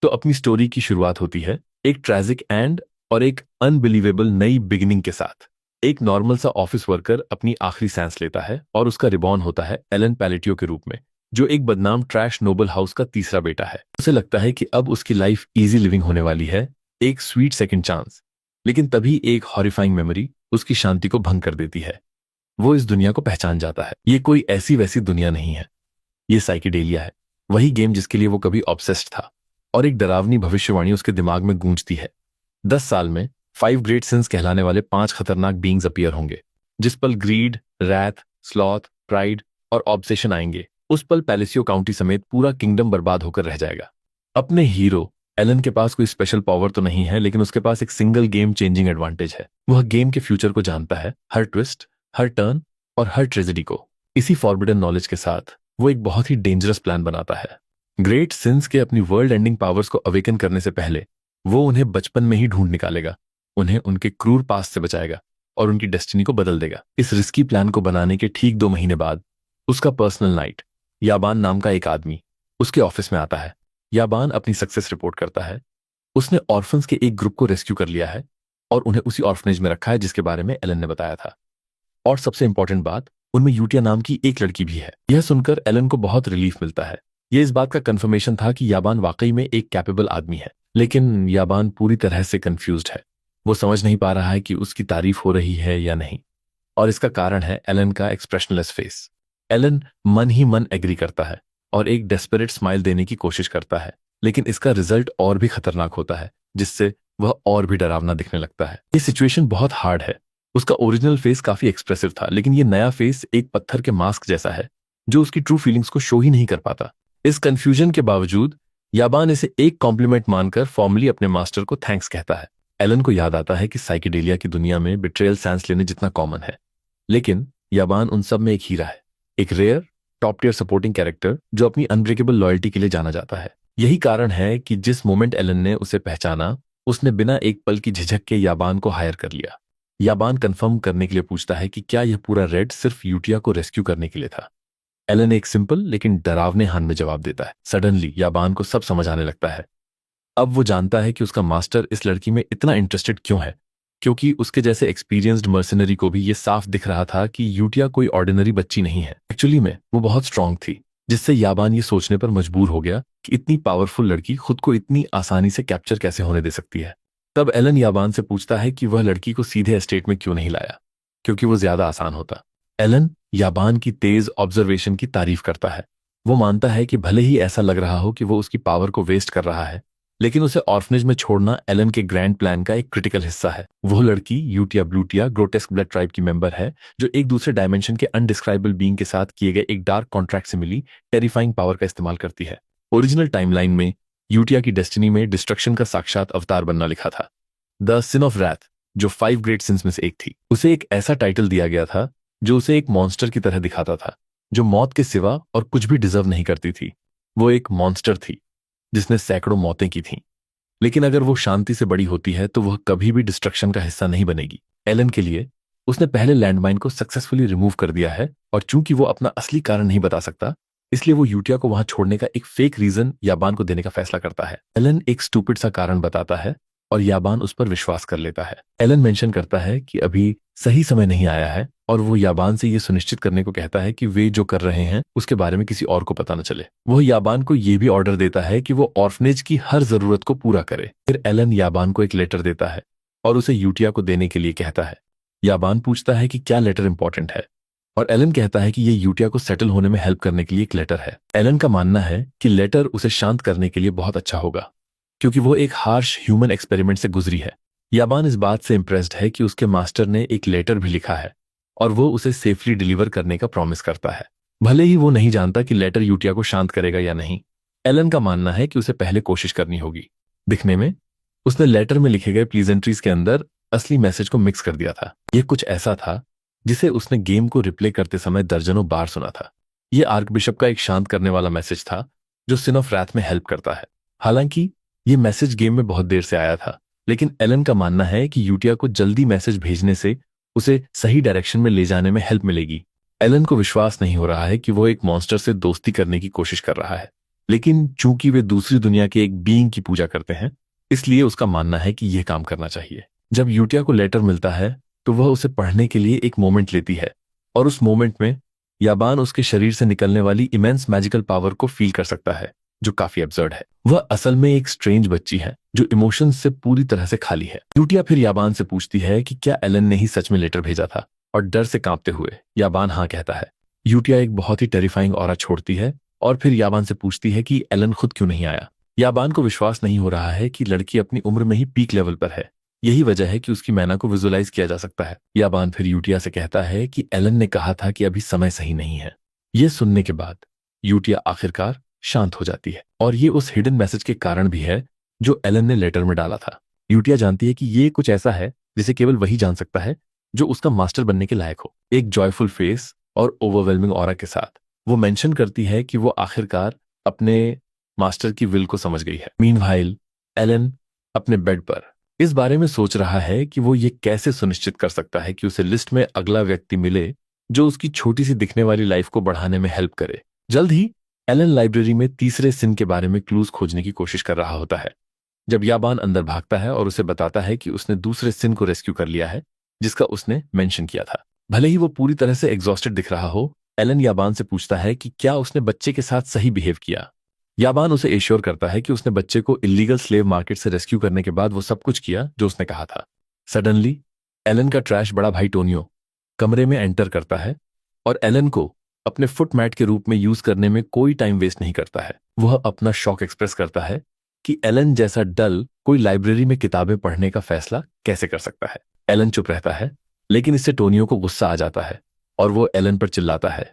तो अपनी स्टोरी की शुरुआत होती है एक ट्रैजिक एंड और एक अनबिलीवेबल नई बिगिनिंग के साथ। एक नॉर्मल सा ऑफिस वर्कर अपनी आखिरी सांस लेता है और उसका रिबॉर्न होता है एलन पैलेटियो के रूप में, जो एक बदनाम ट्रैश नोबल हाउस का तीसरा बेटा है। उसे लगता है कि अब उसकी लाइफ इजी लिविंग होने वाली है, एक स्वीट सेकंड चांस। लेकिन तभी एक हॉरिफाइंग मेमोरी उसकी शांति को भंग कर देती है। वो इस दुनिया को पहचान जाता है। ये कोई ऐसी वैसी दुनिया नहीं है, ये साइकिडेलिया है, वही गेम जिसके लिए वो कभी ऑब्सेस्ड था। और एक डरावनी भविष्यवाणी उसके दिमाग में गूंजती है। 10 साल में 5 ग्रेट सिंस कहलाने वाले 5 खतरनाक बींग्स अपीयर होंगे। जिस पल ग्रीड, रैथ, स्लॉथ, प्राइड और ऑब्सेशन आएंगे, उस पल पैलेसियो काउंटी समेत पूरा किंगडम बर्बाद होकर रह जाएगा। अपने हीरो एलन के पास कोई स्पेशल पावर तो नहीं है, लेकिन उसके पास एक सिंगल गेम चेंजिंग एडवांटेज है। वह गेम के फ्यूचर को जानता है, हर ट्विस्ट, हर टर्न और हर ट्रेजेडी को। इसी फॉरबिडन नॉलेज के साथ वो एक बहुत ही डेंजरस प्लान बनाता है। ग्रेट सिंस के अपनी वर्ल्ड एंडिंग पावर्स को अवेकन करने से पहले वो उन्हें बचपन में ही ढूंढ निकालेगा, उन्हें उनके क्रूर पास्ट से बचाएगा और उनकी डेस्टिनी को बदल देगा। इस रिस्की प्लान को बनाने के ठीक 2 महीने बाद उसका पर्सनल नाइट याबान नाम का एक आदमी उसके ऑफिस में आता है। याबान अपनी सक्सेस रिपोर्ट करता है। उसने ऑर्फन्स के एक ग्रुप को रेस्क्यू कर लिया है और उन्हें उसी ऑर्फनेज में रखा है जिसके बारे में एलन ने बताया था। और सबसे इंपॉर्टेंट बात, उनमें यूटिया नाम की एक लड़की भी है। यह सुनकर एलन को बहुत रिलीफ मिलता है। यह इस बात का कंफर्मेशन था कि याबान वाकई में एक कैपेबल आदमी है। लेकिन याबान पूरी तरह से कंफ्यूज्ड है। वो समझ नहीं पा रहा है कि उसकी तारीफ हो रही है या नहीं। और इसका कारण है एलन का एक्सप्रेशनलेस फेस। एलन मन ही मन एग्री करता है और एक डेस्परेट स्माइल देने की कोशिश करता है, लेकिन इसका रिजल्ट और भी खतरनाक होता है, जिससे वह और भी डरावना दिखने लगता है। ये सिचुएशन बहुत हार्ड है। उसका ओरिजिनल फेस काफी एक्सप्रेसिव था, लेकिन ये नया फेस एक पत्थर के मास्क जैसा है जो उसकी ट्रू फीलिंग्स को शो ही नहीं कर पाता। इस कंफ्यूजन के बावजूद याबान इसे एक कॉम्प्लीमेंट मानकर फॉर्मली अपने मास्टर को थैंक्स कहता है। एलन को याद आता है कि साइकिडेलिया की दुनिया में बिट्रेयल सांस लेने जितना कॉमन है, लेकिन याबान उन सब में एक हीरा है, एक rare top tier supporting character जो अपनी अनब्रेकेबल लॉयल्टी के लिए जाना जाता है। यही कारण है कि जिस मोमेंट एलन ने उसे पहचाना, उसने बिना एक पल की झिझक के याबान को हायर कर लिया। याबान कंफर्म करने के लिए पूछता है कि क्या यह पूरा रेड सिर्फ यूटिया को रेस्क्यू करने के लिए था। एलन एक सिंपल लेकिन डरावने हान में जवाब देता है। सडनली याबान को सब समझ आने लगता है। अब वो जानता है कि उसका मास्टर इस लड़की में इतना इंटरेस्टेड क्यों है, क्योंकि उसके जैसे एक्सपीरियंस्ड मर्सनरी को भी ये साफ दिख रहा था कि यूटिया कोई ऑर्डिनरी बच्ची नहीं है। एक्चुअली में वो बहुत स्ट्रांग थी, जिससे याबान ये सोचने पर मजबूर हो गया कि इतनी पावरफुल लड़की खुद को इतनी आसानी से कैप्चर कैसे होने दे सकती है। तब एलन याबान से पूछता है कि वह लड़की को सीधे एस्टेट में क्यों नहीं लाया, क्योंकि वो ज्यादा आसान होता। एलन याबान की तेज ऑब्जर्वेशन की तारीफ करता है। वो मानता है कि भले ही ऐसा लग रहा हो कि वो उसकी पावर को वेस्ट कर रहा है, लेकिन उसे ऑर्फनेज में छोड़ना एलन के ग्रैंड प्लान का एक क्रिटिकल हिस्सा है। वो लड़की यूटिया ब्लूटिया ग्रोटेस्क ब्लड ट्राइब की मेंबर है, जो एक दूसरे डायमेंशन के अनडिस्क्राइबल बीइंग के साथ किए गए एक डार्क कॉन्ट्रैक्ट से मिली टेरिफाइंग पावर का इस्तेमाल करती है। ओरिजिनल टाइमलाइन में यूटिया की डेस्टिनी में डिस्ट्रक्शन का साक्षात अवतार बनना लिखा था, द सिन ऑफ रैथ, जो 5 ग्रेट सिंस में से एक थी। उसे एक ऐसा टाइटल दिया गया था जो उसे एक मॉन्स्टर की तरह दिखाता था, जो मौत के सिवा और कुछ भी डिजर्व नहीं करती थी। वो एक मॉन्स्टर थी जिसने सैकड़ों मौतें की थीं, लेकिन अगर वो शांति से बड़ी होती है तो वह कभी भी डिस्ट्रक्शन का हिस्सा नहीं बनेगी। एलन के लिए उसने पहले लैंडमाइन को सक्सेसफुली रिमूव कर दिया है, और चूंकि वो अपना असली कारण नहीं बता सकता, इसलिए वो यूटिया को वहां छोड़ने का एक फेक रीजन याबान को देने का फैसला करता है। एलन एक स्टूपिड सा कारण बताता है और याबान उस पर विश्वास कर लेता है। एलन मेंशन करता है कि अभी सही समय नहीं आया है, और वो याबान से ये सुनिश्चित करने को कहता है कि वे जो कर रहे हैं उसके बारे में किसी और को पता न चले। वह याबान को ये भी ऑर्डर देता है कि वो ऑर्फनेज की हर जरूरत को पूरा करे। फिर एलन याबान को एक लेटर देता है और उसे यूटिया को देने के लिए कहता है। याबान पूछता है कि क्या लेटर इंपॉर्टेंट है, और एलन कहता है कि ये यूटिया को सेटल होने में हेल्प करने के लिए एक लेटर है। एलन का मानना है कि लेटर उसे शांत करने के लिए बहुत अच्छा होगा, क्योंकि वो एक हार्श ह्यूमन एक्सपेरिमेंट से गुजरी है। याबान इस बात से इंप्रेस्ड है कि उसके मास्टर ने एक लेटर भी लिखा है और वो उसे सेफली डिलीवर करने का प्रॉमिस करता है। भले ही वो नहीं जानता कि लेटर यूटिया को शांत करेगा या नहीं, एलन का मानना है कि उसे पहले कोशिश करनी होगी। दिखने में उसने लेटर में लिखे गए प्लीजेंट्रीज के अंदर असली मैसेज को मिक्स कर दिया था। यह कुछ ऐसा था जिसे उसने गेम को रिप्ले करते समय दर्जनों बार सुना था। यह आर्कबिशप का एक शांत करने वाला मैसेज था जो सिन ऑफ रैथ में हेल्प करता है। हालांकि यह मैसेज गेम में बहुत देर से आया था, लेकिन एलन का मानना है कि यूटिया को जल्दी मैसेज भेजने से उसे सही डायरेक्शन में ले जाने में हेल्प मिलेगी। एलन को विश्वास नहीं हो रहा है कि वो एक मॉन्स्टर से दोस्ती करने की कोशिश कर रहा है, लेकिन चूंकि वे दूसरी दुनिया के एक बीइंग की पूजा करते हैं, इसलिए उसका मानना है कि यह काम करना चाहिए। जब यूटिया को लेटर मिलता है तो वह उसे पढ़ने के लिए एक मोमेंट लेती है, और उस मोमेंट में याबान उसके शरीर से निकलने वाली इमेंस मैजिकल पावर को फील कर सकता है, जो काफी एब्सर्ड है। वह असल में एक स्ट्रेंज बच्ची है जो इमोशंस से पूरी तरह से खाली है। यूटिया फिर याबान से पूछती है कि क्या एलन ने ही सच में लेटर भेजा था, और डर से कांपते हुए याबान हाँ कहता है। यूटिया एक बहुत ही टेरिफाइंग ऑरा छोड़ती है और फिर याबान से पूछती है कि एलन खुद क्यों नहीं आया। याबान को विश्वास नहीं हो रहा है कि लड़की अपनी उम्र में ही पीक लेवल पर है। यही वजह है कि उसकी मैना को विजुअलाइज किया जा सकता है। याबान फिर यूटिया से कहता है कि एलन ने कहा था कि अभी समय सही नहीं है। यह सुनने के बाद यूटिया आखिरकार शांत हो जाती है, और ये उस हिडन मैसेज के कारण भी है जो एलन ने लेटर में डाला था। यूटिया जानती है कि ये कुछ ऐसा है जिसे केवल वही जान सकता है जो उसका मास्टर बनने के लायक हो। एक जॉयफुल फेस और ओवरवेलमिंग ऑरा के साथ वो मेंशन करती है कि वो आखिरकार अपने मास्टर की विल को समझ गई है। मीनवाइल एलन अपने बेड पर इस बारे में सोच रहा है कि वो ये कैसे सुनिश्चित कर सकता है कि उसे लिस्ट में अगला व्यक्ति मिले जो उसकी छोटी सी दिखने वाली लाइफ को बढ़ाने में हेल्प करे। जल्द ही एलन लाइब्रेरी में तीसरे सिन के बारे में क्लूज खोजने की कोशिश कर रहा होता है, जब याबान अंदर भागता है और उसे बताता है कि उसने दूसरे सिन को रेस्क्यू कर लिया है जिसका उसने मेंशन किया था। भले ही वो पूरी तरह से एग्जॉस्टेड दिख रहा हो, एलन याबान से पूछता है कि क्या उसने बच्चे के साथ सही बिहेव किया। याबान उसे एश्योर करता है कि उसने बच्चे को इलीगल स्लेव मार्केट से रेस्क्यू करने के बाद वो सब कुछ किया जो उसने कहा था। सडनली एलन का ट्रैश बड़ा भाई टोनियो कमरे में एंटर करता है और एलन को अपने फुट मैट के रूप में यूज करने में कोई टाइम वेस्ट नहीं करता है। वह अपना शौक एक्सप्रेस करता है कि एलन जैसा डल कोई लाइब्रेरी में किताबें पढ़ने का फैसला कैसे कर सकता है। एलन चुप रहता है, लेकिन इससे टोनियो को गुस्सा आ जाता है और वो एलन पर चिल्लाता है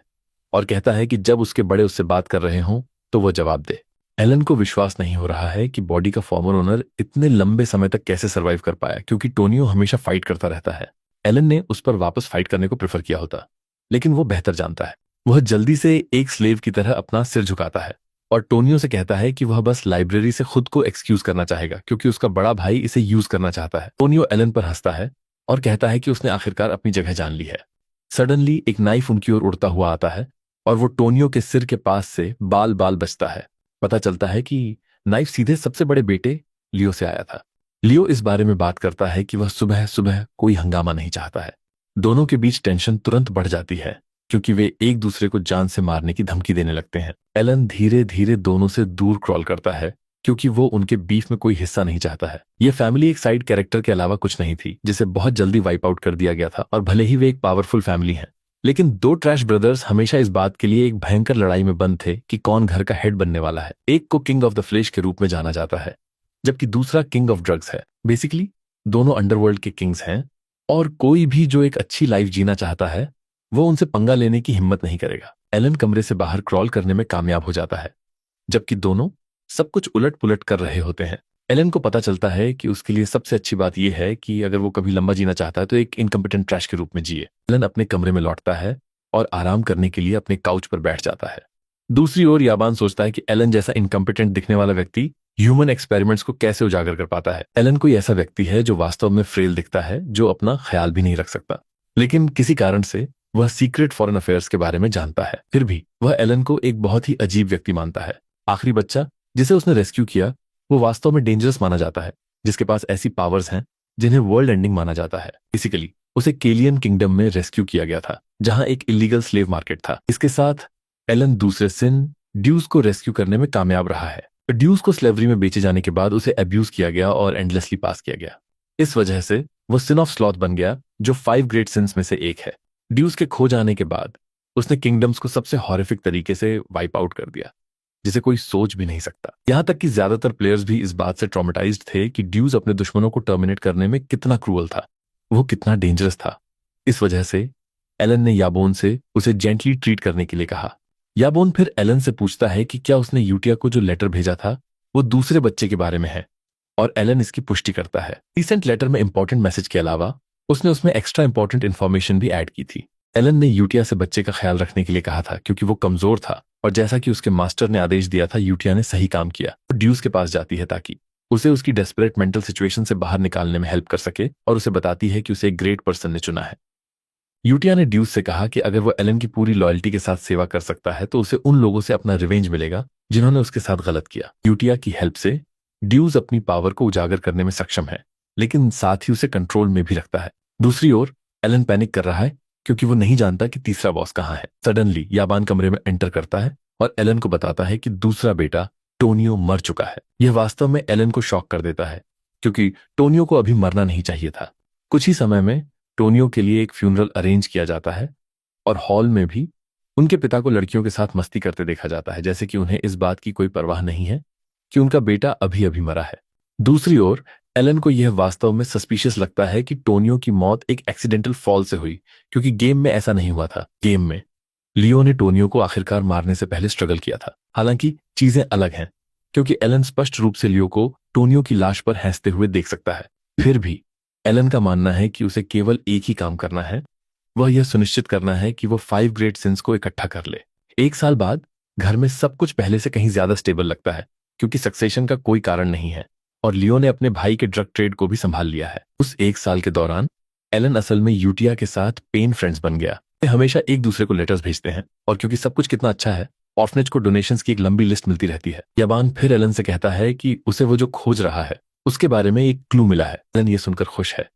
और कहता है कि जब उसके बड़े उससे बात कर रहे हों तो वो जवाब दे। एलन को विश्वास नहीं हो रहा है कि बॉडी का फॉर्मर ओनर इतने लंबे समय तक कैसे सरवाइव कर पाया, क्योंकि टोनियो हमेशा फाइट करता रहता है। एलन ने उस पर वापस फाइट करने को प्रेफर किया होता, लेकिन वो बेहतर जानता है। वह जल्दी से एक स्लेव की तरह अपना सिर झुकाता है और टोनियो से कहता है कि वह बस लाइब्रेरी से खुद को एक्सक्यूज करना चाहेगा क्योंकि उसका बड़ा भाई इसे यूज करना चाहता है। टोनियो एलन पर हंसता है और कहता है कि उसने आखिरकार अपनी जगह जान ली है। सडनली एक नाइफ उनकी ओर उड़ता हुआ आता है और वो टोनियो के सिर के पास से बाल बाल बचता है। पता चलता है कि नाइफ सीधे सबसे बड़े बेटे लियो से आया था। लियो इस बारे में बात करता है कि वह सुबह सुबह कोई हंगामा नहीं चाहता है। दोनों के बीच टेंशन तुरंत बढ़ जाती है क्योंकि वे एक दूसरे को जान से मारने की धमकी देने लगते हैं। एलन धीरे धीरे दोनों से दूर क्रॉल करता है क्योंकि वो उनके बीफ में कोई हिस्सा नहीं चाहता है। ये फैमिली एक साइड कैरेक्टर के अलावा कुछ नहीं थी जिसे बहुत जल्दी वाइप आउट कर दिया गया था, और भले ही वे एक पावरफुल फैमिली है, लेकिन दो ट्रैश ब्रदर्स हमेशा इस बात के लिए एक भयंकर लड़ाई में बंद थे कि कौन घर का हेड बनने वाला है। एक को किंग ऑफ द फ्लेश के रूप में जाना जाता है जबकि दूसरा किंग ऑफ ड्रग्स है। बेसिकली दोनों अंडरवर्ल्ड के किंग्स हैं और कोई भी जो एक अच्छी लाइफ जीना चाहता है वो उनसे पंगा लेने की हिम्मत नहीं करेगा। एलन कमरे से बाहर क्रॉल करने में कामयाब हो जाता है जबकि दोनों सब कुछ उलट पुलट कर रहे होते हैं। एलन को पता चलता है कि उसके लिए सबसे अच्छी बात यह है कि अगर वो कभी लंबा जीना चाहता है तो एक इनकम्पिटेंट ट्रैश के रूप में जिए। एलन अपने कमरे में लौटता है और आराम करने के लिए अपने काउच पर बैठ जाता है। दूसरी ओर याबान सोचता है कि एलन जैसा इनकम्पिटेंट दिखने वाला व्यक्ति ह्यूमन एक्सपेरिमेंट्स को कैसे उजागर कर पाता है। एलन कोई ऐसा व्यक्ति है जो वास्तव में फ्रेल दिखता है, जो अपना ख्याल भी नहीं रख सकता, लेकिन किसी कारण से वह सीक्रेट फॉरेन अफेयर्स के बारे में जानता है। फिर भी वह एलन को एक बहुत ही अजीब व्यक्ति मानता है। आखिरी बच्चा जिसे उसने रेस्क्यू किया वो वास्तव में डेंजरस माना जाता है, जिसके पास ऐसी पावर्स हैं जिन्हें वर्ल्ड एंडिंग माना जाता है। बेसिकली उसे केलियन किंगडम में रेस्क्यू किया गया था जहां एक इलीगल स्लेव मार्केट था। इसके साथ एलन दूसरे सिन ड्यूस को रेस्क्यू करने में कामयाब रहा है। ड्यूस को स्लेवरी में बेचे जाने के बाद उसे अब्यूज किया गया और एंडलेसली पास किया गया। इस वजह से वो सिन ऑफ स्लॉथ बन गया जो 5 ग्रेट सिंस में से एक है। ड्यूस के खो जाने के बाद उसने किंगडम्स को सबसे हॉरिफिक तरीके से वाइप आउट कर दिया जिसे कोई सोच भी नहीं सकता। यहां तक कि ज्यादातर प्लेयर्स भी इस बात से ट्रॉमेटाइज्ड थे कि ड्यूस अपने दुश्मनों को टर्मिनेट करने में कितना क्रूअल था, वो कितना डेंजरस था। इस वजह से एलन ने याबोन से उसे जेंटली ट्रीट करने के लिए कहा। याबोन फिर एलन से पूछता है कि क्या उसने यूटिया को जो लेटर भेजा था वो दूसरे बच्चे के बारे में है, और एलन इसकी पुष्टि करता है। रिसेंट लेटर में इंपॉर्टेंट मैसेज के अलावा उसने उसमें एक्स्ट्रा इंपॉर्टेंट इन्फॉर्मेशन भी ऐड की थी। एलन ने यूटिया से बच्चे का ख्याल रखने के लिए कहा था क्योंकि वो कमजोर था, और जैसा कि उसके मास्टर ने आदेश दिया था यूटिया ने सही काम किया। वो ड्यूस के पास जाती है ताकि उसे उसकी डेस्परेट मेंटल सिचुएशन से बाहर निकालने में हेल्प कर सके, और उसे बताती है कि उसे एक ग्रेट पर्सन ने चुना है। यूटिया ने ड्यूस से कहा कि अगर वो एलन की पूरी लॉयल्टी के साथ सेवा कर सकता है तो उसे उन लोगों से अपना रिवेंज मिलेगा जिन्होंने उसके साथ गलत किया। यूटिया की हेल्प से ड्यूज अपनी पावर को उजागर करने में सक्षम है, लेकिन साथ ही उसे कंट्रोल में भी रखता है। दूसरी ओर एलन पैनिक कर रहा है क्योंकि वो नहीं जानता कि तीसरा बॉस कहाँ है। सडनली याबान कमरे में एंटर करता है और एलन को बताता है कि दूसरा बेटा टोनियो मर चुका है। यह वास्तव में एलन को शॉक कर देता है क्योंकि टोनियो को अभी मरना नहीं चाहिए था। कुछ ही समय में टोनियो के लिए एक फ्यूनरल अरेंज किया जाता है और हॉल में भी उनके पिता को लड़कियों के साथ मस्ती करते देखा जाता है, जैसे कि उन्हें इस बात की कोई परवाह नहीं है कि उनका बेटा अभी अभी मरा है। दूसरी ओर एलन को यह वास्तव में सस्पिशियस लगता है कि टोनियो की मौत एक एक्सीडेंटल फॉल से हुई, क्योंकि गेम में ऐसा नहीं हुआ था। गेम में लियो ने टोनियो को आखिरकार मारने से पहले स्ट्रगल किया था। हालांकि चीजें अलग हैं, क्योंकि एलन स्पष्ट रूप से लियो को टोनियो की लाश पर हंसते हुए देख सकता है। फिर भी एलन का मानना है कि उसे केवल एक ही काम करना है, वह यह सुनिश्चित करना है कि वो 5 ग्रेट सिंस को इकट्ठा कर ले। 1 साल बाद घर में सब कुछ पहले से कहीं ज्यादा स्टेबल लगता है, क्योंकि सक्सेशन का कोई कारण नहीं है और लियो ने अपने भाई के ड्रग ट्रेड को भी संभाल लिया है। उस 1 साल के दौरान एलन असल में यूटिया के साथ पेन फ्रेंड्स बन गया। वे हमेशा एक दूसरे को लेटर्स भेजते हैं और क्योंकि सब कुछ कितना अच्छा है, ऑर्फनेज को डोनेशंस की एक लंबी लिस्ट मिलती रहती है। याबान फिर एलन से कहता है कि उसे वो जो खोज रहा है उसके बारे में एक क्लू मिला है। एलन ये सुनकर खुश है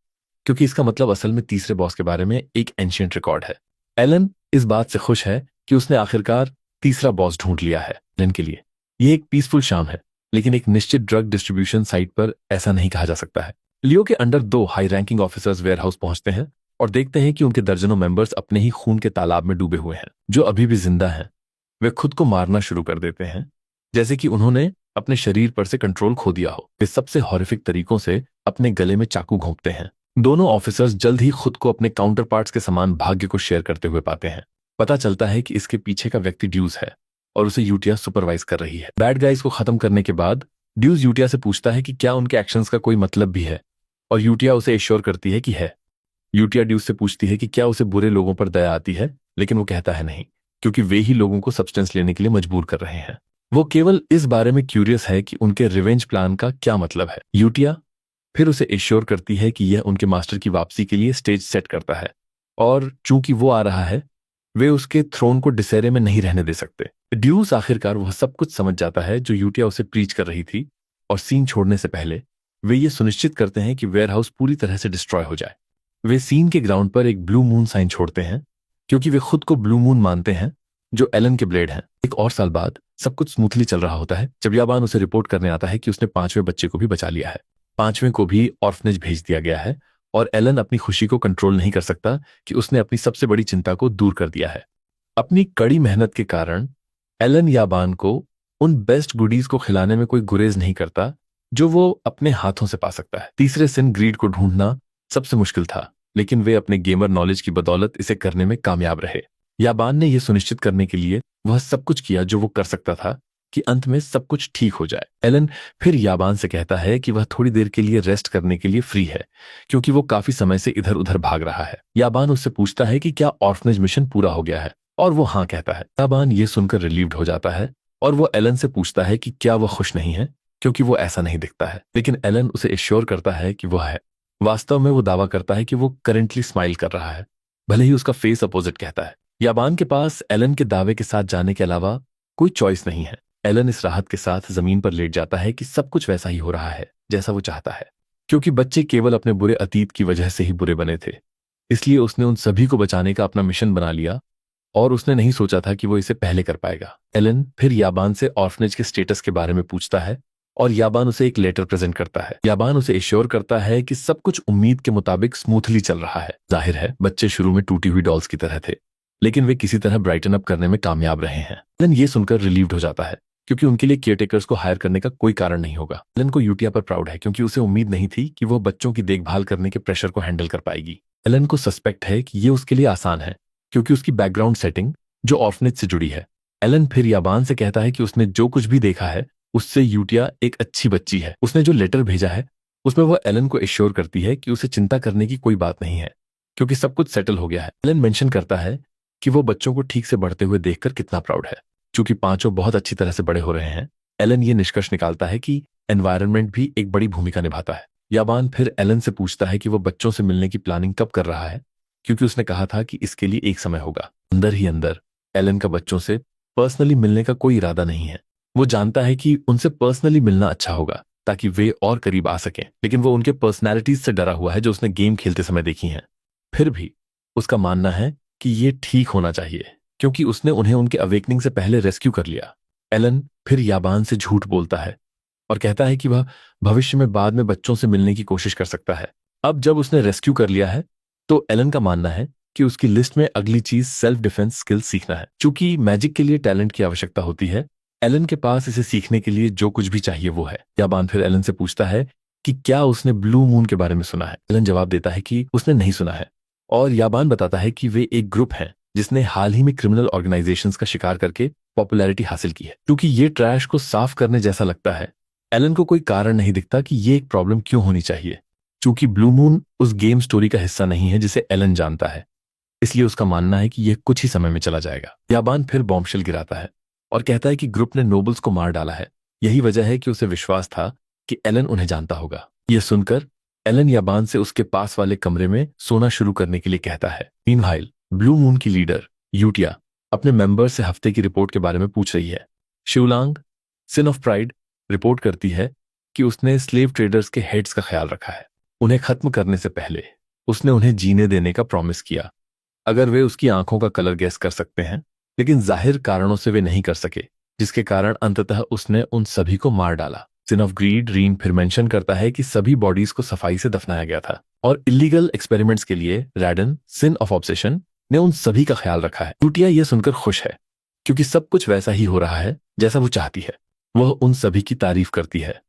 क्योंकि इसका मतलब असल में तीसरे बॉस के बारे में एक एंशिएंट रिकॉर्ड है। एलन इस बात से खुश है कि उसने आखिरकार तीसरा बॉस ढूंढ लिया है। एलन के लिए ये एक पीसफुल शाम है, लेकिन एक निश्चित ड्रग डिस्ट्रीब्यूशन साइट पर ऐसा नहीं कहा जा सकता है। लियो के under 2 high ranking officers warehouse पहुंचते हैं और देखते हैं कि उनके दर्जनों मेंबर्स अपने ही खून के तालाब में डूबे हुए हैं। जो अभी भी जिंदा हैं वे खुद को मारना शुरू कर देते हैं, जैसे कि उन्होंने अपने शरीर पर से कंट्रोल खो दिया हो। वे सबसे हॉरिफिक तरीकों से अपने गले में चाकू घोंपते हैं। दोनों ऑफिसर्स जल्द ही खुद को अपने काउंटर पार्ट्स के समान भाग्य को शेयर करते हुए पाते हैं। पता चलता है कि इसके पीछे का व्यक्ति ड्यूज है और उसे यूटिया सुपरवाइज कर रही है। बैड गाइज को खत्म करने के बाद ड्यूज यूटिया से पूछता है कि क्या उनके एक्शंस का कोई मतलब भी है, और यूटिया उसे एश्योर करती है कि है। यूटिया ड्यूज से पूछती है कि क्या उसे बुरे लोगों पर दया आती है, लेकिन वो कहता है नहीं, क्योंकि वे ही लोगों को सब्सटेंस लेने के लिए मजबूर कर रहे हैं। वो केवल इस बारे में क्यूरियस है कि उनके रिवेंज प्लान का क्या मतलब है। यूटिया फिर उसे एश्योर करती है कि यह उनके मास्टर की वापसी के लिए स्टेज सेट करता है, और चूंकि वो आ रहा है वे उसके थ्रोन को डिसेरे में नहीं रहने दे सकते। ड्यूस आखिरकार वह सब कुछ समझ जाता है जो यूटिया उसे प्रीच कर रही थी, और सीन छोड़ने से पहले वे ये सुनिश्चित करते हैं कि वेयरहाउस पूरी तरह से डिस्ट्रॉय हो जाए। वे सीन के ग्राउंड पर एक ब्लू मून साइन छोड़ते हैं, क्योंकि वे खुद को ब्लू मून मानते हैं, जो एलन के ब्लेड हैं। 1 और साल बाद सब कुछ स्मूथली चल रहा होता है जब याबान उसे रिपोर्ट करने आता है कि उसने 5वें बच्चे को भी बचा लिया है। 5वें को भी ऑर्फनेज भेज दिया गया है, और एलन अपनी खुशी को कंट्रोल नहीं कर सकता कि उसने अपनी सबसे बड़ी चिंता को दूर कर दिया है। अपनी कड़ी मेहनत के कारण एलन याबान को उन बेस्ट गुडीज को खिलाने में कोई गुरेज नहीं करता जो वो अपने हाथों से पा सकता है। तीसरे सिन ग्रीड को ढूंढना सबसे मुश्किल था, लेकिन वे अपने गेमर नॉलेज की बदौलत इसे करने में कामयाब रहे। याबान ने यह सुनिश्चित करने के लिए वह सब कुछ किया जो वो कर सकता था कि अंत में सब कुछ ठीक हो जाए। एलन फिर याबान से कहता है कि वह थोड़ी देर के लिए रेस्ट करने के लिए फ्री है, क्योंकि वो काफी समय से इधर उधर भाग रहा है। याबान उससे पूछता है कि क्या ऑर्फनेज मिशन पूरा हो गया है, और वो हाँ कहता है। याबान ये सुनकर रिलीव्ड हो जाता है और वो एलन से पूछता है कि क्या वह खुश नहीं है, क्योंकि वो ऐसा नहीं दिखता है। लेकिन एलन उसे एश्योर करता है कि वह है। वास्तव में वो दावा करता है कि वो करेंटली स्माइल कर रहा है, भले ही उसका फेस अपोजिट कहता है। याबान के पास एलन के दावे के साथ जाने के अलावा कोई चॉइस नहीं है। एलन इस राहत के साथ जमीन पर लेट जाता है कि सब कुछ वैसा ही हो रहा है जैसा वो चाहता है, क्योंकि बच्चे केवल अपने बुरे अतीत की वजह से ही बुरे बने थे। इसलिए उसने उन सभी को बचाने का अपना मिशन बना लिया, और उसने नहीं सोचा था कि वो इसे पहले कर पाएगा। एलन फिर याबान से ऑर्फनेज के स्टेटस के बारे में पूछता है, और याबान उसे एक लेटर प्रेजेंट करता है। याबान उसे एश्योर करता है कि सब कुछ उम्मीद के मुताबिक स्मूथली चल रहा है। जाहिर है बच्चे शुरू में टूटी हुई डॉल्स की तरह थे, लेकिन वे किसी तरह ब्राइटन अप करने में कामयाब रहे हैं। एलन ये सुनकर रिलीव्ड हो जाता है, क्योंकि उनके लिए केयरटेकर्स को हायर करने का कोई कारण नहीं होगा। एलन को यूटिया पर प्राउड है, क्योंकि उसे उम्मीद नहीं थी कि वो बच्चों की देखभाल करने के प्रेशर को हैंडल कर पाएगी। एलन को सस्पेक्ट है कि ये उसके लिए आसान है, क्योंकि उसकी बैकग्राउंड सेटिंग जो ऑर्फनेज से जुड़ी है। एलन फिर याबान से कहता है कि उसने जो कुछ भी देखा है उससे यूटिया एक अच्छी बच्ची है। उसने जो लेटर भेजा है उसमें वह एलन को एश्योर करती है कि उसे चिंता करने की कोई बात नहीं है, क्योंकि सब कुछ सेटल हो गया है। एलन मेंशन करता है कि वो बच्चों को ठीक से बढ़ते हुए देखकर कितना प्राउड है। चूंकि 5 बहुत अच्छी तरह से बड़े हो रहे हैं, एलन ये निष्कर्ष निकालता है कि एनवायरनमेंट भी एक बड़ी भूमिका निभाता है। याबान फिर एलन से पूछता है कि वो बच्चों से मिलने की प्लानिंग कब कर रहा है, क्योंकि उसने कहा था कि इसके लिए एक समय होगा। अंदर ही अंदर एलन का बच्चों से पर्सनली मिलने का कोई इरादा नहीं है, वो जानता है कि उनसे पर्सनली मिलना अच्छा होगा ताकि वे और करीब आ सकें, लेकिन वो उनके पर्सनैलिटीज से डरा हुआ है जो उसने गेम खेलते समय देखी हैं। फिर भी उसका मानना है कि ये ठीक होना चाहिए क्योंकि उसने उन्हें उनके अवेकनिंग से पहले रेस्क्यू कर लिया। एलन फिर याबान से झूठ बोलता है और कहता है कि वह भविष्य में बाद में बच्चों से मिलने की कोशिश कर सकता है। अब जब उसने रेस्क्यू कर लिया है तो एलन का मानना है कि उसकी लिस्ट में अगली चीज सेल्फ डिफेंस स्किल सीखना है। चूंकि मैजिक के लिए टैलेंट की आवश्यकता होती है, एलन के पास इसे सीखने के लिए जो कुछ भी चाहिए वो है। याबान फिर एलन से पूछता है कि क्या उसने ब्लू मून के बारे में सुना है। एलन जवाब देता है कि उसने नहीं सुना है और याबान बताता है कि वे एक ग्रुप हैं जिसने हाल ही में क्रिमिनल ऑर्गेनाइजेशंस का शिकार करके पॉपुलैरिटी हासिल की है। क्योंकि ये ट्रैश को साफ करने जैसा लगता है, एलन को कोई कारण नहीं दिखता कि ये एक प्रॉब्लम क्यों होनी चाहिए। चूंकि ब्लू मून उस गेम स्टोरी का हिस्सा नहीं है जिसे एलन जानता है, इसलिए उसका मानना है कि यह कुछ ही समय में चला जाएगा। याबान फिर बॉम्बशेल गिराता है और कहता है कि ग्रुप ने नोबल्स को मार डाला है। यही वजह है कि उसे विश्वास था कि एलन उन्हें जानता होगा। यह सुनकर एलन याबान से उसके पास वाले कमरे में सोना शुरू करने के लिए कहता है। मीनवाइल ब्लू मून की लीडर यूटिया अपने मेंबर से हफ्ते की रिपोर्ट के बारे में पूछ रही है। शिवलांग सिन ऑफ प्राइड रिपोर्ट करती है कि उसने स्लेव ट्रेडर्स के हेड्स का ख्याल रखा है। उन्हें खत्म करने से पहले उसने उन्हें जीने देने का प्रॉमिस किया अगर वे उसकी आंखों का कलर गैस कर सकते हैं, लेकिन जाहिर कारणों से वे नहीं कर सके, जिसके कारण अंततः उसने उन सभी को मार डाला। सिन ऑफ ग्रीड रीन फिर मेंशन करता है कि सभी बॉडीज को सफाई से दफनाया गया था और इलीगल एक्सपेरिमेंट्स के लिए रैडन सिन ऑफ ऑब्सेशन ने उन सभी का ख्याल रखा है। टूटिया यह सुनकर खुश है क्योंकि सब कुछ वैसा ही हो रहा है जैसा वो चाहती है। वह उन सभी की तारीफ करती है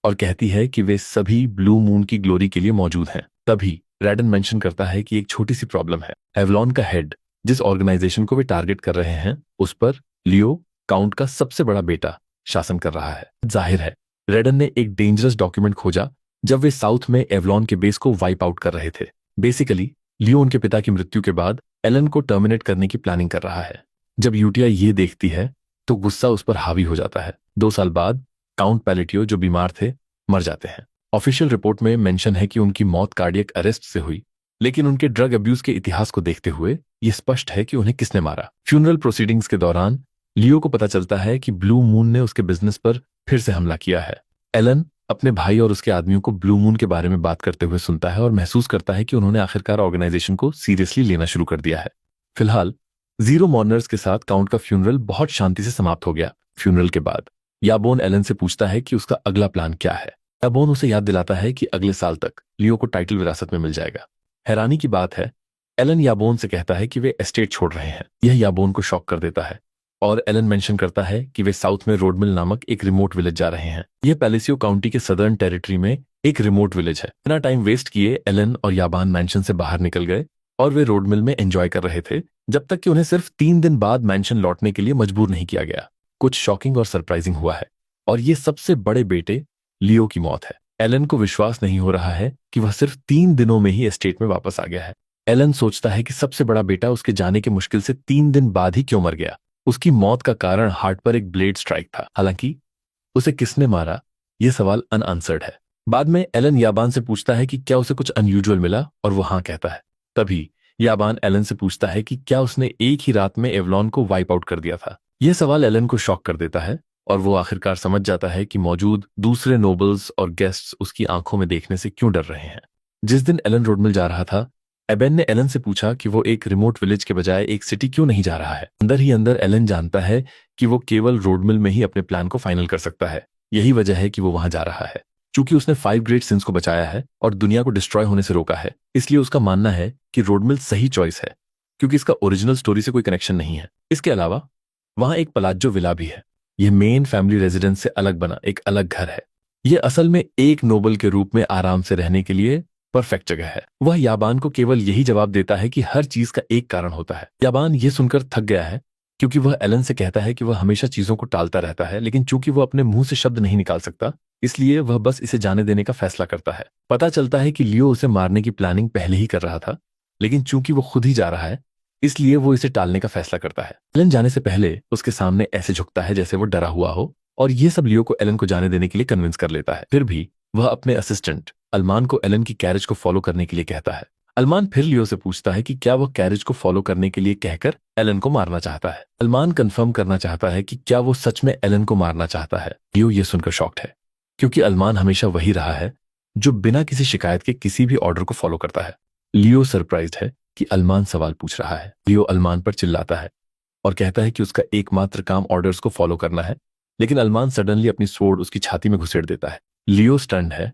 और कहती है कि वे सभी ब्लू मून की ग्लोरी के लिए मौजूद हैं। तभी रैडन मेंशन करता है कि एक छोटी सी प्रॉब्लम है। एवलॉन का हेड जिस ऑर्गेनाइजेशन को वे टारगेट कर रहे हैं उस पर लियो काउंट का सबसे बड़ा बेटा शासन कर रहा है। जाहिर है रैडन ने एक डेंजरस डॉक्यूमेंट खोजा जब वे साउथ में एवलॉन के बेस को वाइप आउट कर रहे थे। बेसिकली लियो उनके पिता की मृत्यु के बाद एलन को टर्मिनेट करने की प्लानिंग कर रहा है। जब यूटिया ये देखती है तो गुस्सा उस पर हावी हो जाता है। 2 साल बाद काउंट पैलेटियो जो बीमार थे मर जाते हैं। ऑफिशियल रिपोर्ट में मेंशन है कि उनकी मौत कार्डियक अरेस्ट से हुई, लेकिन उनके ड्रग अब्यूज के इतिहास को देखते हुए यह स्पष्ट है कि उन्हें किसने मारा। फ्यूनरल प्रोसीडिंग्स के दौरान लियो को पता चलता है कि ब्लू मून ने उसके बिजनेस पर फिर से हमला किया है। एलन अपने भाई और उसके आदमियों को ब्लू मून के बारे में बात करते हुए सुनता है और महसूस करता है कि उन्होंने आखिरकार ऑर्गेनाइजेशन को सीरियसली लेना शुरू कर दिया है। फिलहाल जीरो मॉर्नर्स के साथ काउंट का फ्यूनरल बहुत शांति से समाप्त हो गया। फ्यूनरल के बाद याबोन एलन से पूछता है कि उसका अगला प्लान क्या है। याबोन उसे याद दिलाता है कि अगले साल तक लियो को टाइटल विरासत में मिल जाएगा। हैरानी की बात है, एलन याबोन से कहता है कि वे एस्टेट छोड़ रहे हैं। यह याबोन को शॉक कर देता है और एलन मेंशन करता है कि वे साउथ में रोडमिल नामक एक रिमोट विलेज जा रहे हैं। यह पैलेसियो काउंटी के सदर्न टेरिटरी में एक रिमोट विलेज है। बिना टाइम वेस्ट किए एलन और याबान मैंशन से बाहर निकल गए और वे रोडमिल में एंजॉय कर रहे थे जब तक कि उन्हें सिर्फ 3 दिन बाद मैंशन लौटने के लिए मजबूर नहीं किया गया। कुछ शॉकिंग और सरप्राइजिंग हुआ है और ये सबसे बड़े बेटे लियो की मौत है। एलन को विश्वास नहीं हो रहा है कि वह सिर्फ 3 दिनों में ही एस्टेट में वापस आ गया है। एलन सोचता है कि सबसे बड़ा बेटा उसके जाने के मुश्किल से 3 दिन बाद ही क्यों मर गया। उसकी मौत का कारण हार्ट पर एक ब्लेड स्ट्राइक था। हालांकि उसे किसने मारा यह सवाल अनआंसर्ड है। बाद में एलन याबान से पूछता है कि क्या उसे कुछ अनयूजुअल मिला और वो हाँ कहता है। तभी याबान एलन से पूछता है कि क्या उसने एक ही रात में एवलॉन को वाइप आउट कर दिया था। यह सवाल एलन को शॉक कर देता है और वो आखिरकार समझ जाता है कि मौजूद दूसरे नोबल्स और गेस्ट्स उसकी आंखों में देखने से क्यों डर रहे हैं। जिस दिन एलन रोडमिल जा रहा था, एबेन ने एलन से पूछा कि वो एक रिमोट विलेज के बजाय एक सिटी क्यों नहीं जा रहा है। अंदर ही अंदर एलन जानता है कि वो केवल रोडमिल में ही अपने प्लान को फाइनल कर सकता है। यही वजह है कि वो वहां जा रहा है। चूंकि उसने 5 ग्रेट सिंस को बचाया है और दुनिया को डिस्ट्रॉय होने से रोका है, इसलिए उसका मानना है कि रोडमिल सही चॉइस है क्योंकि इसका ओरिजिनल स्टोरी से कोई कनेक्शन नहीं है। इसके अलावा वहां एक पलाज्जो विला भी है। यह मेन फैमिली रेजिडेंस से अलग बना एक अलग घर है। यह असल में एक नोबल के रूप में आराम से रहने के लिए परफेक्ट जगह है। वह याबान को केवल यही जवाब देता है कि हर चीज का एक कारण होता है। याबान यह सुनकर थक गया है क्योंकि वह एलन से कहता है कि वह हमेशा चीजों को टालता रहता है, लेकिन चूंकि वह अपने मुंह से शब्द नहीं निकाल सकता, इसलिए वह बस इसे जाने देने का फैसला करता है। पता चलता है कि लियो उसे मारने की प्लानिंग पहले ही कर रहा था, लेकिन चूंकि वो खुद ही जा रहा है, इसलिए वो इसे टालने का फैसला करता है। एलन जाने से पहले उसके सामने ऐसे झुकता है जैसे वो डरा हुआ हो और ये सब लियो को एलन को जाने देने के लिए कन्विंस कर लेता है। फिर भी वह अपने असिस्टेंट अल्मान को एलन की कैरेज को फॉलो करने के लिए कहता है। अल्मान फिर लियो से पूछता है कि क्या वो कैरेज को फॉलो करने के लिए कहकर एलन को मारना चाहता है। अल्मान कंफर्म करना चाहता है कि क्या वो सच में एलन को मारना चाहता है। लियो ये सुनकर शॉक्ड है, क्योंकि अल्मान हमेशा वही रहा है जो बिना किसी शिकायत के किसी भी ऑर्डर को फॉलो करता है। लियो सरप्राइज्ड है कि अल्मान सवाल पूछ रहा है। लियो अल्मान पर चिल्लाता है और कहता है कि उसका एकमात्र काम ऑर्डर्स को फॉलो करना है, लेकिन अल्मान सडनली अपनी स्वॉर्ड उसकी छाती में घुसेड़ देता है। लियो स्टन्ड है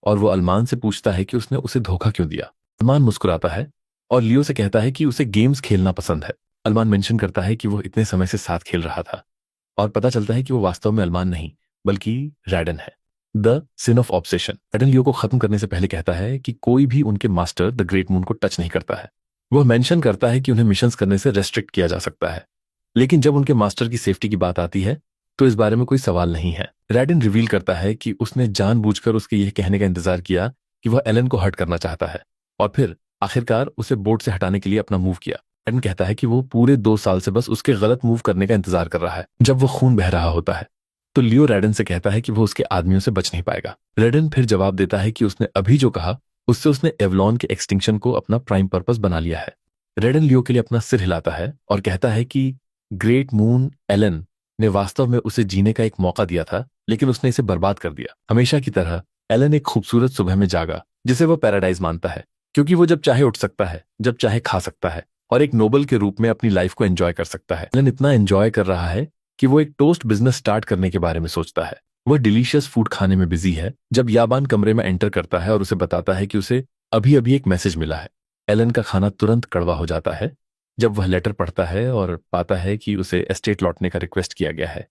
और वो अल्मान से पूछता है कि उसने उसे धोखा क्यों दिया। अल्मान मुस्कुराता है और लियो से कहता है कि उसे गेम्स खेलना पसंद है। अल्मान मेंशन करता है कि वो इतने समय से साथ खेल रहा था और पता चलता है कि वो वास्तव में अल्मान नहीं बल्कि रैडन है, द सिन ऑफ ऑब्सेशन। रैडन लियो को खत्म करने से पहले कहता है कि कोई भी उनके मास्टर द ग्रेट मून को टच नहीं करता है। वह मेंशन करता है कि उन्हें मिशंस करने से रेस्ट्रिक्ट किया जा सकता है, लेकिन जब उनके मास्टर की सेफ्टी की बात आती है तो इस बारे में कोई सवाल नहीं है। रैडन रिवील करता है कि उसने जानबूझकर उसके यह कहने का इंतजार किया कि वह एलन को हर्ट करना चाहता है और फिर आखिरकार उसे बोर्ड से हटाने के लिए अपना मूव किया। रैडन कहता है कि वो पूरे 2 साल से बस उसके गलत मूव करने का इंतजार कर रहा है। जब वो खून बह रहा होता है तो लियो रैडन से कहता है कि वो उसके आदमियों से बच नहीं पाएगा। रैडन फिर जवाब देता है कि उसने अभी जो कहा उससे उसने एवलॉन के एक्सटिंक्शन को अपना प्राइम पर्पस बना लिया है। रैडन लियो के लिए अपना सिर हिलाता है और कहता है कि ग्रेट मून एलन ने वास्तव में उसे जीने का एक मौका दिया था, लेकिन उसने इसे बर्बाद कर दिया। हमेशा की तरह एलन एक खूबसूरत सुबह में जागा जिसे वो पैराडाइज मानता है, क्योंकि वो जब चाहे उठ सकता है, जब चाहे खा सकता है और एक नोबल के रूप में अपनी लाइफ को एंजॉय कर सकता है। एलन इतना एंजॉय कर रहा है कि वो एक टोस्ट बिजनेस स्टार्ट करने के बारे में सोचता है। वह डिलीशियस फूड खाने में बिजी है जब याबान कमरे में एंटर करता है और उसे बताता है कि उसे अभी अभी एक मैसेज मिला है। एलन का खाना तुरंत कड़वा हो जाता है जब वह लेटर पढ़ता है और पाता है कि उसे एस्टेट लौटने का रिक्वेस्ट किया गया है,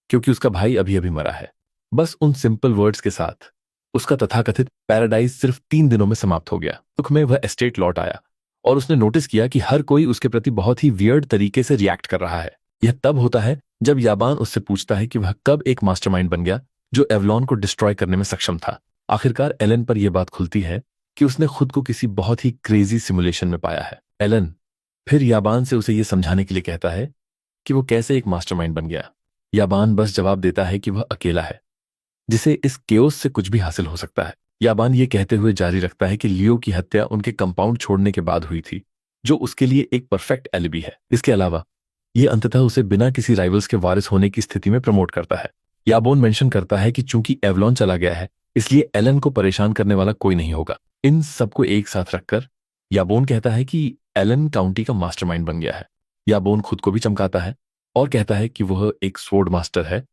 क्योंकि उसका भाई अभी अभी मरा है। बस उन सिंपल वर्ड्स के साथ उसका तथाकथित पैराडाइज सिर्फ 3 दिनों में समाप्त हो गया। दुख में वह एस्टेट लौट आया और उसने नोटिस किया कि हर कोई उसके प्रति बहुत ही वियर्ड तरीके से रिएक्ट कर रहा है। यह तब होता है जब याबान उससे पूछता है कि वह कब एक मास्टरमाइंड बन गया जो एवलॉन को डिस्ट्रॉय करने में सक्षम था। आखिरकार एलन पर यह बात खुलती है कि उसने खुद को किसी बहुत ही क्रेजी सिमुलेशन में पाया है। एलन फिर याबान से उसे यह समझाने के लिए कहता है कि वो कैसे एक मास्टरमाइंड बन गया। याबान बस जवाब देता है कि वह अकेला है, जिसे इस केओस से कुछ भी हासिल हो सकता है। याबान ये कहते हुए जारी रखता है कि लियो की हत्या उनके कंपाउंड छोड़ने के बाद हुई थी, जो उसके लिए एक परफेक्ट एलिबी है। इसके अलावा यह अंततः उसे बिना किसी राइवल्स के वारिस होने की स्थिति में प्रमोट करता है। याबोन मेंशन करता है कि चूंकि एवलॉन चला गया है इसलिए एलन को परेशान करने वाला कोई नहीं होगा। इन सबको एक साथ रखकर याबोन कहता है कि एलन काउंटी का मास्टरमाइंड बन गया है। याबोन खुद को भी चमकाता है और कहता है कि वह एक स्वॉर्ड मास्टर है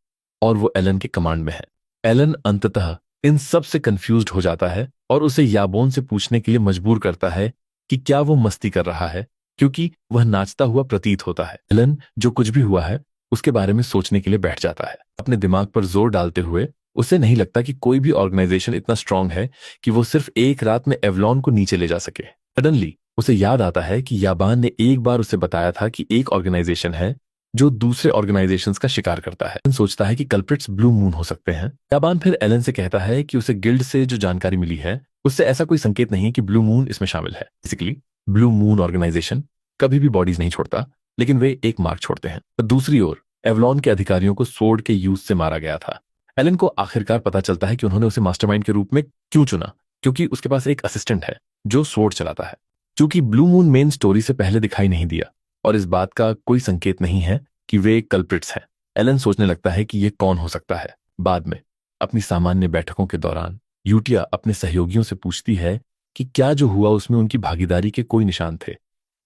और वो एलन के कमांड में है। एलन अंततः इन सब से कंफ्यूज्ड हो जाता है और उसे याबोन से पूछने के लिए मजबूर करता है कि क्या वो मस्ती कर रहा है, क्योंकि वह नाचता हुआ प्रतीत होता है। एलन जो कुछ भी हुआ है उसके बारे में सोचने के लिए बैठ जाता है, अपने दिमाग पर जोर डालते हुए। उसे नहीं लगता कि कोई भी ऑर्गेनाइजेशन इतना स्ट्रांग है कि वो सिर्फ एक रात में एवलॉन को नीचे ले जा सके। सडनली उसे याद आता है कि याबान ने एक बार उसे बताया था कि एक ऑर्गेनाइजेशन है जो दूसरे ऑर्गेनाइजेशंस का शिकार करता है। सोचता है कि कल्प्रिट्स ब्लू मून हो सकते हैं। याबान फिर एलन से कहता है कि उसे गिल्ड से जो जानकारी मिली है उससे ऐसा कोई संकेत नहीं है कि ब्लू मून इसमें शामिल है। बेसिकली ब्लू मून ऑर्गेनाइजेशन कभी भी बॉडीज नहीं छोड़ता, लेकिन वे एक मार्क छोड़ते हैं। दूसरी ओर एवलॉन के अधिकारियों को सोर्ड के यूज से मारा गया था। एलन को आखिरकार पता चलता है कि उन्होंने उसे मास्टरमाइंड के रूप में क्यों चुना, क्योंकि उसके पास एक असिस्टेंट है जो सोर्ड चलाता है। चूंकि ब्लू मून मेन स्टोरी से पहले दिखाई नहीं दिया और इस बात का कोई संकेत नहीं है कि वे कल्प्रिट्स हैं, एलन सोचने लगता है कि ये कौन हो सकता है। बाद में अपनी सामान्य बैठकों के दौरान यूटिया अपने सहयोगियों से पूछती है कि क्या जो हुआ उसमें उनकी भागीदारी के कोई निशान थे,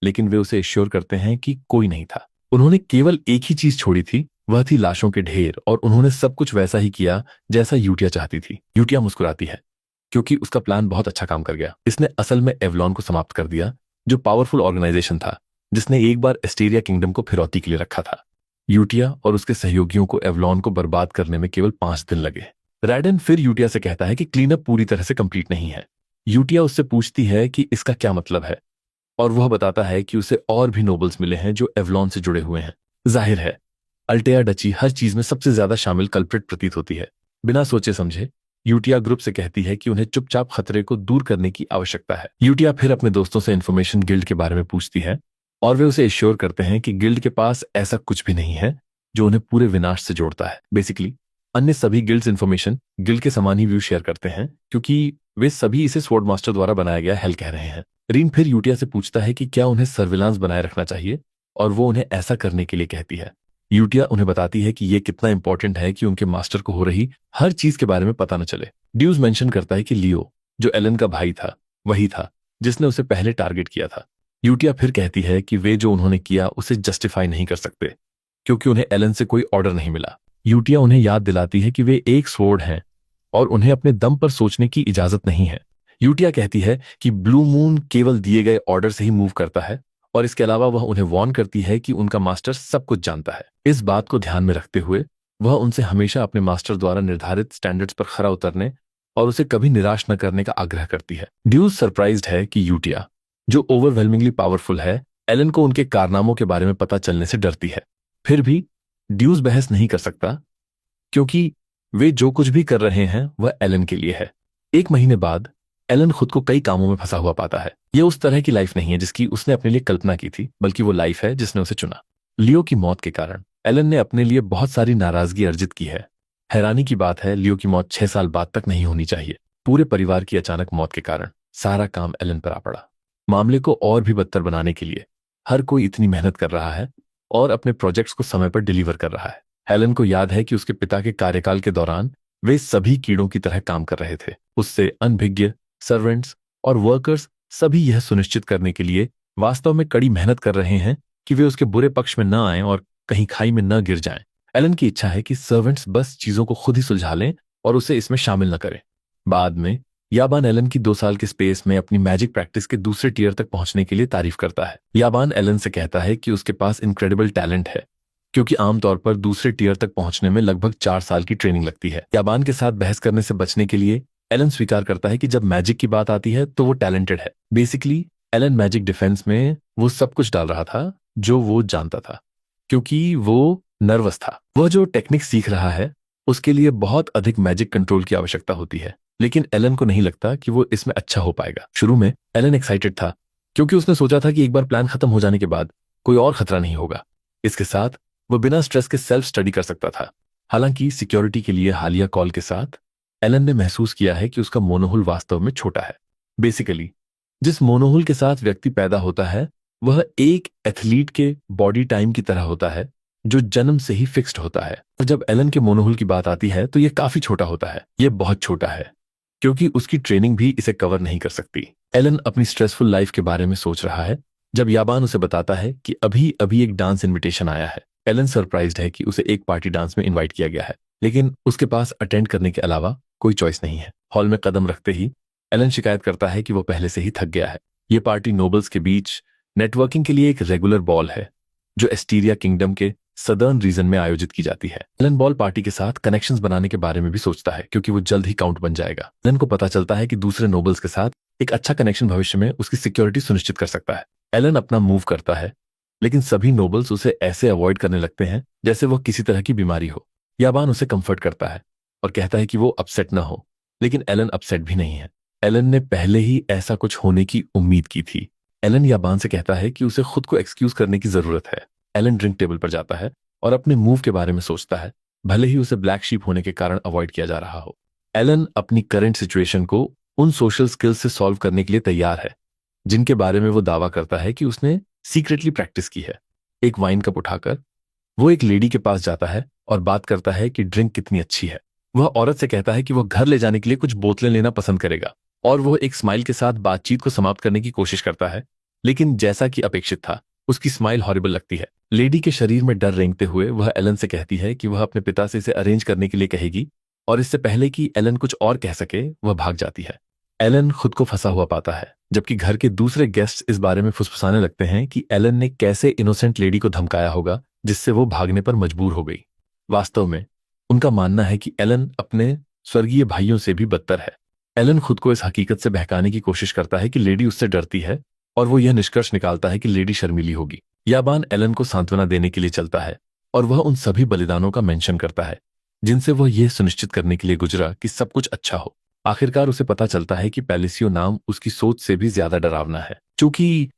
लेकिन वे उसे एश्योर करते हैं कि कोई नहीं था। उन्होंने केवल एक ही चीज छोड़ी थी, वह थी लाशों के ढेर, और उन्होंने सब कुछ वैसा ही किया जैसा यूटिया चाहती थी। यूटिया मुस्कुराती है क्योंकि उसका प्लान बहुत अच्छा काम कर गया। इसने असल में एवलॉन को समाप्त कर दिया, जो पावरफुल ऑर्गेनाइजेशन था जिसने एक बार एस्टेरिया किंगडम को फिरौती के लिए रखा था। यूटिया और उसके सहयोगियों को एवलॉन को बर्बाद करने में केवल 5 दिन लगे। रैडन फिर यूटिया से कहता है कि क्लीनअप पूरी तरह से कंप्लीट नहीं है। यूटिया उससे पूछती है कि इसका क्या मतलब है, और वह बताता है कि उसे और भी नोबल्स मिले हैं जो एवलॉन से जुड़े हुए हैं। जाहिर है अल्टेया डची हर चीज में सबसे ज्यादा शामिल कल्प्रिट प्रतीत होती है। बिना सोचे समझे यूटिया ग्रुप से कहती है कि उन्हें चुपचाप खतरे को दूर करने की आवश्यकता है। यूटिया फिर अपने दोस्तों से इन्फॉर्मेशन गिल्ड के बारे में पूछती है और वे उसे एश्योर करते हैं कि गिल्ड के पास ऐसा कुछ भी नहीं है जो उन्हें पूरे विनाश से जोड़ता है। बेसिकली अन्य सभी गिल्ड्स इन्फॉर्मेशन गिल्ड के समान ही व्यू शेयर करते हैं, क्योंकि वे सभी इसे स्वॉर्ड मास्टर द्वारा बनाया गया हेल कह रहे हैं। रीन फिर यूटिया से पूछता है कि क्या उन्हें सर्विलांस बनाए रखना चाहिए, और वो उन्हें ऐसा करने के लिए कहती है। यूटिया उन्हें बताती है कि ये कितना इंपॉर्टेंट है कि उनके मास्टर को हो रही हर चीज के बारे में पता न चले। ड्यूज मेंशन करता है कि लियो, जो एलन का भाई था, वही था जिसने उसे पहले टारगेट किया था। यूटिया फिर कहती है कि वे जो उन्होंने किया उसे जस्टिफाई नहीं कर सकते, क्योंकि उन्हें एलन से कोई ऑर्डर नहीं मिला। यूटिया उन्हें याद दिलाती है कि वे एक स्वॉर्ड हैं और उन्हें अपने दम पर सोचने की इजाजत नहीं है। यूटिया कहती है कि ब्लू मून केवल दिए गए ऑर्डर से ही मूव करता है, और इसके अलावा वह उन्हें वार्न करती है कि उनका मास्टर सब कुछ जानता है। इस बात को ध्यान में रखते हुए वह उनसे हमेशा अपने मास्टर द्वारा निर्धारित स्टैंडर्ड्स पर खरा उतरने और उसे कभी निराश न करने का आग्रह करती है। ड्यूज सरप्राइज्ड है कि यूटिया, जो ओवरवेलमिंगली पावरफुल है, एलन को उनके कारनामों के बारे में पता चलने से डरती है। फिर भी ड्यूज बहस नहीं कर सकता, क्योंकि वे जो कुछ भी कर रहे हैं वह एलन के लिए है। एक महीने बाद एलन खुद को कई कामों में फंसा हुआ पाता है। यह उस तरह की लाइफ नहीं है जिसकी उसने अपने लिए कल्पना की थी, बल्कि वो लाइफ है जिसने उसे चुना। लियो की मौत के कारण एलन ने अपने लिए बहुत सारी नाराजगी अर्जित की है। हैरानी की बात है, लियो की मौत 6 साल बाद तक नहीं होनी चाहिए। पूरे परिवार की अचानक मौत के कारण सारा काम एलन पर आ पड़ा। मामले को और भी बदतर बनाने के लिए हर कोई इतनी मेहनत कर रहा है और अपने प्रोजेक्ट्स को समय पर डिलीवर कर रहा है। एलन को याद है कि उसके पिता के कार्यकाल के दौरान वे सभी कीड़ों की तरह काम कर रहे थे। उससे अनभिज्ञ, सर्वेंट्स और वर्कर्स सभी यह सुनिश्चित करने के लिए वास्तव में कड़ी मेहनत कर रहे हैं कि वे उसके बुरे पक्ष में न आएं और कहीं खाई में न गिर जाएं। एलन की इच्छा है कि सर्वेंट्स बस चीजों को खुद ही सुलझा लें और उसे इसमें शामिल न करें। बाद में याबान एलन की 2 साल के स्पेस में अपनी मैजिक प्रैक्टिस के दूसरे टियर तक पहुंचने के लिए तारीफ करता है। याबान एलन से कहता है कि उसके पास इनक्रेडिबल टैलेंट है, क्योंकि आमतौर पर दूसरे टियर तक पहुंचने में लगभग 4 साल की ट्रेनिंग लगती है। याबान के साथ बहस करने से बचने के लिए एलन स्वीकार करता है कि जब मैजिक की बात आती है तो वो टैलेंटेड है। बेसिकली एलन मैजिक डिफेंस में वो सब कुछ डाल रहा था जो वो जानता था, क्योंकि वो नर्वस था। वह जो टेक्निक सीख रहा है उसके लिए बहुत अधिक मैजिक कंट्रोल की आवश्यकता होती है, लेकिन एलन को नहीं लगता कि वो इसमें अच्छा हो पाएगा। शुरू में एलन एक्साइटेड था, क्योंकि उसने सोचा था कि एक बार प्लान खत्म हो जाने के बाद कोई और खतरा नहीं होगा। इसके साथ वो बिना स्ट्रेस के सेल्फ स्टडी कर सकता था। हालांकि सिक्योरिटी के लिए हालिया कॉल के साथ एलन ने महसूस किया है कि उसका मोनोहुल वास्तव में छोटा है। बेसिकली जिस मोनोहुल के साथ व्यक्ति पैदा होता है वह एक एथलीट के बॉडी टाइम की तरह होता है, जो जन्म से ही फिक्स्ड होता है। और जब एलन के मोनोहुल की बात आती है तो यह काफी छोटा होता है। यह बहुत छोटा है क्योंकि उसकी ट्रेनिंग भी इसे कवर नहीं कर सकती। एलन अपनी स्ट्रेसफुल लाइफ के बारे में सोच रहा है जब याबान उसे बताता है कि अभी अभी एक डांस इनविटेशन आया है। एलन सरप्राइज्ड है कि उसे एक पार्टी डांस में इनवाइट किया गया है, लेकिन उसके पास अटेंड करने के अलावा कोई चॉइस नहीं है। हॉल में कदम रखते ही एलन शिकायत करता है कि वो पहले से ही थक गया है। ये पार्टी नोबल्स के बीच नेटवर्किंग के लिए एक रेगुलर बॉल है, जो एस्टीरिया किंगडम के सदर्न रीजन में आयोजित की जाती है। एलन बॉल पार्टी के साथ कनेक्शंस बनाने के बारे में भी सोचता है, क्योंकि वो जल्द ही काउंट बन जाएगा। एलन को पता चलता है कि दूसरे नोबल्स के साथ एक अच्छा कनेक्शन भविष्य में उसकी सिक्योरिटी सुनिश्चित कर सकता है। एलन अपना मूव करता है, लेकिन सभी नोबल्स उसे ऐसे अवॉइड करने लगते हैं जैसे वह किसी तरह की बीमारी हो। याबान उसे कंफर्ट करता है और कहता है कि वो अपसेट न हो, लेकिन एलन अपसेट भी नहीं है। एलन ने पहले ही ऐसा कुछ होने की उम्मीद की थी। एलन याबान से कहता है कि उसे खुद को एक्सक्यूज करने की जरूरत है। एलन ड्रिंक टेबल पर जाता है और अपने मूव के बारे में सोचता है, भले ही उसे ब्लैक शीप होने के कारण अवॉइड किया जा रहा हो। एलन अपनी करंट सिचुएशन को उन सोशल स्किल्स से सॉल्व करने के लिए तैयार है जिनके बारे में वो दावा करता है कि उसने सीक्रेटली प्रैक्टिस की है। एक वाइन कप उठाकर वो एक लेडी के पास जाता है और बात करता है कि ड्रिंक कितनी अच्छी है। वह औरत से कहता है कि वह घर ले जाने के लिए कुछ बोतलें लेना पसंद करेगा, और वह एक स्माइल के साथ बातचीत को समाप्त करने की कोशिश करता है, लेकिन जैसा कि अपेक्षित था उसकी स्माइल हॉरिबल लगती है। लेडी के शरीर में डर रेंगते हुए वह एलन से कहती है कि वह अपने पिता से इसे अरेंज करने के लिए कहेगी, और इससे पहले कि एलन कुछ और कह सके वह भाग जाती है। एलन खुद को फंसा हुआ पाता है, जबकि घर के दूसरे गेस्ट इस बारे में फुसफुसाने लगते हैं कि एलन ने कैसे इनोसेंट लेडी को धमकाया होगा जिससे वो भागने पर मजबूर हो गई। वास्तव में उनका मानना है कि एलन अपने स्वर्गीय भाइयों से भी बदतर है। एलन खुद को इस हकीकत से बहकाने की कोशिश करता है कि लेडी उससे डरती है, और वो यह निष्कर्ष निकालता है कि लेडी शर्मीली होगी। याबान एलन को सांत्वना देने के लिए चलता है और वह उन सभी बलिदानों का मेंशन करता है जिनसे वह यह सुनिश्चित करने के लिए गुजरा कि सब कुछ अच्छा हो। आखिरकार उसे पता चलता है कि पैलिसियो नाम उसकी सोच से भी ज्यादा डरावना है। चूंकि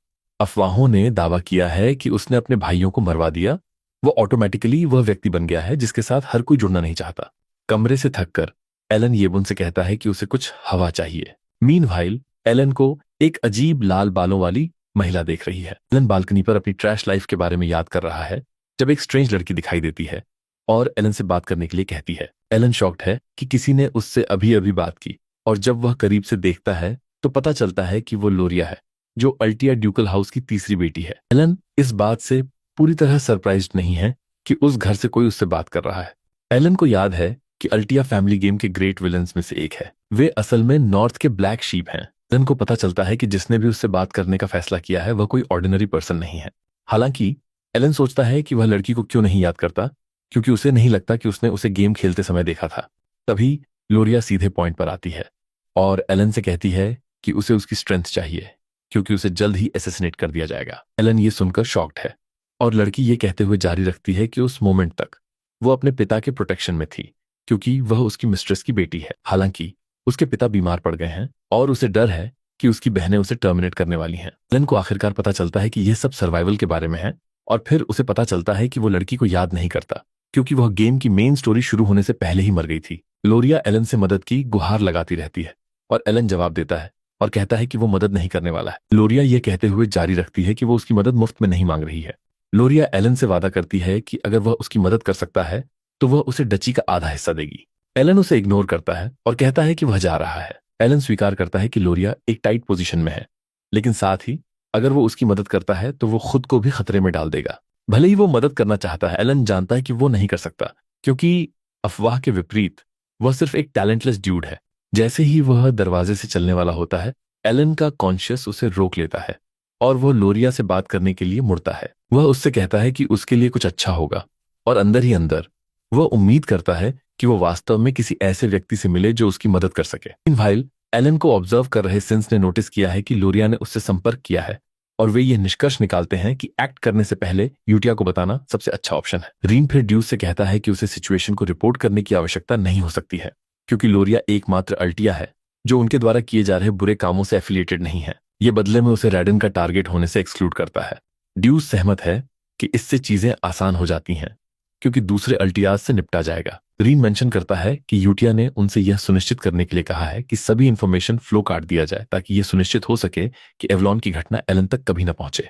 अफवाहों ने दावा किया है कि उसने अपने भाइयों को मरवा दिया, वो ऑटोमेटिकली वह व्यक्ति बन गया है जिसके साथ हर कोई जुड़ना नहीं चाहता। कमरे से थककर एलन येबुन से कहता है कि उसे कुछ हवा चाहिए। मीनवाइल एलन को एक अजीब लाल बालों वाली महिला देख रही है। एलन बालकनी पर अपनी ट्रैश लाइफ के बारे में याद कर रहा है जब एक स्ट्रेंज लड़की दिखाई देती है और एलन से बात करने के लिए कहती है। एलन शॉक्ड है कि किसी ने उससे अभी अभी बात की, और जब वह करीब से देखता है तो पता चलता है कि वो लोरिया है, जो अल्टिया ड्यूकल हाउस की तीसरी बेटी है। एलन इस बात से पूरी तरह सरप्राइज्ड नहीं है कि उस घर से कोई उससे बात कर रहा है। एलन को याद है कि अल्टिया फैमिली गेम के ग्रेट विलन्स में से एक है। वे असल में नॉर्थ के ब्लैक शीप हैं। एलन को पता चलता है कि जिसने भी उससे बात करने का फैसला किया है वह कोई ऑर्डिनरी पर्सन नहीं है। हालांकि एलन सोचता है कि वह लड़की को क्यों नहीं याद करता, क्योंकि उसे नहीं लगता कि उसने उसे गेम खेलते समय देखा था। तभी लोरिया सीधे पॉइंट पर आती है और एलन से कहती है कि उसे उसकी स्ट्रेंथ चाहिए, क्योंकि उसे जल्द ही असैसिनेट कर दिया जाएगा। एलन ये सुनकर शॉक्ड है और लड़की ये कहते हुए जारी रखती है कि उस मोमेंट तक वो अपने पिता के प्रोटेक्शन में थी, क्योंकि वह उसकी मिस्ट्रेस की बेटी है। हालांकि उसके पिता बीमार पड़ गए हैं और उसे डर है कि उसकी बहनें उसे टर्मिनेट करने वाली हैं। एलन को आखिरकार पता चलता है कि यह सब सर्वाइवल के बारे में है, और फिर उसे पता चलता है कि वो लड़की को याद नहीं करता, क्योंकि वह गेम की मेन स्टोरी शुरू होने से पहले ही मर गई थी। लोरिया एलन से मदद की गुहार लगाती रहती है और एलन जवाब देता है और कहता है कि वो मदद नहीं करने वाला है। लोरिया ये कहते हुए जारी रखती है कि वो उसकी मदद मुफ्त में नहीं मांग रही है। लोरिया एलन से वादा करती है कि अगर वह उसकी मदद कर सकता है तो वह उसे डची का आधा हिस्सा देगी। एलन उसे इग्नोर करता है और कहता है कि वह जा रहा है। एलन स्वीकार करता है कि लोरिया एक टाइट पोजीशन में है, लेकिन साथ ही अगर वो उसकी मदद करता है तो वो खुद को भी खतरे में डाल देगा। भले ही वो मदद करना चाहता है, एलन जानता है कि वो नहीं कर सकता, क्योंकि अफवाह के विपरीत वह सिर्फ एक टैलेंटलेस ड्यूड है। जैसे ही वह दरवाजे से चलने वाला होता है, एलन का कॉन्शियस उसे रोक लेता है और वह लोरिया से बात करने के लिए मुड़ता है। वह उससे कहता है कि उसके लिए कुछ अच्छा होगा, और अंदर ही अंदर वह उम्मीद करता है कि वो वास्तव में किसी ऐसे व्यक्ति से मिले जो उसकी मदद कर सके। मीनवाइल एलन को ऑब्जर्व कर रहे सिंस ने नोटिस किया है कि लोरिया ने उससे संपर्क किया है, और वे ये निष्कर्ष निकालते हैं कि एक्ट करने से पहले यूटिया को बताना सबसे अच्छा ऑप्शन है। रीन फिर ड्यूस से कहता है कि उसे सिचुएशन को रिपोर्ट करने की आवश्यकता नहीं हो सकती है, क्योंकि लोरिया एकमात्र अल्टिया है जो उनके द्वारा किए जा रहे बुरे कामों से एफिलिएटेड नहीं है। ये बदले में उसे रैडन का टारगेट होने से एक्सक्लूड करता है। ड्यूस सहमत है कि इससे चीजें आसान हो जाती हैं, क्योंकि दूसरे अल्टियाज से निपटा जाएगा। रीन मेंशन करता है कि यूटिया ने उनसे यह सुनिश्चित करने के लिए कहा है कि सभी इंफॉर्मेशन फ्लो काट दिया जाए, ताकि यह सुनिश्चित हो सके कि एवलॉन की घटना एलन तक कभी न पहुंचे।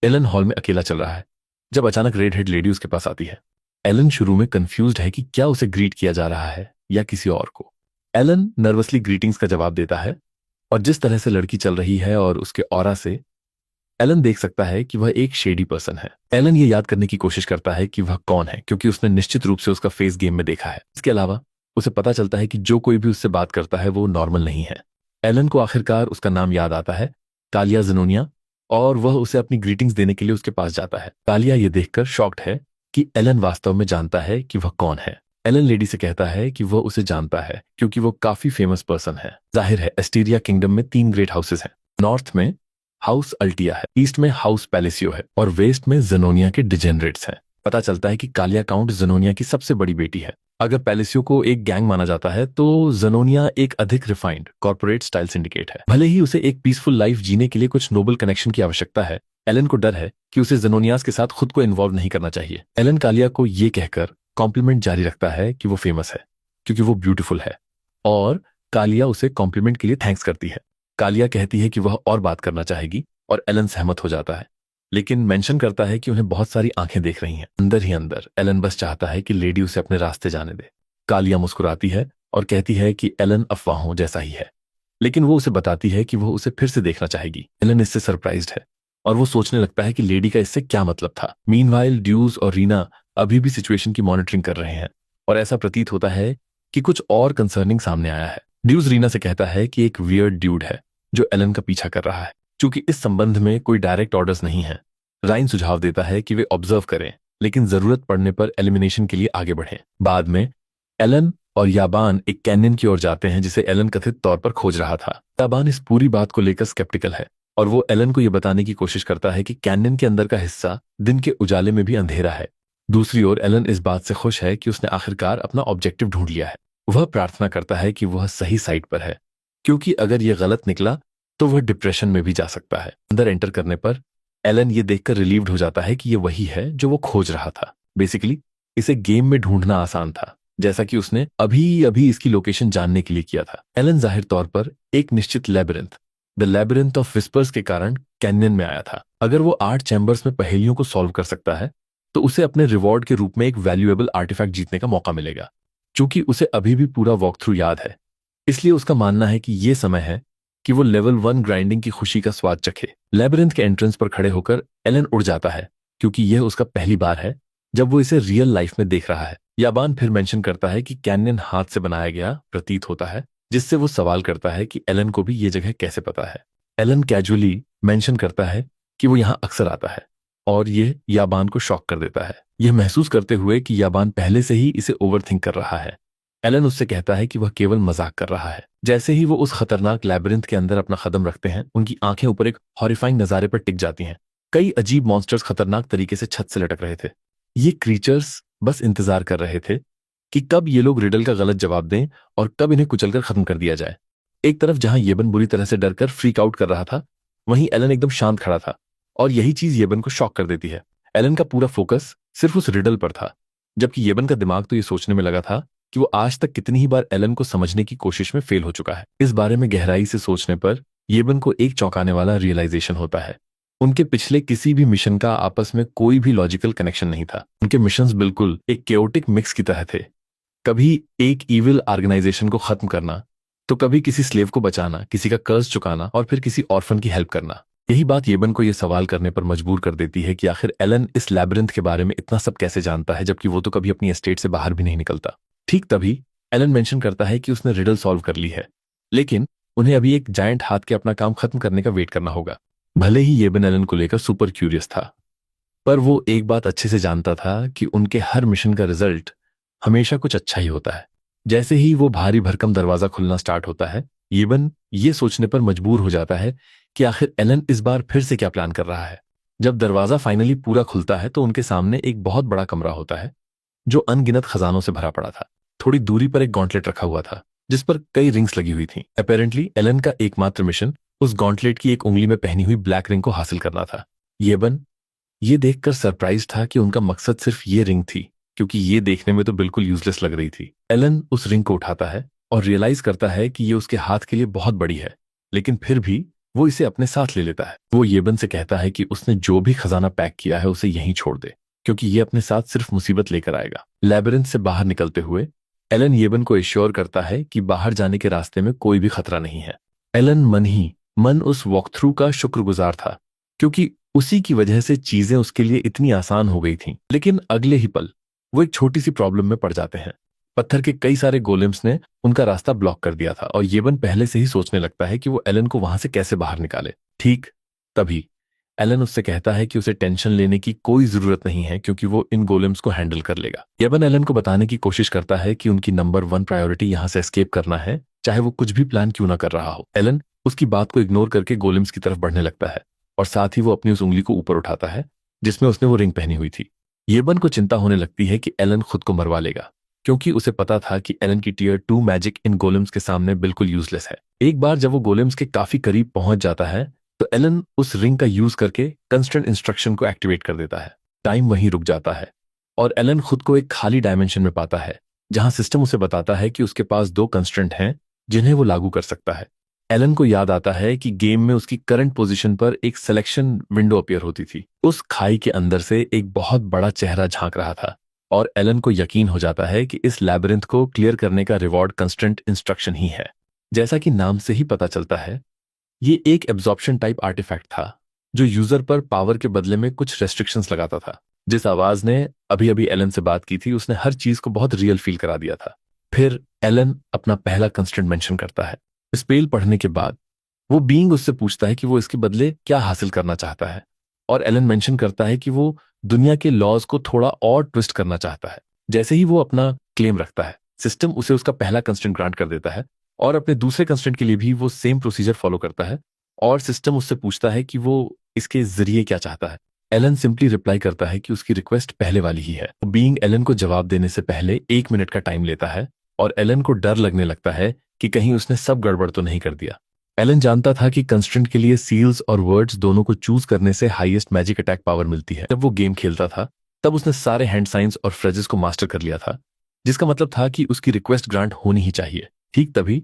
एलन हॉल में अकेला चल रहा है जब अचानक रेड हेड लेडी उसके पास आती है। एलन शुरू में कंफ्यूज्ड है कि क्या उसे ग्रीट किया जा रहा है या किसी और को। एलन नर्वसली ग्रीटिंग्स का जवाब देता है, और जिस तरह से लड़की चल रही है और उसके ऑरा से एलन देख सकता है कि वह एक शेडी पर्सन है। एलन ये याद करने की कोशिश करता है कि वह कौन है, क्योंकि उसने निश्चित रूप से उसका फेस गेम में देखा है। इसके अलावा उसे पता चलता है कि जो कोई भी उससे बात करता है वो नॉर्मल नहीं है। एलन को आखिरकार उसका नाम याद आता है, कालिया ज़ेनोनिया, और वह उसे अपनी ग्रीटिंग्स देने के लिए उसके पास जाता है। कालिया ये देखकर शॉक्ड है कि एलन वास्तव में जानता है कि वह कौन है। एलन लेडी से कहता है कि वह उसे जानता है क्योंकि वो काफी फेमस पर्सन है। जाहिर है एस्टीरिया किंगडम में 3 ग्रेट हाउसेस हैं। नॉर्थ में हाउस अल्टिया है, ईस्ट में हाउस पैलेसियो है, और वेस्ट में ज़ेनोनिया के डिजेनरेट्स हैं। पता चलता है कि कालिया काउंट ज़ेनोनिया की सबसे बड़ी बेटी है। अगर पैलेसियो को एक गैंग माना जाता है तो ज़ेनोनिया एक अधिक रिफाइंड कॉर्पोरेट स्टाइल सिंडिकेट है। भले ही उसे एक पीसफुल लाइफ जीने के लिए कुछ नोबल कनेक्शन की आवश्यकता है, एलन को डर है कि उसे ज़ेनोनियास के साथ खुद को इन्वॉल्व नहीं करना चाहिए। एलन कालिया को ये कहकर कॉम्प्लीमेंट जारी रखता है कि वो फेमस है क्योंकि वो ब्यूटीफुल है, और कालिया उसे कॉम्प्लीमेंट के लिए थैंक्स करती है। कालिया कहती है कि वह और बात करना चाहेगी और एलन सहमत हो जाता है, लेकिन मेंशन करता है कि उन्हें बहुत सारी आंखें देख रही हैं। अंदर ही अंदर एलन बस चाहता है कि लेडी उसे अपने रास्ते जाने दे। कालिया मुस्कुराती है और कहती है कि एलन अफवाहों जैसा ही है, लेकिन वो उसे बताती है कि वो उसे फिर से देखना चाहेगी। एलन इससे सरप्राइज्ड है और वो सोचने लगता है कि लेडी का इससे क्या मतलब था। मीनवाइल ड्यूज और रीना अभी भी सिचुएशन की मॉनिटरिंग कर रहे हैं, और ऐसा प्रतीत होता है कि कुछ और कंसर्निंग सामने आया है। ड्यूज रीना से कहता है कि एक वियर्ड ड्यूड है जो एलन का पीछा कर रहा है। चूंकि इस संबंध में कोई डायरेक्ट ऑर्डर्स नहीं है, राइन सुझाव देता है कि वे ऑब्जर्व करें, लेकिन जरूरत पड़ने पर एलिमिनेशन के लिए आगे बढ़ें। बाद में एलन और याबान एक कैन्यन की ओर जाते हैं जिसे एलन कथित तौर पर खोज रहा था। याबान इस पूरी बात को लेकर स्केप्टिकल है और वो एलन को यह बताने की कोशिश करता है कि कैन्यन के अंदर का हिस्सा दिन के उजाले में भी अंधेरा है। दूसरी ओर एलन इस बात से खुश है कि उसने आखिरकार अपना ऑब्जेक्टिव ढूंढ लिया है। वह प्रार्थना करता है कि वह सही साइट पर है, क्योंकि अगर यह गलत निकला तो वह डिप्रेशन में भी जा सकता है। अंदर एंटर करने पर एलन ये देखकर रिलीव्ड हो जाता है कि ये वही है जो वो खोज रहा था। बेसिकली इसे गेम में ढूंढना आसान था, जैसा कि उसने अभी अभी इसकी लोकेशन जानने के लिए किया था। एलन जाहिर तौर पर एक निश्चित labyrinth, the labyrinth of whispers के कारण कैन्यन में आया था। अगर वो 8 चैम्बर्स में पहेलियों को सॉल्व कर सकता है तो उसे अपने रिवॉर्ड के रूप में एक वैल्यूएबल आर्टिफैक्ट जीतने का मौका मिलेगा। चूंकि उसे अभी भी पूरा वॉक थ्रू याद है, इसलिए उसका मानना है कि ये समय है कि वो लेवल 1 ग्राइंडिंग की खुशी का स्वाद चखे। लेबिरिंथ के एंट्रेंस पर खड़े होकर एलन उड़ जाता है, क्योंकि यह उसका पहली बार है जब वो इसे रियल लाइफ में देख रहा है। याबान फिर मेंशन करता है कि कैन्यन हाथ से बनाया गया प्रतीत होता है, जिससे वो सवाल करता है कि एलन को भी ये जगह कैसे पता है। एलन कैजुअली मेंशन करता है कि वो यहाँ अक्सर आता है, और ये याबान को शॉक कर देता है, यह महसूस करते हुए कि याबान पहले से ही इसे ओवरथिंक कर रहा है। एलन उससे कहता है कि वह केवल मजाक कर रहा है। जैसे ही वो उस खतरनाक लैबिरिंथ के अंदर अपना कदम रखते हैं, उनकी आंखें ऊपर एक हॉरिफाइंग नजारे पर टिक जाती हैं। कई अजीब मॉन्स्टर्स खतरनाक तरीके से छत से लटक रहे थे। ये क्रीचर्स बस इंतजार कर रहे थे कि कब ये लोग रिडल का गलत जवाब दें और कब इन्हें कुचलकर खत्म कर दिया जाए। एक तरफ जहां येबन बुरी तरह से डरकर फ्रीक आउट कर रहा था, वहीं एलन एकदम शांत खड़ा था, और यही चीज येबन को शॉक कर देती है। एलन का पूरा फोकस सिर्फ उस रिडल पर था, जबकि येबन का दिमाग तो ये सोचने में लगा था कि वो आज तक कितनी ही बार एलन को समझने की कोशिश में फेल हो चुका है। इस बारे में गहराई से सोचने पर येबन को एक चौंकाने वाला रियलाइजेशन होता है। उनके पिछले किसी भी मिशन का आपस में कोई भी लॉजिकल कनेक्शन नहीं था। उनके मिशंस बिल्कुल एक केओटिक मिक्स की तरह थे। कभी एक इविल ऑर्गेनाइजेशन को खत्म करना, तो कभी किसी स्लेव को बचाना, किसी का कर्ज चुकाना, और फिर किसी ऑर्फन की हेल्प करना। यही बात येबन को यह सवाल करने पर मजबूर कर देती है कि आखिर एलन इस लैबिरिंथ के बारे में इतना सब कैसे जानता है, जबकि वो तो कभी अपनी एस्टेट से बाहर भी नहीं निकलता। ठीक तभी एलन मेंशन करता है कि उसने रिडल सॉल्व कर ली है, लेकिन उन्हें अभी एक जायंट हाथ के अपना काम खत्म करने का वेट करना होगा। भले ही येबन एलन को लेकर सुपर क्यूरियस था, पर वो एक बात अच्छे से जानता था कि उनके हर मिशन का रिजल्ट हमेशा कुछ अच्छा ही होता है। जैसे ही वो भारी भरकम दरवाजा खुलना स्टार्ट होता है, येबन ये सोचने पर मजबूर हो जाता है कि आखिर एलन इस बार फिर से क्या प्लान कर रहा है। जब दरवाजा फाइनली पूरा खुलता है तो उनके सामने एक बहुत बड़ा कमरा होता है, जो अनगिनत खजानों से भरा पड़ा था। थोड़ी दूरी पर एक गॉन्टलेट रखा हुआ था, जिस पर कई रिंग्स लगी हुई थी। अपेरेंटली एलन का एकमात्र मिशन उस गॉन्टलेट की एक उंगली में पहनी हुई ब्लैक रिंग को हासिल करना था। येबन ये देखकर सरप्राइज था कि उनका मकसद सिर्फ ये रिंग थी, क्योंकि ये देखने में तो बिल्कुल यूजलेस लग रही थी। एलन उस रिंग को उठाता है और रियलाइज करता है कि ये उसके हाथ के लिए बहुत बड़ी है, लेकिन फिर भी वो इसे अपने साथ ले लेता है। वो येबन से कहता है कि उसने जो भी खजाना पैक किया है उसे यहीं छोड़ दे, क्योंकि ये अपने साथ सिर्फ मुसीबत लेकर आएगा। लैबिरिंथ से बाहर निकलते हुए एलन येबन को एश्योर करता है कि बाहर जाने के रास्ते में कोई भी खतरा नहीं है। एलन मन ही मन उस वॉक थ्रू का शुक्रगुजार था, क्योंकि उसी की वजह से चीजें उसके लिए इतनी आसान हो गई थीं। लेकिन अगले ही पल वो एक छोटी सी प्रॉब्लम में पड़ जाते हैं। पत्थर के कई सारे गोलेम्स ने उनका रास्ता ब्लॉक कर दिया था, और येबन पहले से ही सोचने लगता है कि वो एलन को वहां से कैसे बाहर निकाले। ठीक तभी एलन उससे कहता है कि उसे टेंशन लेने की कोई जरूरत नहीं है, क्योंकि वो इन गोलेम्स को हैंडल कर लेगा। येबन एलन को बताने की कोशिश करता है कि उनकी नंबर 1 प्रायोरिटी यहां से एस्केप करना है, चाहे वो कुछ भी प्लान क्यों ना कर रहा हो। एलन उसकी बात को इग्नोर करके गोलेम्स की तरफ बढ़ने लगता है, और साथ ही वो अपनी उस उंगली को ऊपर उठाता है जिसमें उसने वो रिंग पहनी हुई थी। येबन को चिंता होने लगती है कि एलन खुद को मरवा लेगा, क्योंकि उसे पता था कि एलन की टियर 2 मैजिक इन गोलेम्स के सामने बिल्कुल यूजलेस है। एक बार जब वो गोलेम्स के काफी करीब पहुंच जाता है तो एलन उस रिंग का यूज करके कंस्ट्रेंट इंस्ट्रक्शन को एक्टिवेट कर देता है। टाइम वहीं रुक जाता है और एलन खुद को एक खाली डायमेंशन में पाता है, जहां सिस्टम उसे बताता है कि उसके पास 2 कंस्ट्रेंट हैं जिन्हें वो लागू कर सकता है। एलन को याद आता है कि गेम में उसकी करंट पोजीशन पर एक सिलेक्शन विंडो अपीयर होती थी। उस खाई के अंदर से एक बहुत बड़ा चेहरा झांक रहा था, और एलन को यकीन हो जाता है कि इस लैबिरिंथ को क्लियर करने का रिवॉर्ड कंस्ट्रेंट इंस्ट्रक्शन ही है। जैसा कि नाम से ही पता चलता है, ये एक एब्जॉर्प्शन टाइप आर्टिफैक्ट था, जो यूजर पर पावर के बदले में कुछ रेस्ट्रिक्शंस लगाता था। जिस आवाज ने अभी अभी एलन से बात की थी, उसने हर चीज को बहुत रियल फील करा दिया था। फिर एलन अपना पहला कंस्ट्रेंट मेंशन करता है। स्पेल पढ़ने के बाद वो बीइंग उससे पूछता है कि वो इसके बदले क्या हासिल करना चाहता है, और एलन मेंशन करता है कि वो दुनिया के लॉज को थोड़ा और ट्विस्ट करना चाहता है। जैसे ही वो अपना क्लेम रखता है, सिस्टम उसे उसका पहला कंस्ट्रेंट ग्रांट कर देता है, और अपने दूसरे कंस्ट्रेंट के लिए भी वो सेम प्रोसीजर फॉलो करता है, और सिस्टम उससे पूछता है कि वो इसके जरिए क्या चाहता है। एलन सिंपली रिप्लाई करता है कि उसकी रिक्वेस्ट पहले वाली ही है। बीइंग एलन को जवाब देने से पहले 1 मिनट का टाइम लेता है, और एलन को डर लगने लगता है कि कहीं उसने सब गड़बड़ तो नहीं कर दिया। एलन जानता था कि कंस्ट्रेंट के लिए सील्स और वर्ड्स दोनों को चूज करने से हाईएस्ट मैजिक अटैक पावर मिलती है। जब वो गेम खेलता था तब उसने सारे हैंड साइंस और फ्रेजेस को मास्टर कर लिया था, जिसका मतलब था कि उसकी रिक्वेस्ट ग्रांट होनी ही चाहिए। ठीक तभी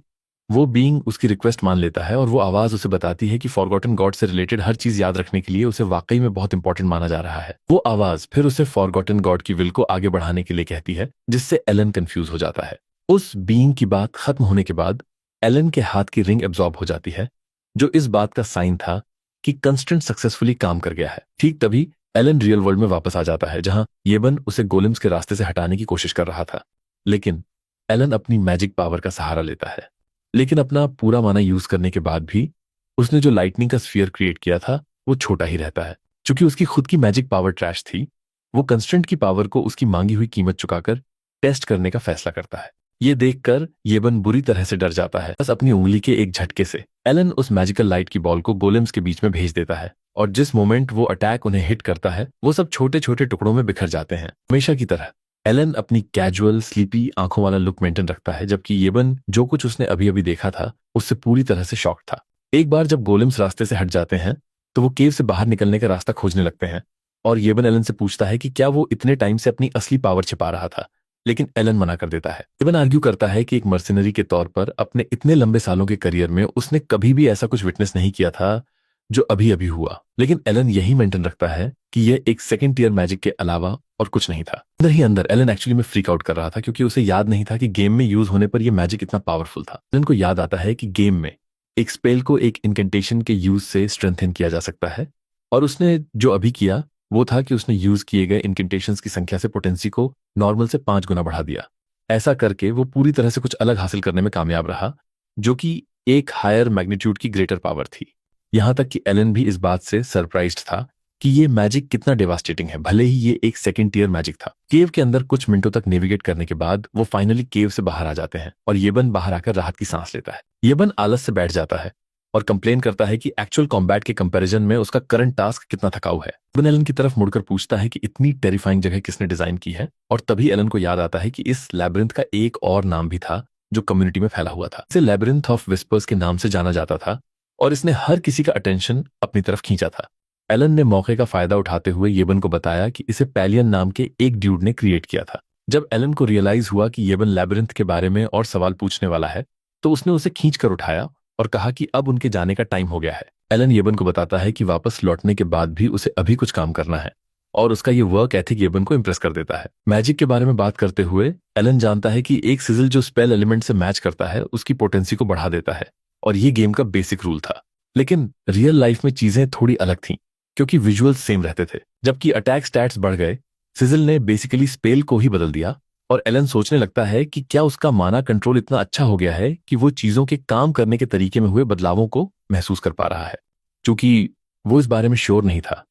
वो बीइंग उसकी रिक्वेस्ट मान लेता है और वो आवाज उसे बताती है कि फॉरगॉटन गॉड से रिलेटेड हर चीज याद रखने के लिए उसे वाकई में बहुत इंपॉर्टेंट माना जा रहा है। वो आवाज फिर उसे फॉरगॉटन गॉड की विल को आगे बढ़ाने के लिए कहती है, जिससे एलन कंफ्यूज हो जाता है। उस बीइंग की बात खत्म होने के बाद एलन के हाथ की रिंग एब्जॉर्ब हो जाती है, जो इस बात का साइन था कि कंस्ट्रेंट सक्सेसफुली काम कर गया है। ठीक तभी एलन रियल वर्ल्ड में वापस आ जाता है, जहां येबन उसे गोलेम्स के रास्ते से हटाने की कोशिश कर रहा था। लेकिन एलन अपनी मैजिक पावर का सहारा लेता है, लेकिन अपना पूरा माना यूज करने के बाद भी उसने जो लाइटनिंग का स्फीयर क्रिएट किया था वो छोटा ही रहता है। क्योंकि उसकी खुद की मैजिक पावर ट्रैश थी, वो कंस्टेंट की पावर को उसकी मांगी हुई कीमत चुकाकर टेस्ट करने का फैसला करता है। ये देखकर येबन बुरी तरह से डर जाता है। बस अपनी उंगली के एक झटके से एलन उस मैजिकल लाइट की बॉल को गोलेम्स के बीच में भेज देता है, और जिस मोमेंट वो अटैक उन्हें हिट करता है वो सब छोटे छोटे टुकड़ों में बिखर जाते हैं। हमेशा की तरह एलन अपनी कैजुअल स्लीपी आंखों वाला लुक मेंटेन रखता है, जबकि येबन जो कुछ उसने अभी अभी देखा था उससे पूरी तरह से शॉक था। एक बार जब गोलेम्स रास्ते से हट जाते हैं तो वो केव से बाहर निकलने का रास्ता खोजने लगते हैं, और येबन एलन से पूछता है कि क्या वो इतने टाइम से अपनी असली पावर छिपा रहा था, लेकिन एलन मना कर देता है। येबन आर्ग्यू करता है कि एक मर्सिनरी के तौर पर अपने इतने लंबे सालों के करियर में उसने कभी भी ऐसा कुछ विटनेस नहीं किया था जो अभी अभी हुआ। लेकिन एलन यही मेंटेन रखता है कि यह एक सेकंड टियर मैजिक के अलावा और कुछ नहीं था। अंदर ही अंदर एलन एक्चुअली में फ्रीक आउट कर रहा था, क्योंकि उसे याद नहीं था कि गेम में यूज होने पर यह मैजिक इतना पावरफुल था। एलन को याद आता है कि गेम में एक स्पेल को एक इंकेंटेशन के यूज से स्ट्रेंथन किया जा सकता है, और उसने जो अभी किया वो था कि उसने यूज किए गए इंकेंटेशंस की संख्या से पोटेंसी को नॉर्मल से 5 गुना बढ़ा दिया। ऐसा करके वो पूरी तरह से कुछ अलग हासिल करने में कामयाब रहा, जो कि एक हायर मैग्नीट्यूड की ग्रेटर पावर थी। यहां तक कि एलन भी इस बात से सरप्राइज्ड था कि ये मैजिक कितना डेवास्टेटिंग है, भले ही ये एक सेकंड टियर मैजिक था। केव के अंदर कुछ मिनटों तक नेविगेट करने के बाद वो फाइनली केव से बाहर आ जाते हैं, और येबन बाहर आकर राहत की सांस लेता है। येबन आलस से बैठ जाता है और कंप्लेन करता है कि एक्चुअल कॉम्बैट के कंपैरिजन में उसका करंट टास्क कितना थकाऊ है। येबन एलन की तरफ मुड़कर पूछता है कि इतनी टेरिफाइंग जगह किसने डिजाइन की है, और तभी एलन को याद आता है कि इस लैबिरिंथ का एक और नाम भी था जो कम्युनिटी में फैला हुआ था। इसे लैबिरिंथ ऑफ विस्पर्स के नाम से जाना जाता था, और इसने हर किसी का अटेंशन अपनी तरफ खींचा था। एलन ने मौके का फायदा उठाते हुए येबन को बताया कि इसे पैलियन नाम के एक ड्यूड ने क्रिएट किया था। जब एलन को रियलाइज हुआ कि येबन लैबिरिंथ के बारे में और सवाल पूछने वाला है, तो उसने उसे खींच कर उठाया और कहा कि अब उनके जाने का टाइम हो गया है। एलन येबन को बताता है कि वापस लौटने के बाद भी उसे अभी कुछ काम करना है, और उसका ये वर्क एथिक येबन को इंप्रेस कर देता है। मैजिक के बारे में बात करते हुए एलन जानता है कि एक सिजिल जो स्पेल एलिमेंट से मैच करता है उसकी पोटेंसी को बढ़ा देता है, और ये गेम का बेसिक रूल था। लेकिन रियल लाइफ में चीजें थोड़ी अलग थीं, क्योंकि विजुअल्स सेम रहते थे। जबकि अटैक स्टैट्स बढ़ गए, सिजिल ने बेसिकली स्पेल को ही बदल दिया, और एलन सोचने लगता है कि क्या उसका माना कंट्रोल इतना अच्छा हो गया है कि वो चीजों के काम करने के तरीके में हुए बदलावों को महसूस कर पा रहा है। क्योंकि वो इस बारे में श्योर नहीं था,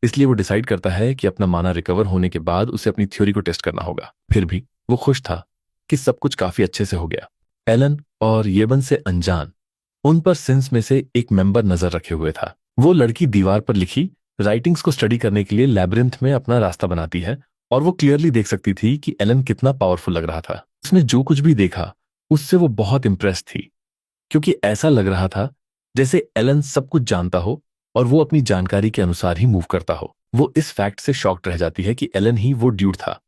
इसलिए वो डिसाइड करता है कि अपना माना रिकवर होने के बाद उसे अपनी थ्योरी को टेस्ट करना होगा। फिर भी वो खुश था कि सब कुछ काफी अच्छे से हो गया। एलन और येबन से अनजान उन पर सिंस में से एक मेंबर नजर रखे हुए था। वो लड़की दीवार पर लिखी राइटिंग्स को स्टडी करने के लिए लैबिरिंथ में अपना रास्ता बनाती है, और वो क्लियरली देख सकती थी कि एलन कितना पावरफुल लग रहा था। उसने जो कुछ भी देखा उससे वो बहुत इंप्रेस थी, क्योंकि ऐसा लग रहा था जैसे एलन सब कुछ जानता हो और वो अपनी जानकारी के अनुसार ही मूव करता हो। वो इस फैक्ट से शॉक्ड रह जाती है कि एलन ही वो ड्यूड था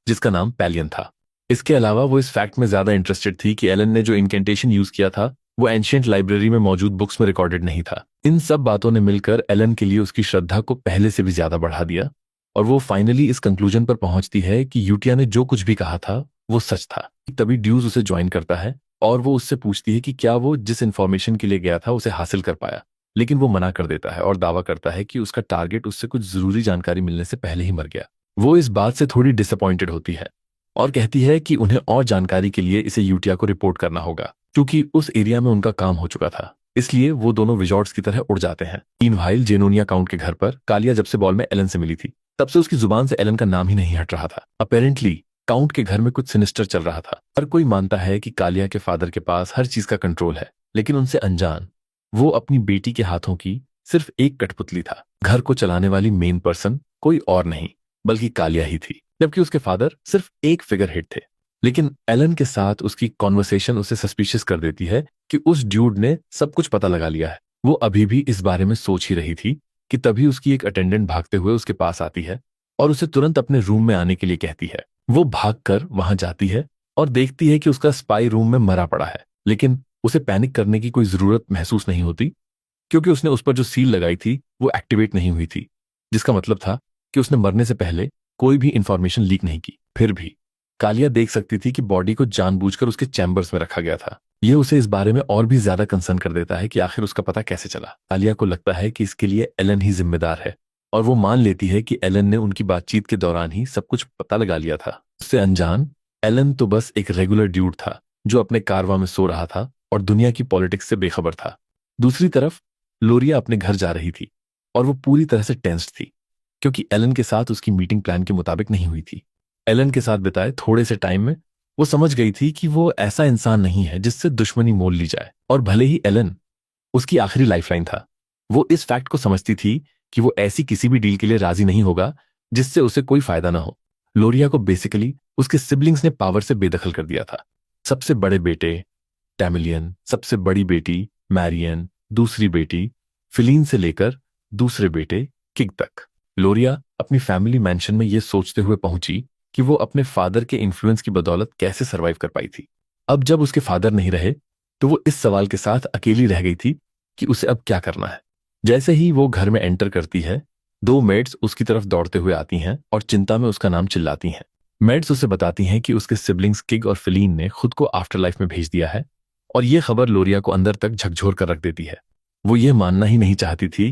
जिसका नाम पैलियन था। इसके अलावा वो इस फैक्ट में ज्यादा इंटरेस्टेड थी कि एलन ने जो इंकेंटेशन यूज किया था वो एंशिएंट लाइब्रेरी में मौजूद बुक्स में रिकॉर्डेड नहीं था। इन सब बातों ने मिलकर एलन के लिए उसकी श्रद्धा को पहले से भी ज्यादा बढ़ा दिया, और वो फाइनली इस कंक्लूजन पर पहुंचती है कि यूटिया ने जो कुछ भी कहा था वो सच था। तभी ड्यूज उसे ज्वाइन करता है, और वो उससे पूछती है कि क्या वो जिस इंफॉर्मेशन के लिए गया था उसे हासिल कर पाया, लेकिन वो मना कर देता है और दावा करता है कि उसका टारगेट उससे कुछ जरूरी जानकारी मिलने से पहले ही मर गया। वो इस बात से थोड़ी डिसअपॉइंटेड होती है और कहती है कि उन्हें और जानकारी के लिए इसे यूटिया को रिपोर्ट करना होगा, क्योंकि उस एरिया में उनका काम हो चुका था। इसलिए वो दोनों विजॉर्ड्स की तरह उड़ जाते हैं। मीनवाइल जेनोनिया काउंट के घर पर कालिया जब से बॉल में एलन से मिली थी, तब से उसकी जुबान से एलन का नाम ही नहीं हट रहा था। अपेरेंटली काउंट के घर में कुछ सिनिस्टर चल रहा था। हर कोई मानता है कि कालिया के फादर के पास हर चीज का कंट्रोल है, लेकिन उनसे अनजान वो अपनी बेटी के हाथों की सिर्फ एक कठपुतली था। घर को चलाने वाली मेन पर्सन कोई और नहीं बल्कि कालिया ही थी, जबकि उसके फादर सिर्फ एक फिगर हेड थे। लेकिन एलन के साथ उसकी कॉन्वर्सेशन उसे सस्पिशियस कर देती है कि उस ड्यूड ने सब कुछ पता लगा लिया है। वो अभी भी इस बारे में सोच ही रही थी कि तभी उसकी एक अटेंडेंट भागते हुए उसके पास आती है और उसे तुरंत अपने रूम में आने के लिए कहती है। वो भागकर वहां जाती है और देखती है कि उसका स्पाई रूम में मरा पड़ा है, लेकिन उसे पैनिक करने की कोई जरूरत महसूस नहीं होती क्योंकि उसने उस पर जो सील लगाई थी वो एक्टिवेट नहीं हुई थी, जिसका मतलब था कि उसने मरने से पहले कोई भी इंफॉर्मेशन लीक नहीं की। फिर भी कालिया देख सकती थी कि बॉडी को जानबूझकर उसके चैम्बर्स में रखा गया था। यह उसे इस बारे में और भी ज्यादा कंसर्न कर देता है कि आखिर उसका पता कैसे चला। कालिया को लगता है कि इसके लिए एलन ही जिम्मेदार है और वो मान लेती है कि एलन ने उनकी बातचीत के दौरान ही सब कुछ पता लगा लिया था। उससे अनजान एलन तो बस एक रेगुलर ड्यूड था जो अपने कारवा में सो रहा था और दुनिया की पॉलिटिक्स से बेखबर था। दूसरी तरफ लोरिया अपने घर जा रही थी और वो पूरी तरह से टेंस्ड थी क्योंकि एलन के साथ उसकी मीटिंग प्लान के मुताबिक नहीं हुई थी। एलन के साथ बिताए थोड़े से टाइम में वो समझ गई थी कि वो ऐसा इंसान नहीं है जिससे दुश्मनी मोल ली जाए, और भले ही एलन उसकी आखिरी लाइफलाइन था, वो इस फैक्ट को समझती थी कि वो ऐसी किसी भी डील के लिए राजी नहीं होगा जिससे उसे कोई फायदा ना हो। लोरिया को बेसिकली उसके सिबलिंग्स ने पावर से बेदखल कर दिया था। सबसे बड़े बेटे टैमिलियन, सबसे बड़ी बेटी मैरियन, दूसरी बेटी फिलीन से लेकर दूसरे बेटे किग तक। लोरिया अपनी फैमिली मैंशन में ये सोचते हुए पहुंची कि वो अपने फादर के इन्फ्लुएंस की बदौलत कैसे सरवाइव कर पाई थी। अब जब उसके फादर नहीं रहे तो वो इस सवाल के साथ अकेली रह गई थी कि उसे अब क्या करना है। जैसे ही वो घर में एंटर करती है, दो मेड्स उसकी तरफ दौड़ते हुए आती हैं और चिंता में उसका नाम चिल्लाती हैं। मेड्स उसे बताती हैं कि उसके सिबलिंग्स किग और फिलीन ने खुद को आफ्टर लाइफ में भेज दिया है, और ये खबर लोरिया को अंदर तक झकझोर कर रख देती है। वो ये मानना ही नहीं चाहती थी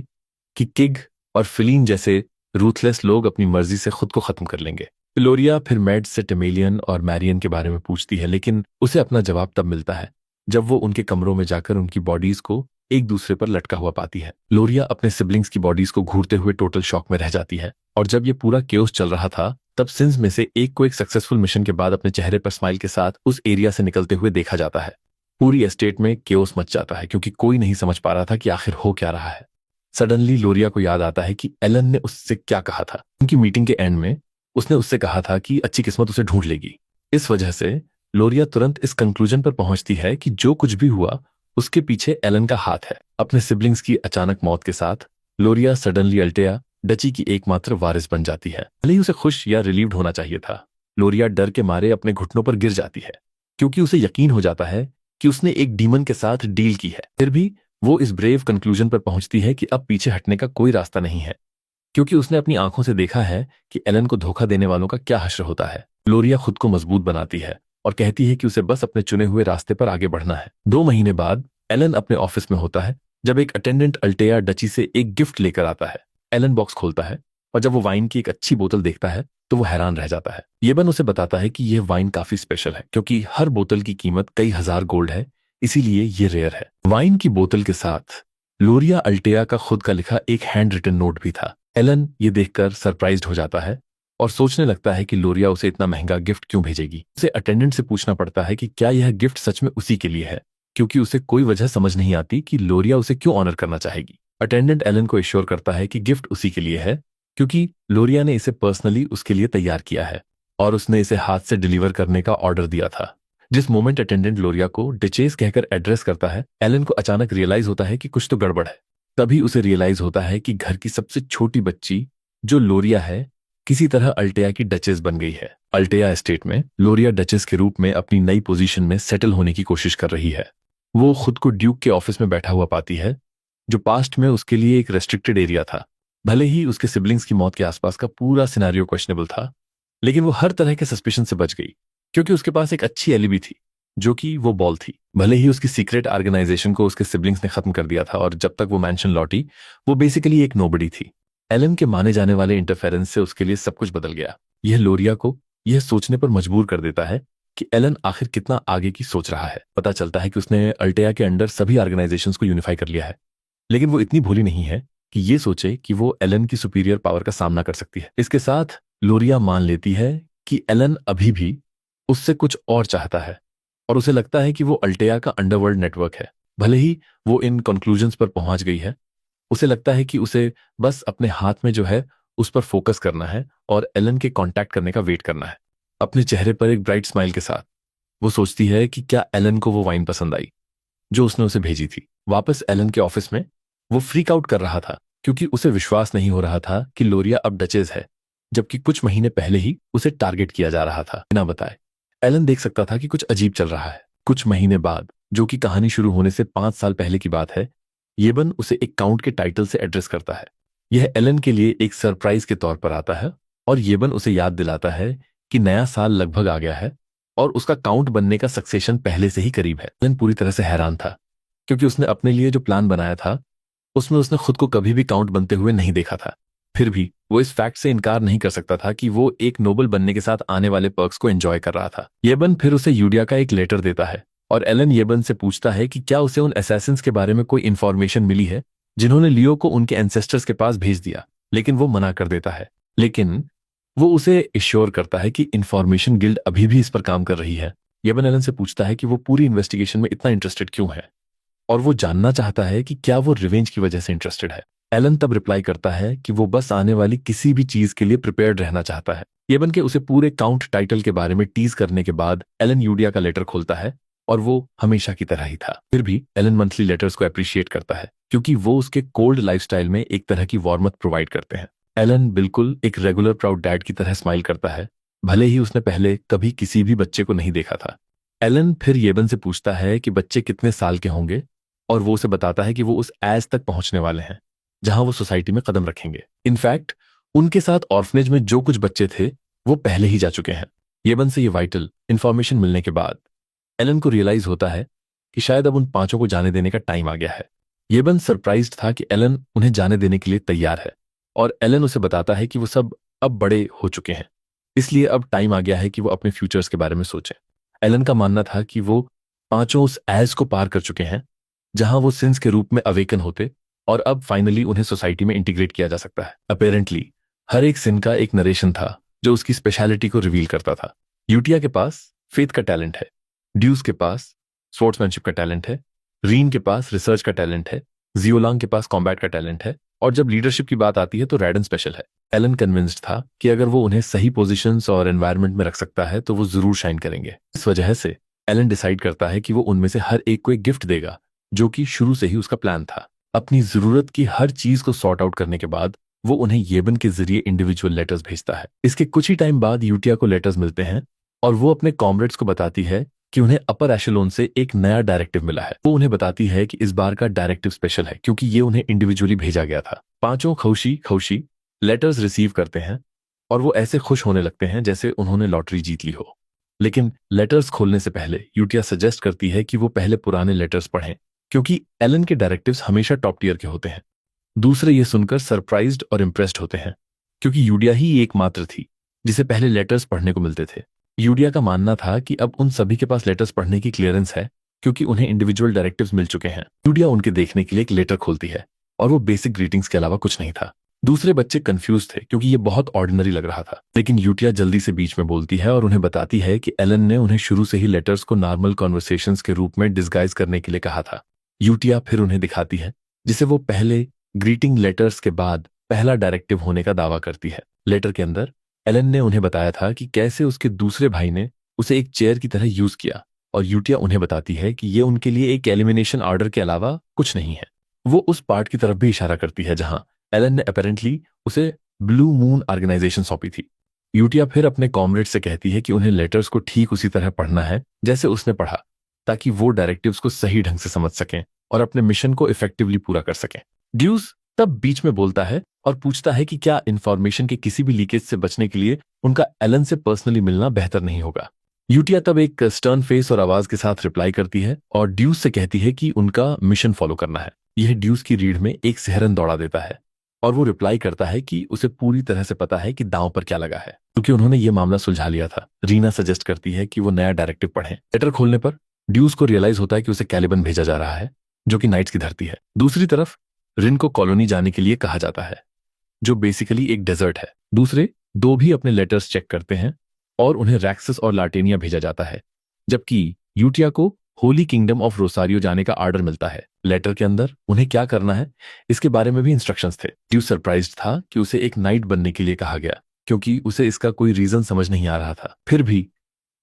कि किग और फिलीन जैसे रूथलेस लोग अपनी मर्जी से खुद को खत्म कर लेंगे। लोरिया फिर मेड्स से टेमेलियन और मैरियन के बारे में पूछती है, लेकिन उसे अपना जवाब तब मिलता है जब वो उनके कमरों में जाकर उनकी बॉडीज को एक दूसरे पर लटका हुआ पाती है। लोरिया अपने सिबलिंग्स की बॉडीज को घूरते हुए टोटल शॉक में रह जाती है, और जब ये पूरा केओस चल रहा था तब सिंस में से एक को एक सक्सेसफुल मिशन के बाद अपने चेहरे पर स्माइल के साथ उस एरिया से निकलते हुए देखा जाता है। पूरी एस्टेट में केओस मच जाता है क्योंकि कोई नहीं समझ पा रहा था कि आखिर हो क्या रहा है। सडनली लोरिया को याद आता है कि एलन ने उससे क्या कहा था। उनकी मीटिंग के एंड में उसने उससे कहा था कि अच्छी किस्मत उसे ढूंढ लेगी। इस वजह से लोरिया तुरंत इस कंक्लूजन पर पहुंचती है कि जो कुछ भी हुआ उसके पीछे एलन का हाथ है। अपने सिबलिंग्स की अचानक मौत के साथ लोरिया सडनली अल्टेया डची की एकमात्र वारिस बन जाती है। भले ही उसे खुश या रिलीव्ड होना चाहिए था, लोरिया डर के मारे अपने घुटनों पर गिर जाती है क्योंकि उसे यकीन हो जाता है कि उसने एक डीमन के साथ डील की है। फिर भी वो इस ब्रेव कंक्लूजन पर पहुंचती है कि अब पीछे हटने का कोई रास्ता नहीं है, क्योंकि उसने अपनी आंखों से देखा है कि एलन को धोखा देने वालों का क्या हश्र होता है। लोरिया खुद को मजबूत बनाती है और कहती है कि उसे बस अपने चुने हुए रास्ते पर आगे बढ़ना है। 2 महीने बाद एलन अपने ऑफिस में होता है जब एक अटेंडेंट अल्टेया डची से एक गिफ्ट लेकर आता है। एलन बॉक्स खोलता है और जब वो वाइन की एक अच्छी बोतल देखता है तो वो हैरान रह जाता है। येबन उसे बताता है कि यह वाइन काफी स्पेशल है क्योंकि हर बोतल की कीमत कई हजार गोल्ड है, इसीलिए ये रेयर है। वाइन की बोतल के साथ लोरिया अल्टेया का खुद का लिखा एक हैंड रिटन नोट भी था। एलन ये देखकर सरप्राइज्ड हो जाता है और सोचने लगता है कि लोरिया उसे इतना महंगा गिफ्ट क्यों भेजेगी। उसे अटेंडेंट से पूछना पड़ता है कि क्या यह गिफ्ट सच में उसी के लिए है, क्योंकि उसे कोई वजह समझ नहीं आती कि लोरिया उसे क्यों ऑनर करना चाहेगी। अटेंडेंट एलन को एश्योर करता है कि गिफ्ट उसी के लिए है क्योंकि लोरिया ने इसे पर्सनली उसके लिए तैयार किया है और उसने इसे हाथ से डिलीवर करने का ऑर्डर दिया था। जिस मोमेंट अटेंडेंट लोरिया को डिचेस कहकर एड्रेस करता है, एलन को अचानक रियलाइज होता है कि कुछ तो गड़बड़ है। तभी उसे रियलाइज होता है कि घर की सबसे छोटी बच्ची जो लोरिया है किसी तरह अल्टेया की डचेस बन गई है। अल्टेया एस्टेट में लोरिया डचेस के रूप में अपनी नई पोजीशन में सेटल होने की कोशिश कर रही है। वो खुद को ड्यूक के ऑफिस में बैठा हुआ पाती है जो पास्ट में उसके लिए एक रेस्ट्रिक्टेड एरिया था। भले ही उसके सिबलिंग्स की मौत के आसपास का पूरा सिनेरियो क्वेश्चनेबल था, लेकिन वो हर तरह के सस्पिशन से बच गई क्योंकि उसके पास एक अच्छी एलिबी थी जो कि वो बॉल थी। भले ही उसकी सीक्रेट ऑर्गेनाइजेशन को उसके सिबलिंग्स ने खत्म कर दिया था और जब तक वो मैंशन लौटी वो बेसिकली एक नोबडी थी। एलन के माने जाने वाले इंटरफेरेंस से उसके लिए सब कुछ बदल गया। यह लोरिया को यह सोचने पर मजबूर कर देता है कि एलन आखिर कितना आगे की सोच रहा है। पता चलता है कि उसने अल्टेया के अंडर सभी ऑर्गेनाइजेशंस को यूनिफाई कर लिया है, लेकिन वो इतनी भोली नहीं है कि ये सोचे कि वो एलन की सुपीरियर पावर का सामना कर सकती है। इसके साथ लोरिया मान लेती है कि एलन अभी भी उससे कुछ और चाहता है और उसे लगता है कि वो अल्टेया का अंडरवर्ल्ड नेटवर्क है। भले ही वो इन कंक्लूजन्स पर पहुंच गई है, उसे लगता है कि उसे बस अपने हाथ में जो है उस पर फोकस करना है और एलन के कांटेक्ट करने का वेट करना है। अपने चेहरे पर एक ब्राइट स्माइल के साथ वो सोचती है कि क्या एलन को वो वाइन पसंद आई जो उसने उसे भेजी थी। वापस एलन के ऑफिस में वो फ्रीक आउट कर रहा था क्योंकि उसे विश्वास नहीं हो रहा था कि लोरिया अब डचेस है जबकि कुछ महीने पहले ही उसे टारगेट किया जा रहा था। बिना बताए एलन देख सकता था कि कुछ अजीब चल रहा है। कुछ महीने बाद, जो कि कहानी शुरू होने से 5 साल पहले की बात है, येबन उसे एक काउंट के टाइटल से एड्रेस करता है। यह एलन के लिए एक सरप्राइज के तौर पर आता है और येबन उसे याद दिलाता है कि नया साल लगभग आ गया है और उसका काउंट बनने का सक्सेशन पहले से ही करीब है। एलन पूरी तरह से हैरान था क्योंकि उसने अपने लिए जो प्लान बनाया था उसमें उसने खुद को कभी भी काउंट बनते हुए नहीं देखा था। फिर भी वो इस फैक्ट से इनकार नहीं कर सकता था कि वो एक नोबल बनने के साथ आने वाले पर्क्स को एंजॉय कर रहा था। येबन फिर उसे यूडिया का एक लेटर देता है और एलन येबन से पूछता है कि क्या उसे उन असैसिन्स के बारे में कोई इंफॉर्मेशन मिली है जिन्होंने लियो को उनके एंसेस्टर्स के पास भेज दिया, लेकिन वो मना कर देता है। लेकिन वो उसे इश्योर करता है कि इंफॉर्मेशन गिल्ड अभी भी इस पर काम कर रही है। येबन एलन से पूछता है कि वो पूरी इन्वेस्टिगेशन में इतना इंटरेस्टेड क्यों है और वो जानना चाहता है कि क्या वो रिवेंज की वजह से इंटरेस्टेड है। एलन तब रिप्लाई करता है कि वो बस आने वाली किसी भी चीज के लिए प्रिपेयर्ड रहना चाहता है। येबन के उसे पूरे काउंट टाइटल के बारे में टीज करने के बाद एलन यूडिया का लेटर खोलता है और वो हमेशा की तरह ही था। फिर भी एलन मंथली लेटर्स को अप्रिशिएट करता है क्योंकि वो उसके कोल्ड लाइफस्टाइल में एक तरह की वार्मथ प्रोवाइड करते हैं। एलन बिल्कुल एक रेगुलर प्राउड डैड की तरह स्माइल करता है, भले ही उसने पहले कभी किसी भी बच्चे को नहीं देखा था। एलन फिर येबन से पूछता है कि बच्चे कितने साल के होंगे और वो उसे बताता है कि वो उस एज तक पहुंचने वाले हैं जहां वो सोसाइटी में कदम रखेंगे। इनफैक्ट उनके साथ ऑर्फनेज में जो कुछ बच्चे थे वो पहले ही जा चुके हैं। येबन से ये वाइटल इंफॉर्मेशन मिलने के बाद एलन को रियलाइज होता है कि शायद अब उन 5 को जाने देने का टाइम आ गया है। येबन सरप्राइज्ड था कि एलन उन्हें जाने देने के लिए तैयार है और एलन उसे बताता है कि वो सब अब बड़े हो चुके हैं, इसलिए अब टाइम आ गया है कि वो अपने फ्यूचर्स के बारे में सोचें। एलन का मानना था कि वो 5 उस एज को पार कर चुके हैं जहां वो सिंस के रूप में अवेकन होते और अब फाइनली उन्हें सोसाइटी में इंटीग्रेट किया जा सकता है। अपेरेंटली हर एक सिन का एक नरेशन था जो उसकी स्पेशलिटी को रिवील करता था। यूटिया के पास फेथ का टैलेंट है, ड्यूस के पास स्पोर्ट्समैनशिप का टैलेंट है, रीन के पास रिसर्च का टैलेंट है, जियोलांग के पास कॉम्बैट का टैलेंट है और जब लीडरशिप की बात आती है तो रैडन स्पेशल है। एलन कन्विंस्ड था कि अगर वो उन्हें सही पोजीशंस और एनवायरनमेंट में रख सकता है तो वो जरूर शाइन करेंगे। इस वजह से एलन डिसाइड करता है कि वो उनमें से हर एक को एक गिफ्ट देगा, जो कि शुरू से ही उसका प्लान था। अपनी जरूरत की हर चीज को सॉर्ट आउट करने के बाद वो उन्हें येबन के जरिए इंडिविजुअल लेटर्स भेजता है। इसके कुछ ही टाइम बाद यूटिया को लेटर्स मिलते हैं और वो अपने कॉमरेड्स को बताती है कि उन्हें अपर एशेलोन से एक नया डायरेक्टिव मिला है। वो उन्हें बताती है कि इस बार का डायरेक्टिव स्पेशल है क्योंकि ये उन्हें इंडिविजुअली भेजा गया था। 5 खौशी खौशी लेटर्स रिसीव करते हैं और वो ऐसे खुश होने लगते हैं जैसे उन्होंने लॉटरी जीत ली हो। लेकिन लेटर्स खोलने से पहले यूटिया सजेस्ट करती है कि वो पहले पुराने लेटर्स पढ़ें क्योंकि एलन के डायरेक्टिव्स हमेशा टॉप टियर के होते हैं। दूसरे ये सुनकर सरप्राइज्ड और इम्प्रेस्ड होते हैं क्योंकि यूडिया ही एकमात्र थी जिसे पहले लेटर्स पढ़ने को मिलते थे। यूडिया का मानना था कि अब उन सभी के पास लेटर्स पढ़ने की क्लियरेंस है क्योंकि उन्हें इंडिविजुअल डायरेक्टिव्स मिल चुके हैं। यूडिया उनके देखने के लिए एक लेटर खोलती है और वो बेसिक ग्रीटिंग्स के अलावा कुछ नहीं था। दूसरे बच्चे कंफ्यूज थे क्योंकि ये बहुत ऑर्डिनरी लग रहा था, लेकिन यूटिया जल्दी से बीच में बोलती है और उन्हें बताती है कि एलन ने उन्हें शुरू से ही लेटर्स को नॉर्मल कॉन्वर्सेशंस के रूप में डिस्गाइज करने के लिए कहा था। यूटिया फिर उन्हें दिखाती है जिसे वो पहले ग्रीटिंग लेटर्स के बाद पहला डायरेक्टिव होने का दावा करती है। लेटर के अंदर एलन ने उन्हें बताया था कि कैसे उसके दूसरे भाई ने उसे एक चेयर की तरह यूज किया और यूटिया उन्हें बताती है कि ये उनके लिए एक एलिमिनेशन ऑर्डर के अलावा कुछ नहीं है। वो उस पार्ट की तरफ भी इशारा करती है जहां एलन ने अपेरेंटली उसे ब्लू मून ऑर्गेनाइजेशन सौंपी थी। यूटिया फिर अपने कॉमरेड से कहती है कि उन्हें लेटर्स को ठीक उसी तरह पढ़ना है जैसे उसने पढ़ा, ताकि वो डायरेक्टिव्स को सही ढंग से समझ सकें और अपने मिशन को इफेक्टिवली पूरा कर सकें। ड्यूस तब बीच में बोलता है और पूछता है कि क्या इंफॉर्मेशन के किसी भी लीकेज से बचने के लिए उनका एलन से पर्सनली मिलना बेहतर नहीं होगा। यूटिया तब एक स्टर्न फेस और आवाज के साथ रिप्लाई करती है और ड्यूस से कहती है कि उनका मिशन फॉलो करना है। यह ड्यूस की रीढ़ में एक सिहरन दौड़ा देता है और वो रिप्लाई करता है कि उसे पूरी तरह से पता है कि दांव पर क्या लगा है क्योंकि उन्होंने ये मामला सुलझा लिया था। रीना सजेस्ट करती है कि वो नया डायरेक्टिव पढ़ें। लेटर खोलने पर ड्यूस को रियलाइज होता है कि उसे कैलिबन भेजा जा रहा है जो कि नाइट्स की धरती है। दूसरी तरफ रिन को कॉलोनी जाने के लिए कहा जाता है जो बेसिकली एक डेजर्ट है। दूसरे दो भी अपने लेटर्स चेक करते हैं और उन्हें रैक्सस और लार्टेनिया भेजा जाता है, जबकि यूटिया को होली किंगडम ऑफ रोसारियो जाने का ऑर्डर मिलता है। लेटर के अंदर उन्हें क्या करना है इसके बारे में भी इंस्ट्रक्शंस थे। ड्यूस सरप्राइज्ड था कि उसे एक नाइट बनने के लिए कहा गया क्योंकि उसे इसका कोई रीजन समझ नहीं आ रहा था। फिर भी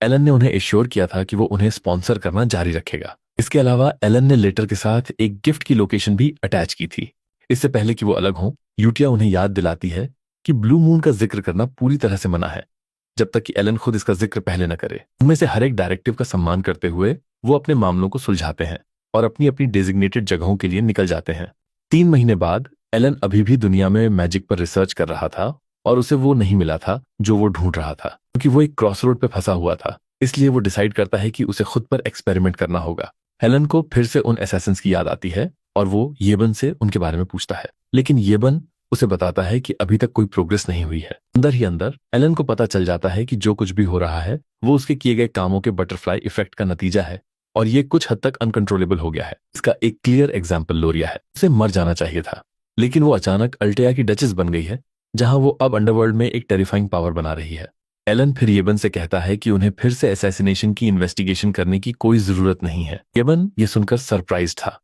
एलन ने उन्हें एश्योर किया था कि वो उन्हें स्पॉन्सर करना जारी रखेगा। इसके अलावा एलन ने लेटर के साथ एक गिफ्ट की लोकेशन भी अटैच की थी। इससे पहले कि वो अलग हों, यूटिया उन्हें याद दिलाती है कि ब्लू मून का जिक्र करना पूरी तरह से मना है जब तक कि एलन खुद इसका जिक्र पहले न करे। उनमें से हर एक डायरेक्टिव का सम्मान करते हुए वो अपने मामलों को सुलझाते हैं और अपनी अपनी डेजिग्नेटेड जगहों के लिए निकल जाते हैं। 3 महीने बाद एलन अभी भी दुनिया में मैजिक पर रिसर्च कर रहा था और उसे वो नहीं मिला था जो वो ढूंढ रहा था, क्योंकि वो एक क्रॉसरोड पे फंसा हुआ था। इसलिए वो डिसाइड करता है कि उसे खुद पर एक्सपेरिमेंट करना होगा। एलन को फिर से उन असैसिन्स की याद आती है और वो येबन से उनके बारे में पूछता है, लेकिन येबन उसे बताता है कि अभी तक कोई प्रोग्रेस नहीं हुई है। अंदर ही अंदर एलन को पता चल जाता है कि जो कुछ भी हो रहा है वो उसके किए गए कामों के बटरफ्लाई इफेक्ट का नतीजा है और ये कुछ हद तक अनकंट्रोलेबल हो गया है। इसका एक क्लियर एग्जाम्पल लोरिया है। उसे मर जाना चाहिए था, लेकिन वो अचानक अल्टेया की डचेस बन गई है, जहां वो अब अंडरवर्ल्ड में एक टेरिफाइंग पावर बना रही है। एलन फिर येबन से कहता है कि उन्हें फिर से असैसिनेशन की इन्वेस्टिगेशन करने की कोई जरूरत नहीं है। येबन ये सुनकर सरप्राइज था,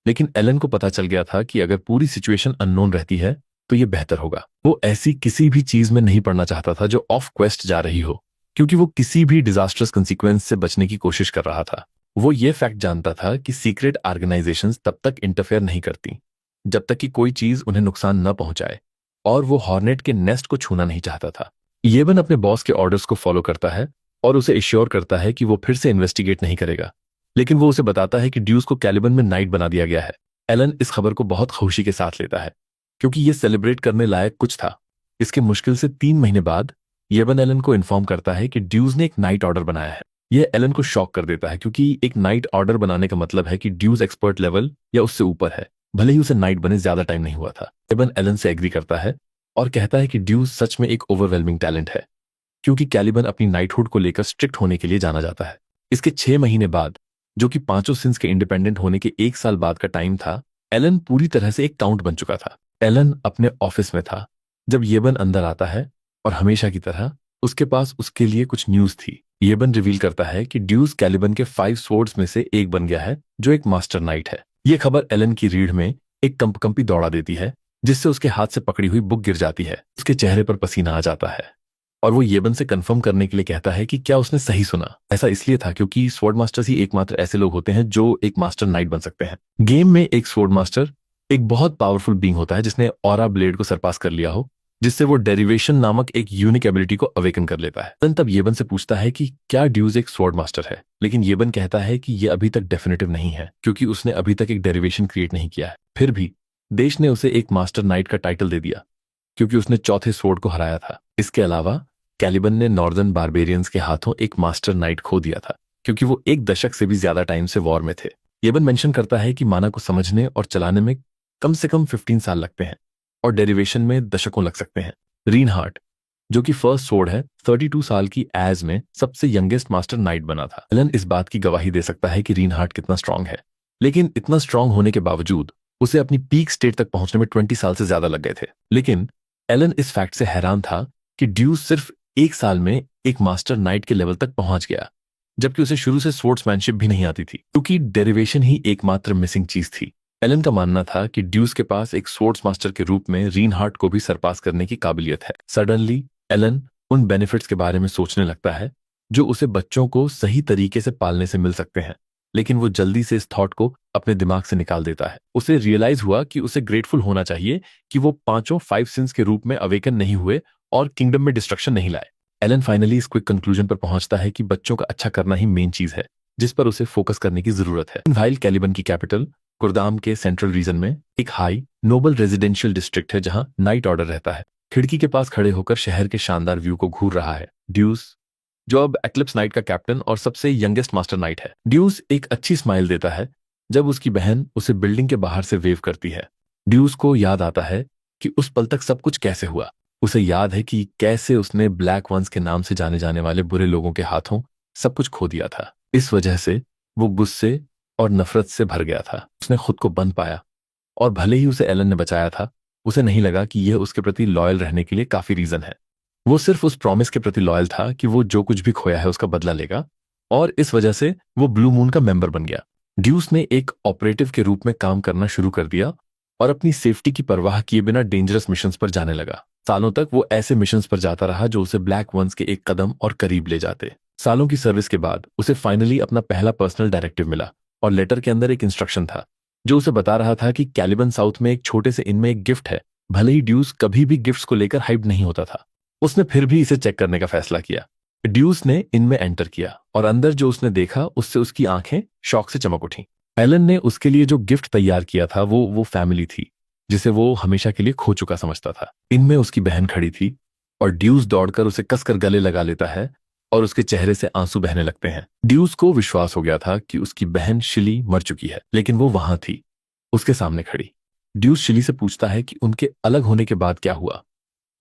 लेकिन एलन को पता चल गया था कि अगर पूरी सिचुएशन अननोन रहती है तो ये बेहतर होगा। वो ऐसी किसी भी चीज में नहीं पड़ना चाहता था जो ऑफ क्वेस्ट जा रही हो, क्योंकि वो किसी भी डिजास्टर्स कंसिक्वेंस से बचने की कोशिश कर रहा था। वो ये फैक्ट जानता था कि सीक्रेट ऑर्गेनाइजेशंस तब तक इंटरफेयर नहीं करती जब तक कि कोई चीज उन्हें नुकसान न पहुंचाए, और वो हॉर्नेट के नेस्ट को छूना नहीं चाहता था। येबन अपने बॉस के ऑर्डर्स को फॉलो करता है और उसे एश्योर करता है कि वो फिर से इन्वेस्टिगेट नहीं करेगा, लेकिन वो उसे बताता है कि ड्यूस को कैलिबन में नाइट बना दिया गया है। एलन इस खबर को बहुत खुशी के साथ लेता है, क्योंकि ये सेलिब्रेट करने लायक कुछ था। इसके मुश्किल से 3 महीने बाद येबन एलन को इन्फॉर्म करता है कि ड्यूज ने एक नाइट ऑर्डर बनाया है। यह एलन को शॉक कर देता है, क्योंकि एक नाइट ऑर्डर बनाने का मतलब है कि ड्यूज एक्सपर्ट लेवल या उससे ऊपर है, भले ही उसे नाइट बने ज्यादा टाइम नहीं हुआ था। येबन एलन से एग्री करता है और कहता है कि ड्यूज सच में एक ओवरवेलमिंग टैलेंट है, क्योंकि कैलिबन अपनी नाइटहुड को लेकर स्ट्रिक्ट होने के लिए जाना जाता है। इसके 6 महीने बाद, जो कि पांचों सिंस के इंडिपेंडेंट होने के 1 साल बाद का टाइम था, एलन पूरी तरह से एक काउंट बन चुका था। एलन अपने ऑफिस में था जब येबन अंदर आता है और हमेशा की तरह उसके पास उसके लिए कुछ न्यूज थी। येबन रिवील करता है कि ड्यूज कैलिबन के 5 स्वॉर्ड्स में से एक बन गया है, जो एक मास्टर नाइट है। ये खबर एलन की रीढ़ में एक कंपकंपी दौड़ा देती है, जिससे उसके हाथ से पकड़ी हुई बुक गिर जाती है। उसके चेहरे पर पसीना आ जाता है और वो येबन से कंफर्म करने के लिए कहता है कि क्या उसने सही सुना। ऐसा इसलिए था क्योंकि स्वॉर्ड मास्टर्स ही एकमात्र ऐसे लोग होते हैं जो एक मास्टर नाइट बन सकते हैं। गेम में एक स्वॉर्ड मास्टर एक बहुत पावरफुल बीइंग होता है जिसने ऑरा ब्लेड को सरपास कर लिया हो, जिससे वो डेरिवेशन नामक एक यूनिक एबिलिटी को अवेकन कर लेता है। एलन तब येबन से पूछता है कि क्या ड्यूज एक स्वॉर्ड मास्टर है, लेकिन येबन कहता है कि ये अभी तक डेफिनेटिव नहीं है, क्योंकि उसने अभी तक एक डेरिवेशन क्रिएट नहीं किया है। फिर भी देश ने उसे एक मास्टर नाइट का टाइटल दे दिया, क्योंकि उसने चौथे स्वॉर्ड को हराया था। इसके अलावा कैलिबन ने नॉर्दर्न बारबेरियंस के हाथों एक मास्टर नाइट खो दिया था, क्योंकि वो 1 दशक से भी ज्यादा टाइम से वॉर में थे। येबन मेंशन करता है कि माना को समझने और चलाने में कम से कम 15 साल लगते हैं और डेरिवेशन में दशकों लग सकते हैं। रीनहार्ट, जो कि फर्स्ट स्वॉर्ड है, 32 साल की एज में सबसे यंगेस्ट मास्टर नाइट बना था। एलन इस बात की गवाही दे सकता है कि रीनहार्ट कितना स्ट्रांग है, लेकिन इतना स्ट्रांग होने के बावजूद उसे अपनी पीक स्टेट तक पहुंचने में 20 साल से ज्यादा लग गए थे। लेकिन एलन इस फैक्ट से हैरान था कि ड्यूस सिर्फ 1 साल में एक मास्टर नाइट के लेवल तक पहुंच गया, जबकि उसे शुरू से स्वॉर्ड्समैनशिप भी नहीं आती थी, क्योंकि डेरिवेशन ही एकमात्र मिसिंग चीज थी। एलन का मानना था कि ड्यूस के पास एक स्वॉर्ड्स मास्टर के रूप में रीनहार्ट को भी सरपास करने की काबिलियत है। सडनली एलन उन बेनिफिट्स के बारे में सोचने लगता है जो उसे बच्चों को सही तरीके से पालने से मिल सकते हैं, लेकिन वो जल्दी से इस थॉट को अपने दिमाग से निकाल देता है। उसे रियलाइज हुआ कि उसे ग्रेटफुल होना चाहिए कि वो पांचों 5 सिंस के रूप में अवेकन नहीं हुए और किंगडम में डिस्ट्रक्शन नहीं लाए। एलन फाइनली इस क्विक कंक्लूजन पर पहुंचता है कि बच्चों का अच्छा करना ही मेन चीज है जिस पर उसे फोकस करने की जरूरत है। व्हाइल कैलिबन की कैपिटल कुर्दाम के सेंट्रल रीजन में एक हाई नोबल रेजिडेंशियल डिस्ट्रिक्ट है, जहां नाइट ऑर्डर रहता है। खिड़की के पास खड़े होकर शहर के शानदार व्यू को घूर रहा है ड्यूस, जो अब एक्लिप्स नाइट का कैप्टन और सबसे यंगेस्ट मास्टर नाइट है। ड्यूस एक अच्छी स्माइल देता है जब उसकी बहन उसे बिल्डिंग के बाहर से वेव करती है। ड्यूस को याद आता है कि उस पल तक सब कुछ कैसे हुआ। उसे याद है कि कैसे उसने ब्लैक वंस के नाम से जाने जाने वाले बुरे लोगों के हाथों सब कुछ खो दिया था। इस वजह से वो गुस्से और नफरत से भर गया था। उसने खुद को बंद पाया, और भले ही उसे एलन ने बचाया था, उसे नहीं लगा कि यह उसके प्रति लॉयल रहने के लिए काफी रीजन है। वो सिर्फ उस प्रॉमिस के प्रति लॉयल था कि वो जो कुछ भी खोया है उसका बदला लेगा, और इस वजह से वो ब्लू मून का मेंबर बन गया। ड्यूस ने एक ऑपरेटिव के रूप में काम करना शुरू कर दिया और अपनी सेफ्टी की परवाह किए बिना डेंजरस मिशंस पर जाने लगा। सालों तक वो ऐसे मिशंस पर जाता रहा जो उसे ब्लैक वंस के एक कदम और करीब ले जाते। सालों की सर्विस के बाद उसे फाइनली अपना पहला पर्सनल डायरेक्टिव मिला, और लेटर के अंदर एक इंस्ट्रक्शन था जो उसे बता रहा था कि कैलिबन साउथ में एक छोटे से इन में एक गिफ्ट है भले ही ड्यूस कभी भी गिफ्ट्स को लेकर हाइप नहीं होता था, उसने फिर भी इसे चेक करने का फैसला किया। ड्यूस ने इनमें एंटर किया और अंदर जो उसने देखा उससे उसकी आंखें शौक से चमक उठी। एलन ने उसके लिए जो गिफ्ट तैयार किया था वो फैमिली थी, जिसे वो हमेशा के लिए खो चुका समझता था। इनमें उसकी बहन खड़ी थी और ड्यूस दौड़कर उसे कसकर गले लगा लेता है और उसके चेहरे से आंसू बहने लगते हैं। ड्यूस को विश्वास हो गया था कि उसकी बहन शिली मर चुकी है, लेकिन वो वहां थी, उसके सामने खड़ी। ड्यूस शिली से पूछता है कि उनके अलग होने के बाद क्या हुआ,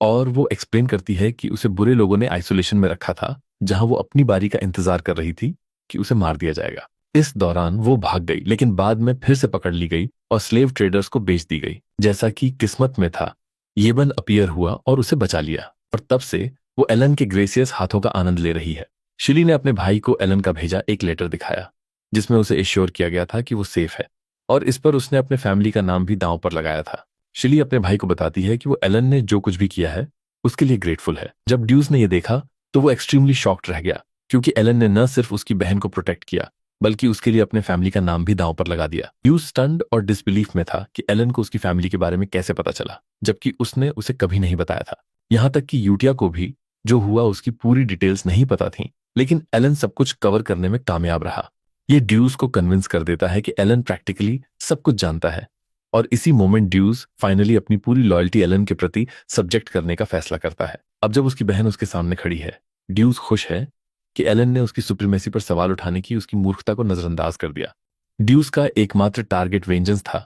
और वो एक्सप्लेन करती है कि उसे बुरे लोगों ने आइसोलेशन में रखा था, जहां वो अपनी बारी का इंतजार कर रही थी कि उसे मार दिया जाएगा। इस दौरान वो भाग गई, लेकिन बाद में फिर से पकड़ ली गई और स्लेव ट्रेडर्स को बेच दी गई। जैसा कि किस्मत में था, येबन अपीयर हुआ और उसे बचा लिया, और तब से वो एलन के ग्रेसियस हाथों का आनंद ले रही है। शिली ने अपने भाई को एलन का भेजा एक लेटर दिखाया, जिसमें उसे एश्योर किया गया था कि वो सेफ है, और इस पर उसने अपने फैमिली का नाम भी दांव पर लगाया था। शिली अपने भाई को बताती है कि वो एलन ने जो कुछ भी किया है उसके लिए ग्रेटफुल है। जब ड्यूस ने यह देखा तो वो एक्सट्रीमली शॉक्ड रह गया, क्योंकि एलन ने न सिर्फ उसकी बहन को प्रोटेक्ट किया, बल्कि उसके लिए अपने फैमिली का नाम भी दांव पर लगा दिया। ड्यूस स्टन्ड और डिसबिलीफ में था कि एलन को उसकी फैमिली के बारे में कैसे पता चला, जबकि उसने उसे कभी नहीं बताया था। यहां तक कि यूटिया को भी जो हुआ उसकी पूरी डिटेल्स नहीं पता थी, लेकिन एलन सब कुछ कवर करने में कामयाब रहा। ये ड्यूस को कन्विंस कर देता है कि एलन प्रैक्टिकली सब कुछ जानता है, और इसी मोमेंट ड्यूस फाइनली अपनी पूरी लॉयल्टी एलन के प्रति सब्जेक्ट करने का फैसला करता है। अब जब उसकी बहन उसके सामने खड़ी है, ड्यूस खुश है कि एलन ने उसकी सुप्रीमेसी पर सवाल उठाने की उसकी मूर्खता को नजरअंदाज कर दिया। ड्यूस का एकमात्र टारगेट वेंजेंस था,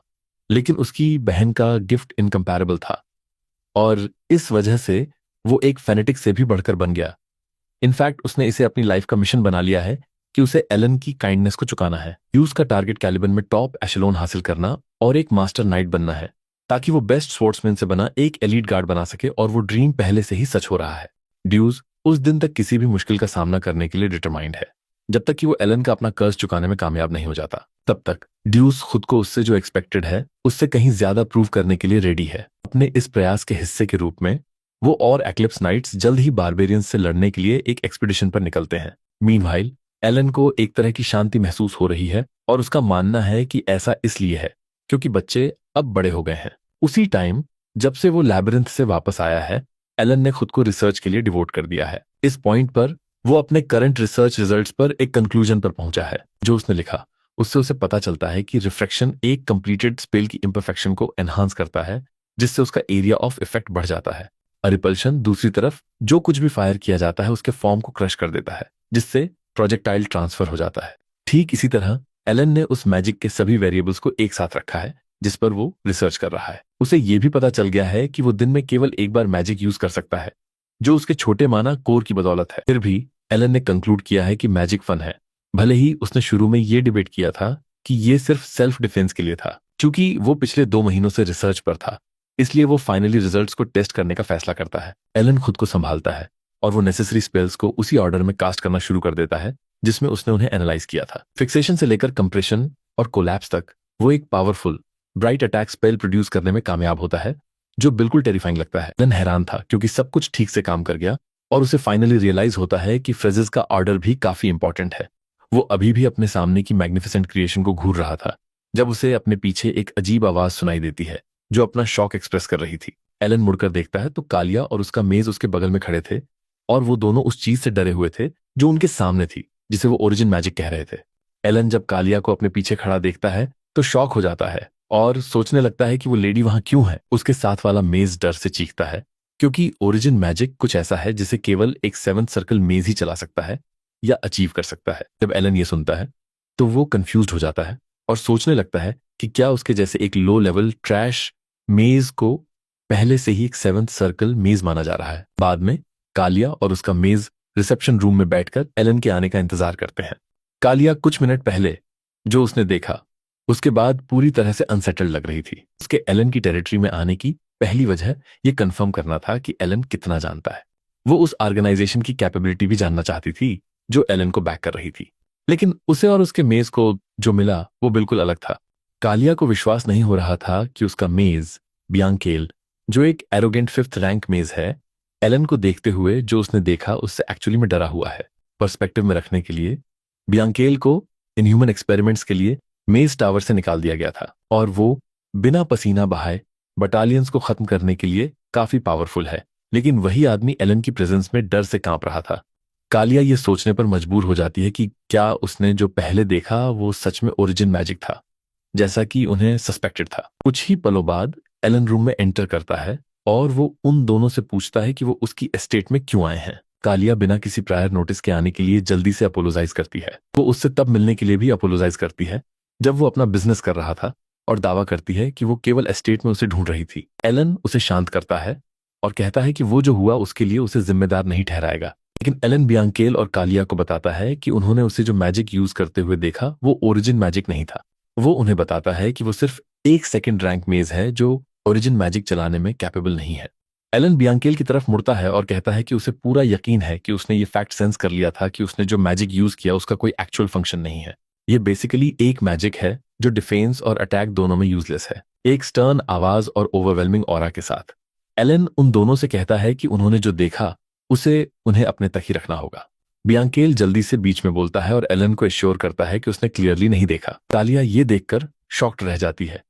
लेकिन उसकी बहन का गिफ्ट इनकम्पैरेबल था, और इस वजह से वो एक फेनेटिक से भी बढ़कर बन गया। इनफैक्ट उसने इसे अपनी लाइफ का मिशन बना लिया है कि उसे एलन की काइंडनेस को चुकाना है। ड्यूस का टारगेट कैलिबन में टॉप एशेलोन हासिल करना और एक मास्टर नाइट बनना है, ताकि वो बेस्ट स्पोर्ट्समैन से बना एक एलीट गार्ड बना सके, और वो ड्रीम पहले से ही सच हो रहा है। ड्यूस उस दिन तक किसी भी मुश्किल का सामना करने के लिए डिटरमाइंड है, जब तक कि वो एलन का अपना कर्ज चुकाने में कामयाब नहीं हो जाता। तब तक ड्यूस खुद को उससे जो एक्सपेक्टेड है उससे कहीं ज्यादा प्रूव करने के लिए रेडी है। अपने इस प्रयास के हिस्से के रूप में वो और एक्लिप्स नाइट्स जल्द ही बारबेरियंस से लड़ने के लिए एक एक्सपीडिशन पर निकलते हैं। मीनवाइल एलन को एक तरह की शांति महसूस हो रही है, और उसका मानना है कि ऐसा इसलिए है क्योंकि बच्चे अब बड़े हो गए हैं। उसी टाइम जब से वो लैबिरिंथ से वापस आया है, एलन ने खुद को रिसर्च के लिए डिवोट कर दिया है। इस पॉइंट पर वो अपने करंट रिसर्च रिजल्ट्स पर एक कंक्लूजन पर पहुंचा है। जो उसने लिखा उससे उसे पता चलता है कि रिफ्रैक्शन एक कंप्लीटेड स्पेल की इम्परफेक्शन को एनहांस करता है, जिससे उसका एरिया ऑफ इफेक्ट बढ़ जाता है। रिपल्शन दूसरी तरफ जो कुछ भी फायर किया जाता है उसके फॉर्म को क्रश कर देता है, जिससे प्रोजेक्टाइल ट्रांसफर हो जाता है। ठीक इसी तरह एलन ने उस मैजिक के सभी वेरिएबल्स को एक साथ रखा है जिस पर वो रिसर्च कर रहा है। उसे यह भी पता चल गया है कि वो दिन में केवल एक बार मैजिक यूज कर सकता है, जो उसके छोटे माना कोर की बदौलत है। फिर भी एलन ने कंक्लूड किया है कि मैजिक फन है। भले ही उसने शुरू में ये डिबेट किया था कि ये सिर्फ सेल्फ डिफेंस के लिए था, क्योंकि वो पिछले 2 महीनों से रिसर्च पर था, इसलिए वो फाइनली रिजल्ट्स को टेस्ट करने का फैसला करता है। एलन खुद को संभालता है और वो नेसेसरी स्पेल्स को उसी ऑर्डर में कास्ट करना शुरू कर देता है जिसमें उसने उन्हें एनालाइज किया था। फिक्सेशन से लेकर कंप्रेशन और कोलैप्स तक वो एक powerful bright attack spell produce करने में कामयाब होता है, जो बिल्कुल टेरिफाइंग लगता है। एलन हैरान था क्योंकि सब कुछ ठीक से काम कर गया, और उसे फाइनली रियलाइज होता है कि फ्रेजेस का ऑर्डर भी काफी इंपॉर्टेंट है। वो अभी भी अपने सामने की मैग्निफिसेंट क्रिएशन को घूर रहा था जब उसे अपने पीछे एक अजीब आवाज सुनाई देती है जो अपना शॉक एक्सप्रेस कर रही थी। एलन मुड़कर देखता है तो कालिया और उसका मेज उसके बगल में खड़े थे, और वो दोनों उस चीज से डरे हुए थे जो उनके सामने थी, जिसे वो ओरिजिन मैजिक कह रहे थे। एलन जब कालिया को अपने पीछे खड़ा देखता है तो शॉक हो जाता है और सोचने लगता है कि वो लेडी वहां क्यों है। उसके साथ वाला मेज डर से चीखता है, क्योंकि ओरिजिन मैजिक कुछ ऐसा है जिसे केवल एक 7th सर्कल मेज ही चला सकता है या अचीव कर सकता है। जब एलन ये सुनता है तो वो कंफ्यूज्ड हो जाता है और सोचने लगता है कि क्या उसके जैसे एक लो लेवल ट्रैश मेज को पहले से ही एक 7th सर्कल मेज माना जा रहा है। बाद में कालिया और उसका मेज रिसेप्शन रूम में बैठकर एलन के आने का इंतजार करते हैं। कालिया कुछ मिनट पहले जो उसने देखा उसके बाद पूरी तरह से अनसेटल्ड लग रही थी। उसके एलन की टेरिटरी में आने की पहली वजह यह कंफर्म करना था कि एलन कितना जानता है। वो उस ऑर्गेनाइजेशन की कैपेबिलिटी भी जानना चाहती थी जो एलन को बैक कर रही थी, लेकिन उसे और उसके मेज को जो मिला वो बिल्कुल अलग था। कालिया को विश्वास नहीं हो रहा था कि उसका मेज बियांकेल, जो एक एरोगेंट 5th रैंक मेज है, एलन को देखते हुए जो उसने देखा उससे एक्चुअली में डरा हुआ है। पर्सपेक्टिव में रखने के लिए बियांकेल को इनह्यूमन एक्सपेरिमेंट्स के लिए मेज टावर से निकाल दिया गया था, और वो बिना पसीना बहाए बटालियंस को खत्म करने के लिए काफी पावरफुल है, लेकिन वही आदमी एलन की प्रेजेंस में डर से कांप रहा था। कालिया ये सोचने पर मजबूर हो जाती है कि क्या उसने जो पहले देखा वो सच में ओरिजिन मैजिक था, जैसा कि उन्हें सस्पेक्टेड था। कुछ ही पलों बाद एलन रूम में एंटर करता है और वो उन दोनों से पूछता है कि वो उसकी एस्टेट में क्यों आए हैं। कालिया बिना किसी प्रायर नोटिस के आने के लिए जल्दी से अपोलोजाइज करती है। वो उससे तब मिलने के लिए भी अपोलोजाइज करती है जब वो अपना बिजनेस कर रहा था, और दावा करती है कि वो केवल एस्टेट में उसे ढूंढ रही थी। एलन उसे शांत करता है और कहता है कि वो जो हुआ उसके लिए उसे जिम्मेदार नहीं ठहराएगा। लेकिन एलन बियांकेल और कालिया को बताता है कि उन्होंने उसे जो मैजिक यूज करते हुए देखा वो ओरिजिन मैजिक नहीं था। वो उन्हें बताता है कि वो सिर्फ एक सेकंड रैंक मेज है जो ओरिजिन मैजिक चलाने में कैपेबल नहीं है। एलन बियांकेल की तरफ मुड़ता है और कहता है कि उसे पूरा यकीन है कि उसने ये फैक्ट सेंस कर लिया था कि उसने जो मैजिक यूज किया उसका कोई एक्चुअल फंक्शन नहीं है। ये बेसिकली एक मैजिक है जो डिफेंस और अटैक दोनों में यूजलेस है, एक स्टर्न आवाज और ओवरवेलमिंग ऑरा के साथ। एलन उन दोनों से कहता है कि उन्होंने जो देखा उसे उन्हें अपने तक ही रखना होगा। बियांकेल जल्दी से बीच में बोलता है और एलन को एश्योर करता है कि उसने क्लियरली नहीं देखा। कालिया ये देखकर शॉक्ड रह जाती है,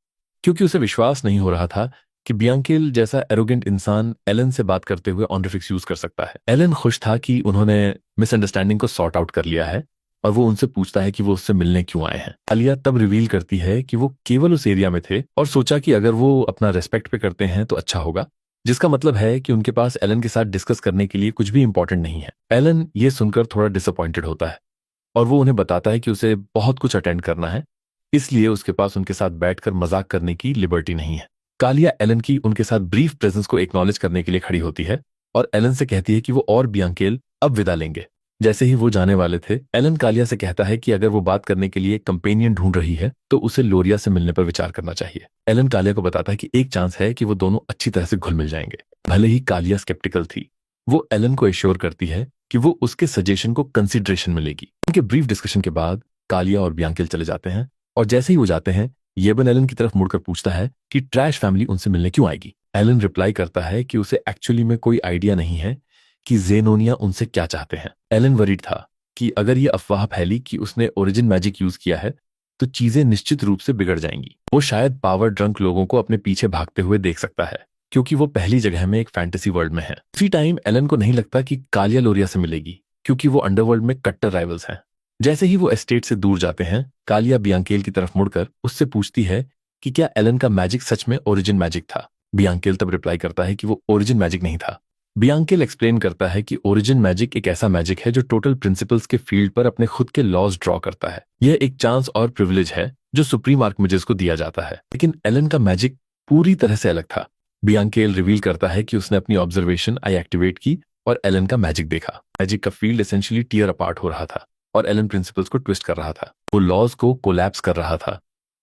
क्योंकि उसे विश्वास नहीं हो रहा था कि बियांकेल जैसा एरोगेंट इंसान एलन से बात करते हुए ऑनरिफिक्स यूज कर सकता है। एलन खुश था कि उन्होंने मिसअंडरस्टैंडिंग को सॉर्ट आउट कर लिया है, और वो उनसे पूछता है कि वो उससे मिलने क्यों आए हैं। कालिया तब रिवील करती है कि वो केवल उस एरिया में थे और सोचा कि अगर वो अपना रेस्पेक्ट पे करते हैं तो अच्छा होगा, जिसका मतलब है कि उनके पास एलन के साथ डिस्कस करने के लिए कुछ भी इंपॉर्टेंट नहीं है। एलन ये सुनकर थोड़ा डिसअपॉइंटेड होता है और वो उन्हें बताता है कि उसे बहुत कुछ अटेंड करना है, इसलिए उसके पास उनके साथ बैठकर मजाक करने की लिबर्टी नहीं है। कालिया एलन की उनके साथ ब्रीफ प्रेजेंस को एक्नॉलेज करने के लिए खड़ी होती है और एलन से कहती है कि वो और बियांकेल अब विदा लेंगे। जैसे ही वो जाने वाले थे, एलन कालिया से कहता है कि अगर वो बात करने के लिए एक कंपेनियन ढूंढ रही है तो उसे लोरिया से मिलने पर विचार करना चाहिए। एलन कालिया को बताता है कि एक चांस है कि वो दोनों अच्छी तरह से घुल मिल जाएंगे। भले ही कालिया स्केप्टिकल थी, वो एलन को एश्योर करती है कि वो उसके सजेशन को कंसिडरेशन में लेगी। उनके ब्रीफ डिस्कशन के बाद कालिया और बियांकेल चले जाते हैं, और जैसे ही वो जाते हैं येबन एलन की तरफ मुड़कर पूछता है कि ट्रैश फैमिली उनसे मिलने क्यों आएगी। एलन रिप्लाई करता है कि उसे एक्चुअली में कोई आइडिया नहीं है कि जेनोनिया उनसे क्या चाहते हैं। एलन वरीड था कि अगर ये अफवाह फैली कि उसने ओरिजिन मैजिक यूज किया है तो चीजें निश्चित रूप से बिगड़ जाएंगी। वो शायद पावर ड्रंक लोगों को अपने पीछे भागते हुए देख सकता है, क्योंकि वो पहली जगह में एक फैंटेसी वर्ल्ड में है। उसी टाइम एलन को नहीं लगता कि कालिया लोरिया से मिलेगी, क्योंकि वो अंडरवर्ल्ड में कट्टर राइवल्स हैं। जैसे ही वो एस्टेट से दूर जाते हैं, कालिया बियांकेल की तरफ मुड़कर उससे पूछती है कि क्या एलन का मैजिक सच में ओरिजिन मैजिक था। बियांकेल तब रिप्लाई करता है कि वो ओरिजिन मैजिक नहीं था। बियांकेल एक्सप्लेन करता है कि ओरिजिन मैजिक एक ऐसा मैजिक है जो टोटल प्रिंसिपल्स के फील्ड पर अपने खुद के लॉज ड्रॉ करता है। यह एक चांस और प्रिविलेज है जो सुप्रीम आर्कमिजेस को दिया जाता है, लेकिन एलन का मैजिक पूरी तरह से अलग था। बियांकेल रिवील करता है कि उसने अपनी ऑब्जर्वेशन आई एक्टिवेट की और एलन का मैजिक देखा। मैजिक का फील्ड एसेंशियली टीयर अपार्ट हो रहा था और एलन प्रिंसिपल्स को ट्विस्ट कर रहा था। वो लॉज को कोलैप्स कर रहा था,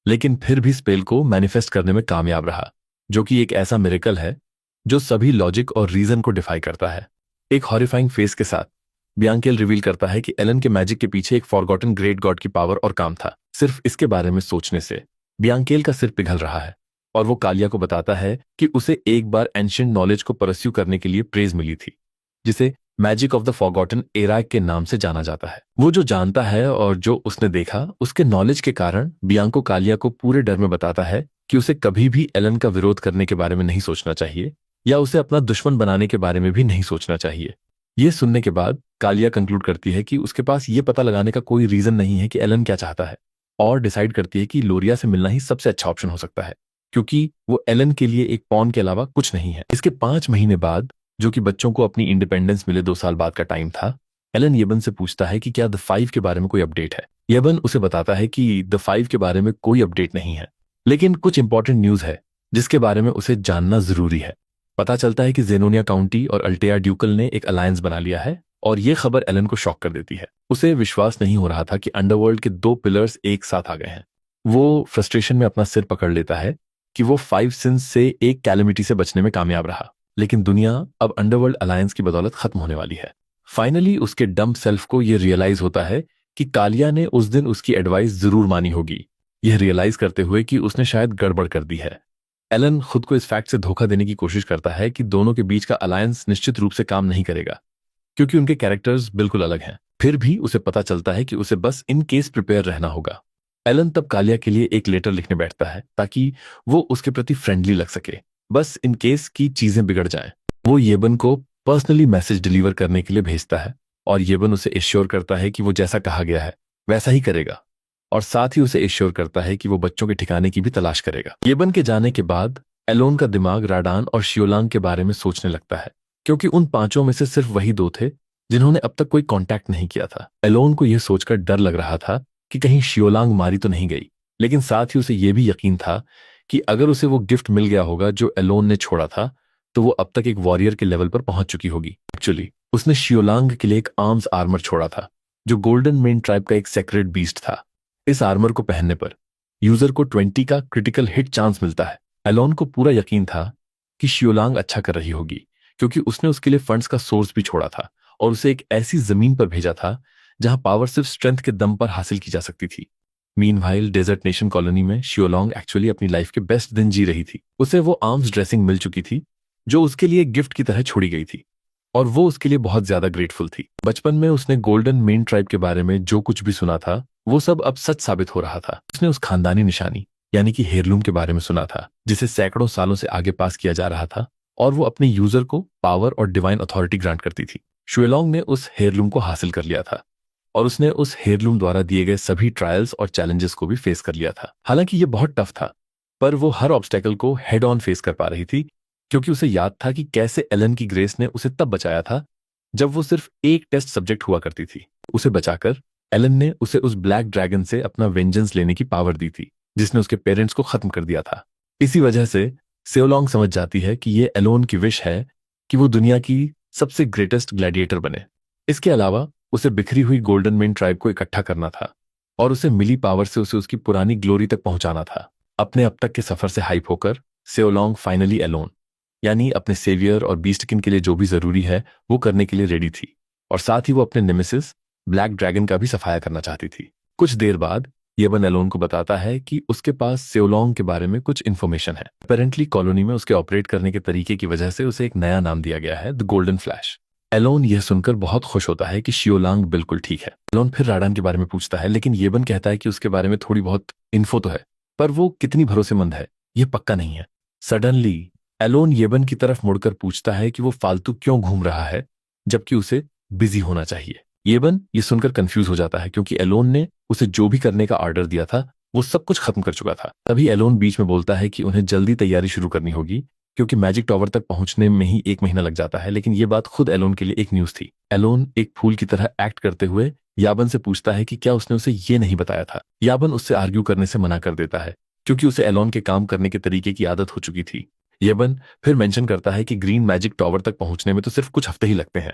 लेकिन फिर भी स्पेल को मैनिफेस्ट करने में कामयाब रहा, जो कि एक ऐसा मिरेकल है जो सभी लॉजिक और रीजन को डिफाई करता है। एक हॉरिफाइंग फेस के साथ बियांकेल रिवील करता है कि एलन के मैजिक के पीछे एक फॉरगॉटन ग्रेट गॉड की पावर और काम था। सिर्फ इसके बारे में सोचने से बियांकेल का सिर पिघल रहा है, और वो कालिया को बताता है कि उसे एक बार एंशिएंट नॉलेज को परस्यू करने के लिए प्रेज मिली थी, जिसे magic of the forgotten era के नाम से जाना जाता है। वो जो जानता है और जो उसने देखा, उसके नॉलेज के कारण बियांको कालिया को पूरे डर में बताता है कि उसे कभी भी एलन का विरोध करने के बारे में नहीं सोचना चाहिए, या उसे अपना दुश्मन बनाने के बारे में भी नहीं सोचना चाहिए। ये सुनने के बाद कालिया कंक्लूड करती है कि उसके पास ये पता लगाने का कोई रीजन नहीं है कि एलन क्या चाहता है, और डिसाइड करती है कि लोरिया से मिलना ही सबसे अच्छा ऑप्शन हो सकता है, क्योंकि वो एलन के लिए एक पॉन के अलावा कुछ नहीं है। इसके 5 महीने बाद, जो कि बच्चों को अपनी इंडिपेंडेंस मिले 2 साल बाद का टाइम था, एलन येबन से पूछता है कि क्या द 5 के बारे में कोई अपडेट है। येबन उसे बताता है कि द 5 के बारे में कोई अपडेट नहीं है, लेकिन कुछ इंपॉर्टेंट न्यूज है जिसके बारे में उसे जानना जरूरी है। पता चलता है कि जेनोनिया काउंटी और अल्टेया ड्यूकल ने एक अलायंस बना लिया है, और यह खबर एलन को शॉक कर देती है। उसे विश्वास नहीं हो रहा था कि अंडरवर्ल्ड के 2 पिलर्स एक साथ आ गए हैं। वो फ्रस्ट्रेशन में अपना सिर पकड़ लेता है कि वो 5 सिंस से एक कैलेमिटी से बचने में कामयाब रहा, लेकिन दुनिया अब अंडरवर्ल्ड अलायंस की बदौलत खत्म होने वाली है। फाइनली उसके डम्प सेल्फ को यह रियलाइज होता है कि कालिया ने उस दिन उसकी एडवाइस जरूर मानी होगी, यह रियलाइज करते हुए कि उसने शायद गड़बड़ कर दी है। एलन खुद को इस फैक्ट से धोखा देने की कोशिश करता है कि दोनों के बीच का अलायंस निश्चित रूप से काम नहीं करेगा, क्योंकि उनके कैरेक्टर्स बिल्कुल अलग हैं। फिर भी उसे पता चलता है कि उसे बस इन केस प्रिपेयर रहना होगा। एलन तब कालिया के लिए एक लेटर लिखने बैठता है ताकि वो उसके प्रति फ्रेंडली लग सके। बस इन केस की चीजें बिगड़ जाएं। वो येबन को पर्सनली मैसेज डिलीवर करने के लिए भेजता है और येबन उसे एश्योर करता है कि वो जैसा कहा गया है वैसा ही करेगा, और साथ ही उसे एश्योर करता है कि वो बच्चों के ठिकाने की भी तलाश करेगा। येबन के जाने के बाद एलोन का दिमाग राडान और शियोलांग के बारे में सोचने लगता है, क्योंकि उन पांचों में से सिर्फ वही दो थे जिन्होंने अब तक कोई कांटेक्ट नहीं किया था। एलोन को यह सोचकर डर लग रहा था कि कहीं शियोलांग मारी तो नहीं गई, लेकिन साथ ही उसे यह भी यकीन था कि अगर उसे वो गिफ्ट मिल गया होगा जो एलोन ने छोड़ा था, तो वो अब तक एक वॉरियर के लेवल पर पहुंच चुकी होगी। एक्चुअली उसने शियोलांग के लिए एक आर्म्स आर्मर छोड़ा था जो गोल्डन मेन ट्राइब का एक सेक्रेट बीस्ट था। इस आर्मर को पहनने पर यूजर को 20 का क्रिटिकल हिट चांस मिलता है। एलोन को पूरा यकीन था कि शियोलांग अच्छा कर रही होगी, क्योंकि उसने उसके लिए फंड्स का सोर्स भी छोड़ा था और उसे एक ऐसी जमीन पर भेजा था जहां पावर सिर्फ स्ट्रेंथ के दम पर हासिल की जा सकती थी। मीनवाइल डेजर्ट नेशन कॉलोनी में शियोलांग एक्चुअली अपनी लाइफ के बेस्ट दिन जी रही थी। उसे वो आर्म्स ड्रेसिंग मिल चुकी थी जो उसके लिए गिफ्ट की तरह छोड़ी गई थी, और वो उसके लिए बहुत ज्यादा ग्रेटफुल थी। बचपन में उसने गोल्डन मेन ट्राइब के बारे में जो कुछ भी सुना था वो सब अब सच साबित हो रहा था। उसने उस खानदानी निशानी यानी कि हेयरलूम के बारे में सुना था जिसे सैकड़ों सालों से आगे पास किया जा रहा था, और वो अपने यूजर को पावर और डिवाइन अथॉरिटी ग्रांट करती थी। शियोलांग ने उस हेयरलूम को हासिल कर लिया था और उसने उस हेयरलूम द्वारा दिए गए सभी ट्रायल्स और चैलेंजेस को भी फेस कर लिया था। हालांकि ये बहुत टफ था, पर वो हर ऑब्स्टेकल को हेड ऑन फेस कर पा रही थी, क्योंकि उसे याद था कि कैसे एलन की ग्रेस ने उसे तब बचाया था जब वो सिर्फ एक टेस्ट सब्जेक्ट हुआ करती थी। उसे बचाकर एलन ने उसे उस ब्लैक ड्रैगन से अपना वेंजेंस लेने की पावर दी थी जिसने उसके पेरेंट्स को खत्म कर दिया था। इसी वजह से सेओलोंग समझ जाती है कि ये एलोन की विश है कि वो दुनिया की सबसे ग्रेटेस्ट ग्लैडिएटर बने। इसके अलावा उसे बिखरी हुई गोल्डन मेन ट्राइब को इकट्ठा करना था और उसे मिली पावर से उसे उसकी पुरानी ग्लोरी तक पहुंचाना था। अपने अब तक के सफर से हाइप होकर सेओलोंग फाइनली एलोन यानी अपने सेवियर और बीस्टकिन के लिए जो भी जरूरी है वो करने के लिए रेडी थी, और साथ ही वो अपने नेमेसिस ब्लैक ड्रैगन का भी सफाया करना चाहती थी। कुछ देर बाद येबन एलोन को बताता है कि उसके पास सेओलोंग के बारे में कुछ इन्फॉर्मेशन है। अपेरेंटली कॉलोनी में उसके ऑपरेट करने के तरीके की वजह से उसे एक नया नाम दिया गया है, द गोल्डन फ्लैश। एलोन यह सुनकर बहुत खुश होता है कि शियोलांग बिल्कुल ठीक है। एलोन फिर राडान के बारे में पूछता है, लेकिन येबन कहता है कि उसके बारे में थोड़ी बहुत इन्फो तो है, पर वो कितनी भरोसेमंद है ये पक्का नहीं है। सडनली एलोन येबन की तरफ मुड़कर पूछता है कि वो फालतू क्यों घूम रहा है जबकि उसे बिजी होना चाहिए। येबन ये सुनकर कंफ्यूज हो जाता है, क्योंकि एलोन ने उसे जो भी करने का ऑर्डर दिया था वो सब कुछ खत्म कर चुका था। तभी एलोन बीच में बोलता है कि उन्हें जल्दी तैयारी शुरू करनी होगी, क्योंकि मैजिक टावर तक पहुंचने में ही 1 महीना लग जाता है। लेकिन ये बात खुद एलोन के लिए एक न्यूज थी। एलोन एक फूल की तरह एक्ट करते हुए याबन से पूछता है कि क्या उसने उसे ये नहीं बताया था। याबन उससे आर्ग्यू करने से मना कर देता है, क्योंकि उसे एलोन के काम करने के तरीके की आदत हो चुकी थी। येबन फिर मेंशन करता है कि ग्रीन मैजिक टावर तक पहुंचने में तो सिर्फ कुछ हफ्ते ही लगते हैं,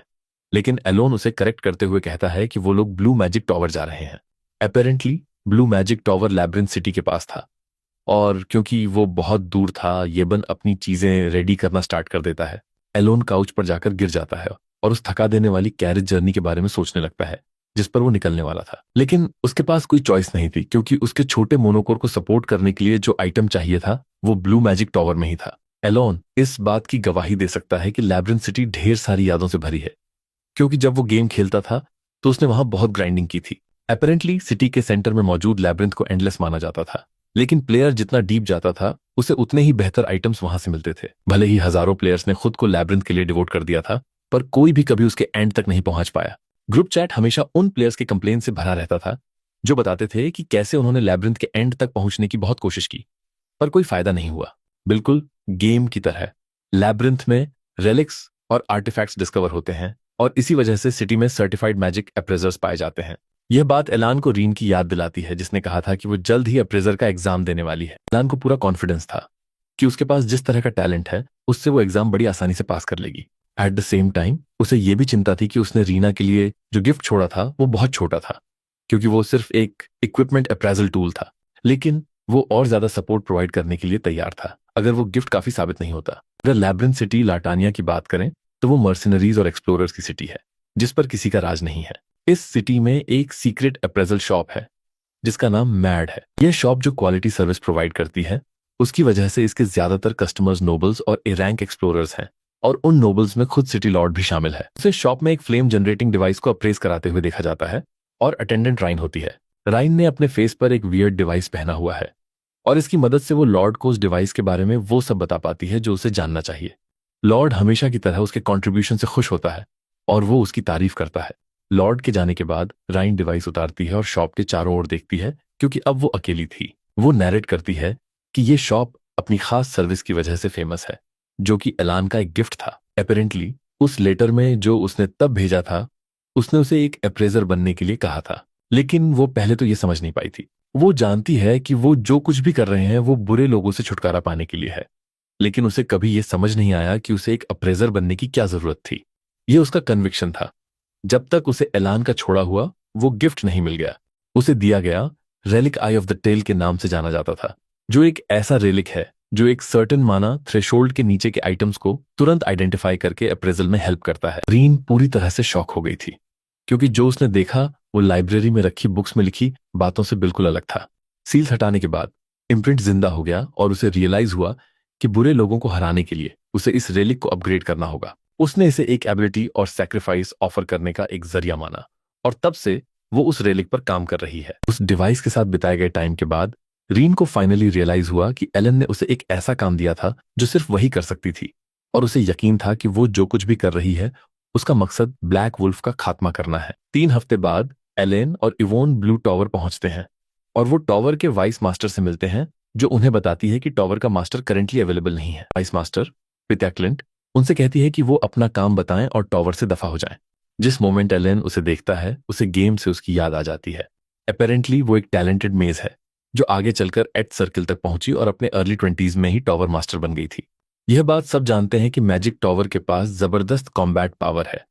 लेकिन एलोन उसे करेक्ट करते हुए कहता है कि वो लोग ब्लू मैजिक टावर जा रहे हैं। Apparently blue magic tower labyrinth city के पास था, और क्योंकि वो बहुत दूर था येबन अपनी चीजें रेडी करना स्टार्ट कर देता है। एलोन काउच पर जाकर गिर जाता है और उस थका देने वाली कैरेज जर्नी के बारे में सोचने लगता है जिस पर वो निकलने वाला था। लेकिन उसके पास कोई चॉइस नहीं थी, क्योंकि उसके छोटे मोनोकोर को सपोर्ट करने के लिए जो आइटम चाहिए था वो ब्लू मैजिक टावर में ही था। एलोन इस बात की गवाही दे सकता है कि लैब्रिंथ सिटी ढेर सारी यादों से भरी है, क्योंकि जब वो गेम खेलता था तो उसने वहां बहुत ग्राइंडिंग की थी। अपेरेंटली सिटी के सेंटर में मौजूद लैब्रिंथ को एंडलेस माना जाता था, लेकिन प्लेयर जितना डीप जाता था उसे उतने ही बेहतर आइटम्स वहां से मिलते थे। भले ही हजारों प्लेयर्स ने खुद को लैब्रिंथ के लिए डिवोट कर दिया था, पर कोई भी कभी उसके एंड तक नहीं पहुंच पाया। ग्रुप चैट हमेशा उन प्लेयर्स के कंप्लेन से भरा रहता था जो बताते थे कि कैसे उन्होंने लैब्रिंथ के एंड तक पहुंचने की बहुत कोशिश की, पर कोई फायदा नहीं हुआ। बिल्कुल गेम की तरह लैब्रिंथ में रेलिक्स और आर्टिफैक्ट्स डिस्कवर होते हैं, और इसी वजह से सिटी में सर्टिफाइड मैजिक अप्रेजर्स पाए जाते हैं। यह बात एलान को रीन की याद दिलाती है, जिसने कहा था कि वो जल्द ही अप्रेजर का एग्जाम देने वाली है। एलान को पूरा कॉन्फिडेंस था कि उसके पास जिस तरह का टैलेंट है उससे वो एग्जाम बड़ी आसानी से पास कर लेगी। एट द सेम टाइम उसे यह भी चिंता थी कि उसने रीना के लिए जो गिफ्ट छोड़ा था वो बहुत छोटा था, क्योंकि वो सिर्फ एक इक्विपमेंट अप्रेजल टूल था। लेकिन वो और ज्यादा सपोर्ट प्रोवाइड करने के लिए तैयार था अगर वो गिफ्ट काफी साबित नहीं होता। अगर लैब्रिंथ सिटी लाटानिया की बात करें तो वो मर्सिनरीज और एक्सप्लोरर्स की सिटी है जिस पर किसी का राज नहीं है। इस सिटी में एक सीक्रेट अप्रेजल शॉप है जिसका नाम मैड है। यह शॉप जो क्वालिटी सर्विस प्रोवाइड करती है, उसकी वजह से इसके ज्यादातर कस्टमर्स नोबल्स और ए रैंक एक्सप्लोरर्स हैं, और उन नोबल्स में खुद सिटी लॉर्ड भी शामिल है। उसे शॉप में एक फ्लेम जनरेटिंग डिवाइस को अप्रेज कराते हुए देखा जाता है, और अटेंडेंट राइन होती है। राइन ने अपने फेस पर एक वियर्ड डिवाइस पहना हुआ है और इसकी मदद से वो लॉर्ड को उस डिवाइस के बारे में वो सब बता पाती है जो उसे जानना चाहिए। लॉर्ड हमेशा की तरह उसके कंट्रीब्यूशन से खुश होता है और वो उसकी तारीफ करता है। लॉर्ड के जाने के बाद राइन डिवाइस उतारती है और शॉप के चारों ओर देखती है, क्योंकि अब वो अकेली थी। वो नैरेट करती है कि ये शॉप अपनी खास सर्विस की वजह से फेमस है, जो कि एलान का एक गिफ्ट था। अपेरेंटली उस लेटर में जो उसने तब भेजा था, उसने उसे एक अप्रेजर बनने के लिए कहा था, लेकिन वो पहले तो ये समझ नहीं पाई थी। वो जानती है कि वो जो कुछ भी कर रहे हैं वो बुरे लोगों से छुटकारा पाने के लिए है, लेकिन उसे कभी ये समझ नहीं आया कि उसे एक अप्रेजर बनने की क्या जरूरत थी। ये उसका कन्विक्शन था। जब तक उसे एलान का छोड़ा हुआ वो गिफ्ट नहीं मिल गया। उसे दिया गया relic eye of the tale के नाम से जाना जाता था, जो एक ऐसा रेलिक है जो एक सर्टेन माना थ्रेशोल्ड के नीचे के आइटम्स को तुरंत आइडेंटिफाई करके अप्रेजल में हेल्प करता है। रीन पूरी तरह से शॉक हो गई थी, क्योंकि जो उसने देखा वो लाइब्रेरी में रखी बुक्स में लिखी बातों से बिल्कुल अलग था। सील्स हटाने के बाद इम्प्रिंट जिंदा हो गया और उसे रियलाइज हुआ कि बुरे लोगों को हराने के लिए उसे इस रेलिक को अपग्रेड करना होगा। उसने इसे एक एबिलिटी और सैक्रिफाइस ऑफर करने का एक जरिया माना, और तब से वो उस रेलिक पर काम कर रही है। उस डिवाइस के साथ बिताए गए टाइम के बाद रीन को फाइनली रियलाइज हुआ कि एलन ने उसे एक ऐसा काम दिया था जो सिर्फ वही कर सकती थी, और उसे यकीन था कि वो जो कुछ भी कर रही है उसका मकसद ब्लैक वुल्फ का खात्मा करना है। 3 हफ्ते बाद एलेन और इवोन ब्लू टॉवर पहुंचते हैं और वो टॉवर के वाइस मास्टर से मिलते हैं, जो उन्हें बताती है कि टॉवर का मास्टर करंटली अवेलेबल नहीं है। वाइस मास्टर पित्या क्लिंट उनसे कहती है कि वो अपना काम बताएं और टॉवर से दफा हो जाएं। जिस मोमेंट एलेन उसे देखता है उसे गेम से उसकी याद आ जाती है। अपेरेंटली वो एक टैलेंटेड मेज है जो आगे चलकर एट सर्किल तक पहुंची और अपने अर्ली 20s में ही टॉवर मास्टर बन गई थी। यह बात सब जानते हैं कि मैजिक टॉवर के पास जबरदस्त कॉम्बैट पावर है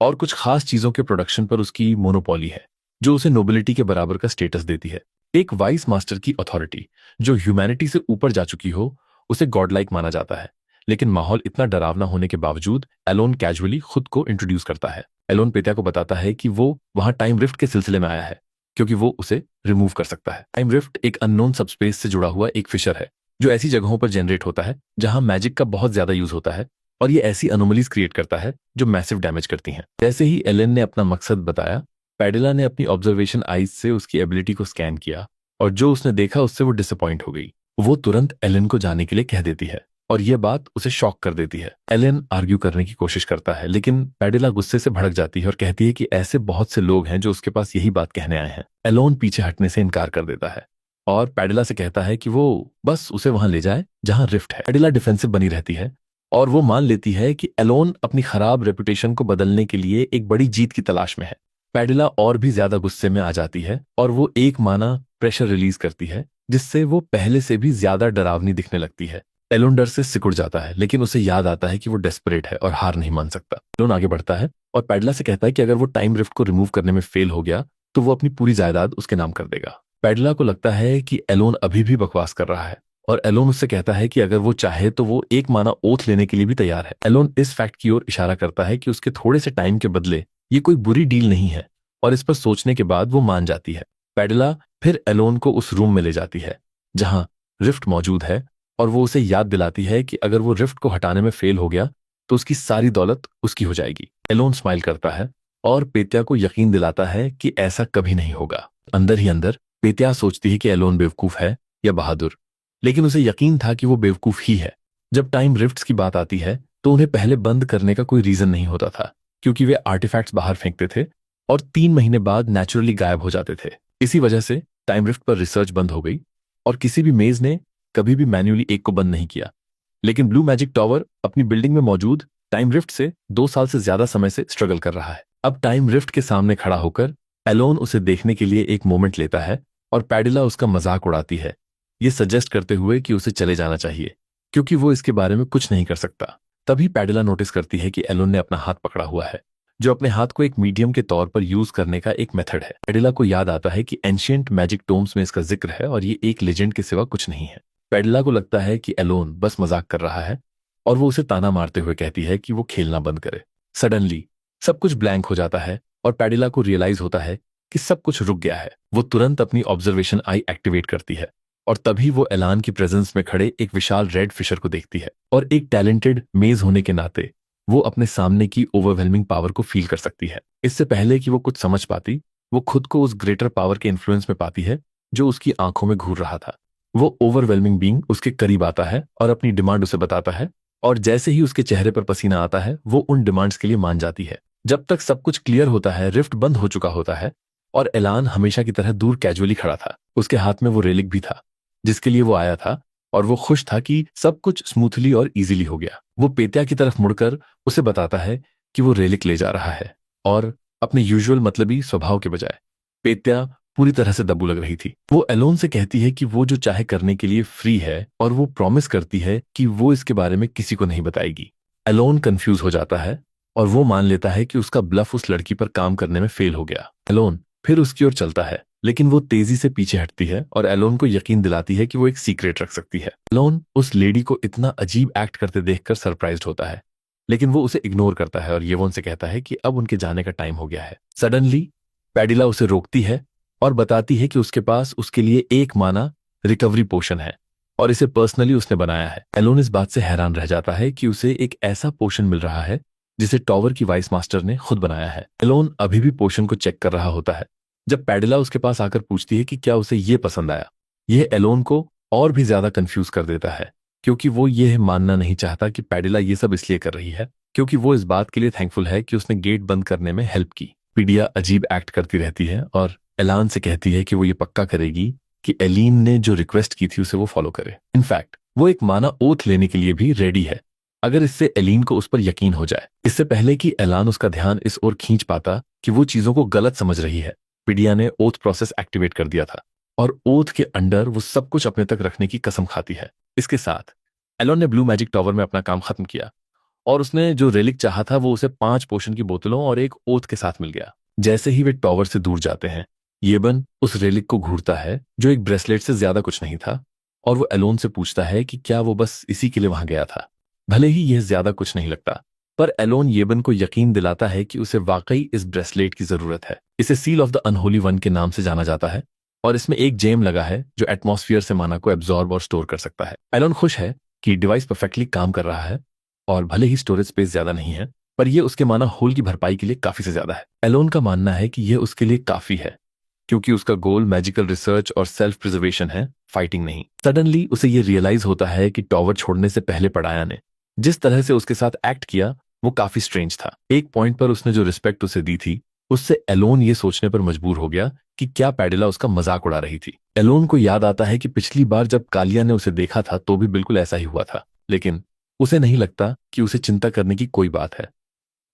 और कुछ खास चीजों के प्रोडक्शन पर उसकी मोनोपोली है, जो उसे नोबिलिटी के बराबर का स्टेटस देती है। एक वाइस मास्टर की अथॉरिटी जो ह्यूमैनिटी से ऊपर जा चुकी हो उसे गॉडलाइक माना जाता है, लेकिन माहौल इतना डरावना होने के बावजूद एलोन कैजुअली खुद को इंट्रोड्यूस करता है। एलोन पेत्या को बताता है कि वो वहां टाइम रिफ्ट के सिलसिले में आया है, क्योंकि वो उसे रिमूव कर सकता है। टाइम रिफ्ट एक अननोन सबस्पेस से जुड़ा हुआ एक फिशर है जो ऐसी जगहों पर जनरेट होता है जहां मैजिक का बहुत ज्यादा यूज होता है, और ये ऐसी अनोमलीज क्रिएट करता है जो मैसिव डैमेज करती हैं। जैसे ही एलेन ने अपना मकसद बताया, पैडिला ने अपनी ऑब्जर्वेशन आईज से उसकी एबिलिटी को स्कैन किया, और जो उसने देखा उससे वो डिसअपॉइंट हो गई। वो तुरंत एलेन को जाने के लिए कह देती है और यह बात उसे शॉक कर देती है। एलेन आर्ग्यू करने की कोशिश करता है, लेकिन पैडिला गुस्से से भड़क जाती है और कहती है कि ऐसे बहुत से लोग हैं जो उसके पास यही बात कहने आए हैं। एलोन पीछे हटने से इनकार कर देता है और पैडिला से कहता है कि वो बस उसे वहां ले जाए जहां रिफ्ट है। पैडिला डिफेंसिव बनी रहती है और वो मान लेती है कि एलोन अपनी खराब रेपुटेशन को बदलने के लिए एक बड़ी जीत की तलाश में है। पैडिला और भी ज्यादा गुस्से में आ जाती है और वो एक माना प्रेशर रिलीज करती है, जिससे वो पहले से भी ज्यादा डरावनी दिखने लगती है। एलोन डर से सिकुड़ जाता है, लेकिन उसे याद आता है कि वो डेस्परेट है और हार नहीं मान सकता। एलोन आगे बढ़ता है और पैडिला से कहता है कि अगर वो टाइम रिफ्ट को रिमूव करने में फेल हो गया तो वो अपनी पूरी जायदाद उसके नाम कर देगा। पैडिला को लगता है कि एलोन अभी भी बकवास कर रहा है और एलोन उससे कहता है कि अगर वो चाहे तो वो एक माना ओथ लेने के लिए भी तैयार है। एलोन इस फैक्ट की ओर इशारा करता है कि उसके थोड़े से टाइम के बदले ये कोई बुरी डील नहीं है, और इस पर सोचने के बाद वो मान जाती है। पैडिला फिर एलोन को उस रूम में ले जाती है जहां रिफ्ट मौजूद है, और वो उसे याद दिलाती है कि अगर वो रिफ्ट को हटाने में फेल हो गया तो उसकी सारी दौलत उसकी हो जाएगी। एलोन स्माइल करता है और पेत्या को यकीन दिलाता है कि ऐसा कभी नहीं होगा। अंदर ही अंदर पेत्या सोचती है कि एलोन बेवकूफ है या बहादुर, लेकिन उसे यकीन था कि वो बेवकूफ ही है। जब टाइम रिफ्ट्स की बात आती है तो उन्हें पहले बंद करने का कोई रीजन नहीं होता था, क्योंकि वे आर्टिफैक्ट्स बाहर फेंकते थे और 3 महीने बाद नेचुरली गायब हो जाते थे। इसी वजह से टाइम रिफ्ट पर रिसर्च बंद हो गई और किसी भी मेज ने कभी भी मैन्युअली एक को बंद नहीं किया। लेकिन ब्लू मैजिक टॉवर अपनी बिल्डिंग में मौजूद टाइम रिफ्ट से 2 साल से ज्यादा समय से स्ट्रगल कर रहा है। अब टाइम रिफ्ट के सामने खड़ा होकर एलोन उसे देखने के लिए एक मोमेंट लेता है और पैडिला उसका मजाक उड़ाती है, ये सजेस्ट करते हुए कि उसे चले जाना चाहिए क्योंकि वो इसके बारे में कुछ नहीं कर सकता। तभी पैडिला नोटिस करती है कि एलोन ने अपना हाथ पकड़ा हुआ है, जो अपने हाथ को एक मीडियम के तौर पर यूज करने का एक मेथड है। पैडिला को याद आता है कि एंशिएंट मैजिक टोम्स में इसका जिक्र है और ये एक लेजेंड के सिवा कुछ नहीं है। पैडिला को लगता है कि एलोन बस मजाक कर रहा है और वो उसे ताना मारते हुए कहती है कि वो खेलना बंद करे। सडनली सब कुछ ब्लैंक हो जाता है और पैडिला को रियलाइज होता है कि सब कुछ रुक गया है। वो तुरंत अपनी ऑब्जर्वेशन आई एक्टिवेट करती है और तभी वो एलान की प्रेजेंस में खड़े एक विशाल रेड फिशर को देखती है, और एक टैलेंटेड मेज होने के नाते वो अपने सामने की ओवरवेलमिंग पावर को फील कर सकती है। इससे पहले कि वो कुछ समझ पाती, वो खुद को उस ग्रेटर पावर के इन्फ्लुएंस में पाती है जो उसकी आंखों में घूर रहा था। वो ओवरवेलमिंग बीइंग उसके करीब आता है और अपनी डिमांड उसे बताता है, और जैसे ही उसके चेहरे पर पसीना आता है वो उन डिमांड्स के लिए मान जाती है। जब तक सब कुछ क्लियर होता है, रिफ्ट बंद हो चुका होता है और एलान हमेशा की तरह दूर कैजुअली खड़ा था। उसके हाथ में वो रेलिक भी था जिसके लिए वो आया था, और वो खुश था कि सब कुछ स्मूथली और इजीली हो गया। वो पेत्या की तरफ मुड़कर उसे बताता है कि वो रेलिक ले जा रहा है, और अपने यूजुअल मतलबी स्वभाव के बजाय। पेत्या पूरी तरह से दब्बू लग रही थी। वो एलोन से कहती है कि वो जो चाहे करने के लिए फ्री है, और वो प्रॉमिस करती है कि वो इसके बारे में किसी को नहीं बताएगी। एलोन कंफ्यूज हो जाता है और वो मान लेता है कि उसका ब्लफ उस लड़की पर काम करने में फेल हो गया। एलोन फिर उसकी ओर चलता है, लेकिन वो तेजी से पीछे हटती है और एलोन को यकीन दिलाती है कि वो एक सीक्रेट रख सकती है। एलोन उस लेडी को इतना अजीब एक्ट करते देखकर सरप्राइज्ड होता है, लेकिन वो उसे इग्नोर करता है और येवोन से कहता है कि अब उनके जाने का टाइम हो गया है। सडनली पैडिला उसे रोकती है और बताती है कि उसके पास उसके लिए एक माना रिकवरी पोशन है और इसे पर्सनली उसने बनाया है। एलोन इस बात से हैरान रह जाता है कि उसे एक ऐसा पोशन मिल रहा है जिसे टॉवर की वाइस मास्टर ने खुद बनाया है। एलोन अभी भी पोशन को चेक कर रहा होता है जब पैडिला उसके पास आकर पूछती है कि क्या उसे ये पसंद आया। यह एलोन को और भी ज्यादा कंफ्यूज कर देता है, क्योंकि वो ये मानना नहीं चाहता कि पैडिला ये सब इसलिए कर रही है क्योंकि वो इस बात के लिए थैंकफुल है कि उसने गेट बंद करने में हेल्प की। पीडिया अजीब एक्ट करती रहती है और एलान से कहती है कि वो ये पक्का करेगी कि एलीन ने जो रिक्वेस्ट की थी उसे वो फॉलो करे। इनफैक्ट वो एक माना ओथ लेने के लिए भी रेडी है अगर इससे एलीन को उस पर यकीन हो जाए। इससे पहले कि एलान उसका ध्यान इस ओर खींच पाता कि वो चीजों को गलत समझ रही है, पीडिया ने ओथ प्रोसेस एक्टिवेट कर दिया था और ओथ के अंडर वो सब कुछ अपने तक रखने की कसम खाती है। इसके साथ एलोन ने ब्लू मैजिक टावर में अपना काम खत्म किया और उसने जो रेलिक चाहा था वो उसे 5 पोशन की बोतलों और एक ओथ के साथ मिल गया। जैसे ही वे टावर से दूर जाते हैं, येबन उस रेलिक को घूरता है जो एक ब्रेसलेट से ज्यादा कुछ नहीं था, और वो एलोन से पूछता है कि क्या वो बस इसी के लिए वहां गया था। भले ही यह ज्यादा कुछ नहीं लगता, पर एलोन येबन को यकीन दिलाता है कि उसे वाकई इस ब्रेसलेट की जरूरत है। इसे seal of the unholy one के नाम से जाना जाता है और इसमें एक जेम लगा है जो एटमॉस्फेयर से माना को एब्जॉर्ब और स्टोर कर सकता है। एलोन खुश है कि डिवाइस परफेक्टली काम कर रहा है और भले ही स्टोरेज स्पेस ज्यादा नहीं है, पर यह उसके माना होल की भरपाई के लिए काफी से ज्यादा है। एलोन का मानना है कि यह उसके लिए काफी है क्योंकि उसका गोल मैजिकल रिसर्च और सेल्फ प्रिजर्वेशन है, फाइटिंग नहीं। सडनली उसे यह रियलाइज होता है कि टावर छोड़ने से पहले पढ़ाया ने जिस तरह से उसके साथ एक्ट किया वो काफी स्ट्रेंज था। एक पॉइंट पर उसने जो रिस्पेक्ट उसे दी थी उससे एलोन ये सोचने पर मजबूर हो गया कि क्या पैडिला उसका मजाक उड़ा रही थी। एलोन को याद आता है कि पिछली बार जब कालिया ने उसे देखा था तो भी बिल्कुल ऐसा ही हुआ था, लेकिन उसे नहीं लगता कि उसे चिंता करने की कोई बात है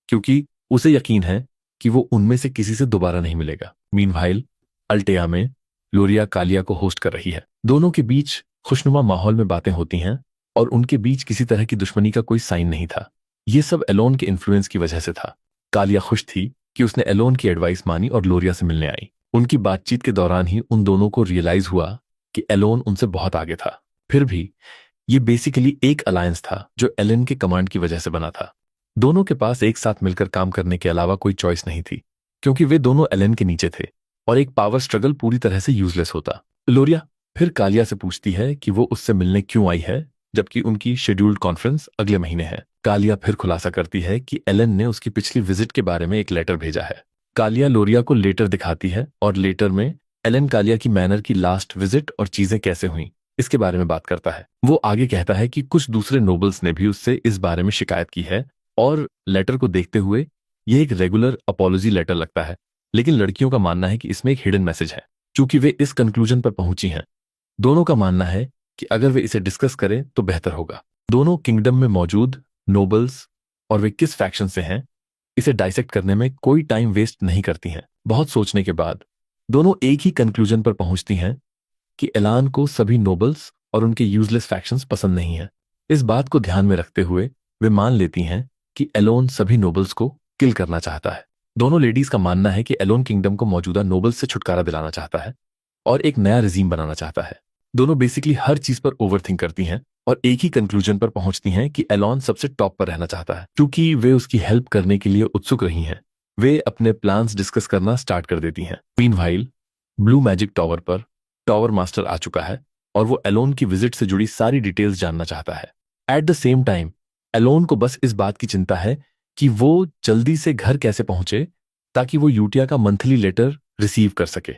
क्योंकि उसे यकीन है कि वो उनमें से किसी से दोबारा नहीं मिलेगा। मीनवाइल अल्टेया में लोरिया कालिया को होस्ट कर रही है। दोनों के बीच खुशनुमा माहौल में बातें होती हैं और उनके बीच किसी तरह की दुश्मनी का कोई साइन नहीं था। ये सब एलोन के इन्फ्लुएंस की वजह से था। कालिया खुश थी कि उसने एलोन की एडवाइस मानी और लोरिया से मिलने आई। उनकी बातचीत के दौरान ही उन दोनों को रियलाइज हुआ कि एलोन उनसे बहुत आगे था। फिर भी ये बेसिकली एक अलायंस था जो एलन के कमांड की वजह से बना था। दोनों के पास एक साथ मिलकर काम करने के अलावा कोई चॉइस नहीं थी क्योंकि वे दोनों एलन के नीचे थे और एक पावर स्ट्रगल पूरी तरह से यूजलेस होता। लोरिया फिर कालिया से पूछती है कि वो उससे मिलने क्यों आई है जबकि उनकी शेड्यूल्ड कॉन्फ्रेंस अगले महीने है। कालिया फिर खुलासा करती है कि एलन ने उसकी पिछली विजिट के बारे में एक लेटर भेजा है। कालिया लोरिया को लेटर दिखाती है और लेटर में एलन कालिया की मैनर की लास्ट विजिट और चीजें कैसे हुई इसके बारे में बात करता है। वो आगे कहता है कि कुछ दूसरे नोबल्स ने भी उससे इस बारे में शिकायत की है और लेटर को देखते हुए यह एक रेगुलर अपॉलॉजी लेटर लगता है, लेकिन लड़कियों का मानना है कि इसमें एक हिडन मैसेज है। चूंकि वे इस कंक्लूजन पर पहुंची हैं, दोनों का मानना है कि अगर वे इसे डिस्कस करें तो बेहतर होगा। दोनों किंगडम में मौजूद नोबल्स और वे किस फैक्शन से हैं इसे डाइसेक्ट करने में कोई टाइम वेस्ट नहीं करती हैं। बहुत सोचने के बाद दोनों एक ही कंक्लूजन पर पहुंचती हैं कि एलान को सभी नोबल्स और उनके यूजलेस फैक्शंस पसंद नहीं है। इस बात को ध्यान में रखते हुए वे मान लेती हैं कि एलोन सभी नोबल्स को किल करना चाहता है। दोनों लेडीज का मानना है कि एलोन किंगडम को मौजूदा नोबल्स से छुटकारा दिलाना चाहता है और एक नया रिजीम बनाना चाहता है। दोनों बेसिकली हर चीज पर ओवरथिंक करती हैं और एक ही कंक्लूजन पर पहुंचती हैं कि एलोन सबसे टॉप पर रहना चाहता है। क्योंकि वे उसकी हेल्प करने के लिए उत्सुक रही हैं, वे अपने प्लान्स डिस्कस करना स्टार्ट कर देती हैं। मीनवाइल ब्लू मैजिक टावर पर टावर मास्टर आ चुका है और वो एलोन की विजिट से जुड़ी सारी डिटेल्स जानना चाहता है। At the same time Elon को बस इस बात की चिंता है कि वो जल्दी से घर कैसे पहुंचे ताकि वो यूटिया का मंथली लेटर रिसीव कर सके।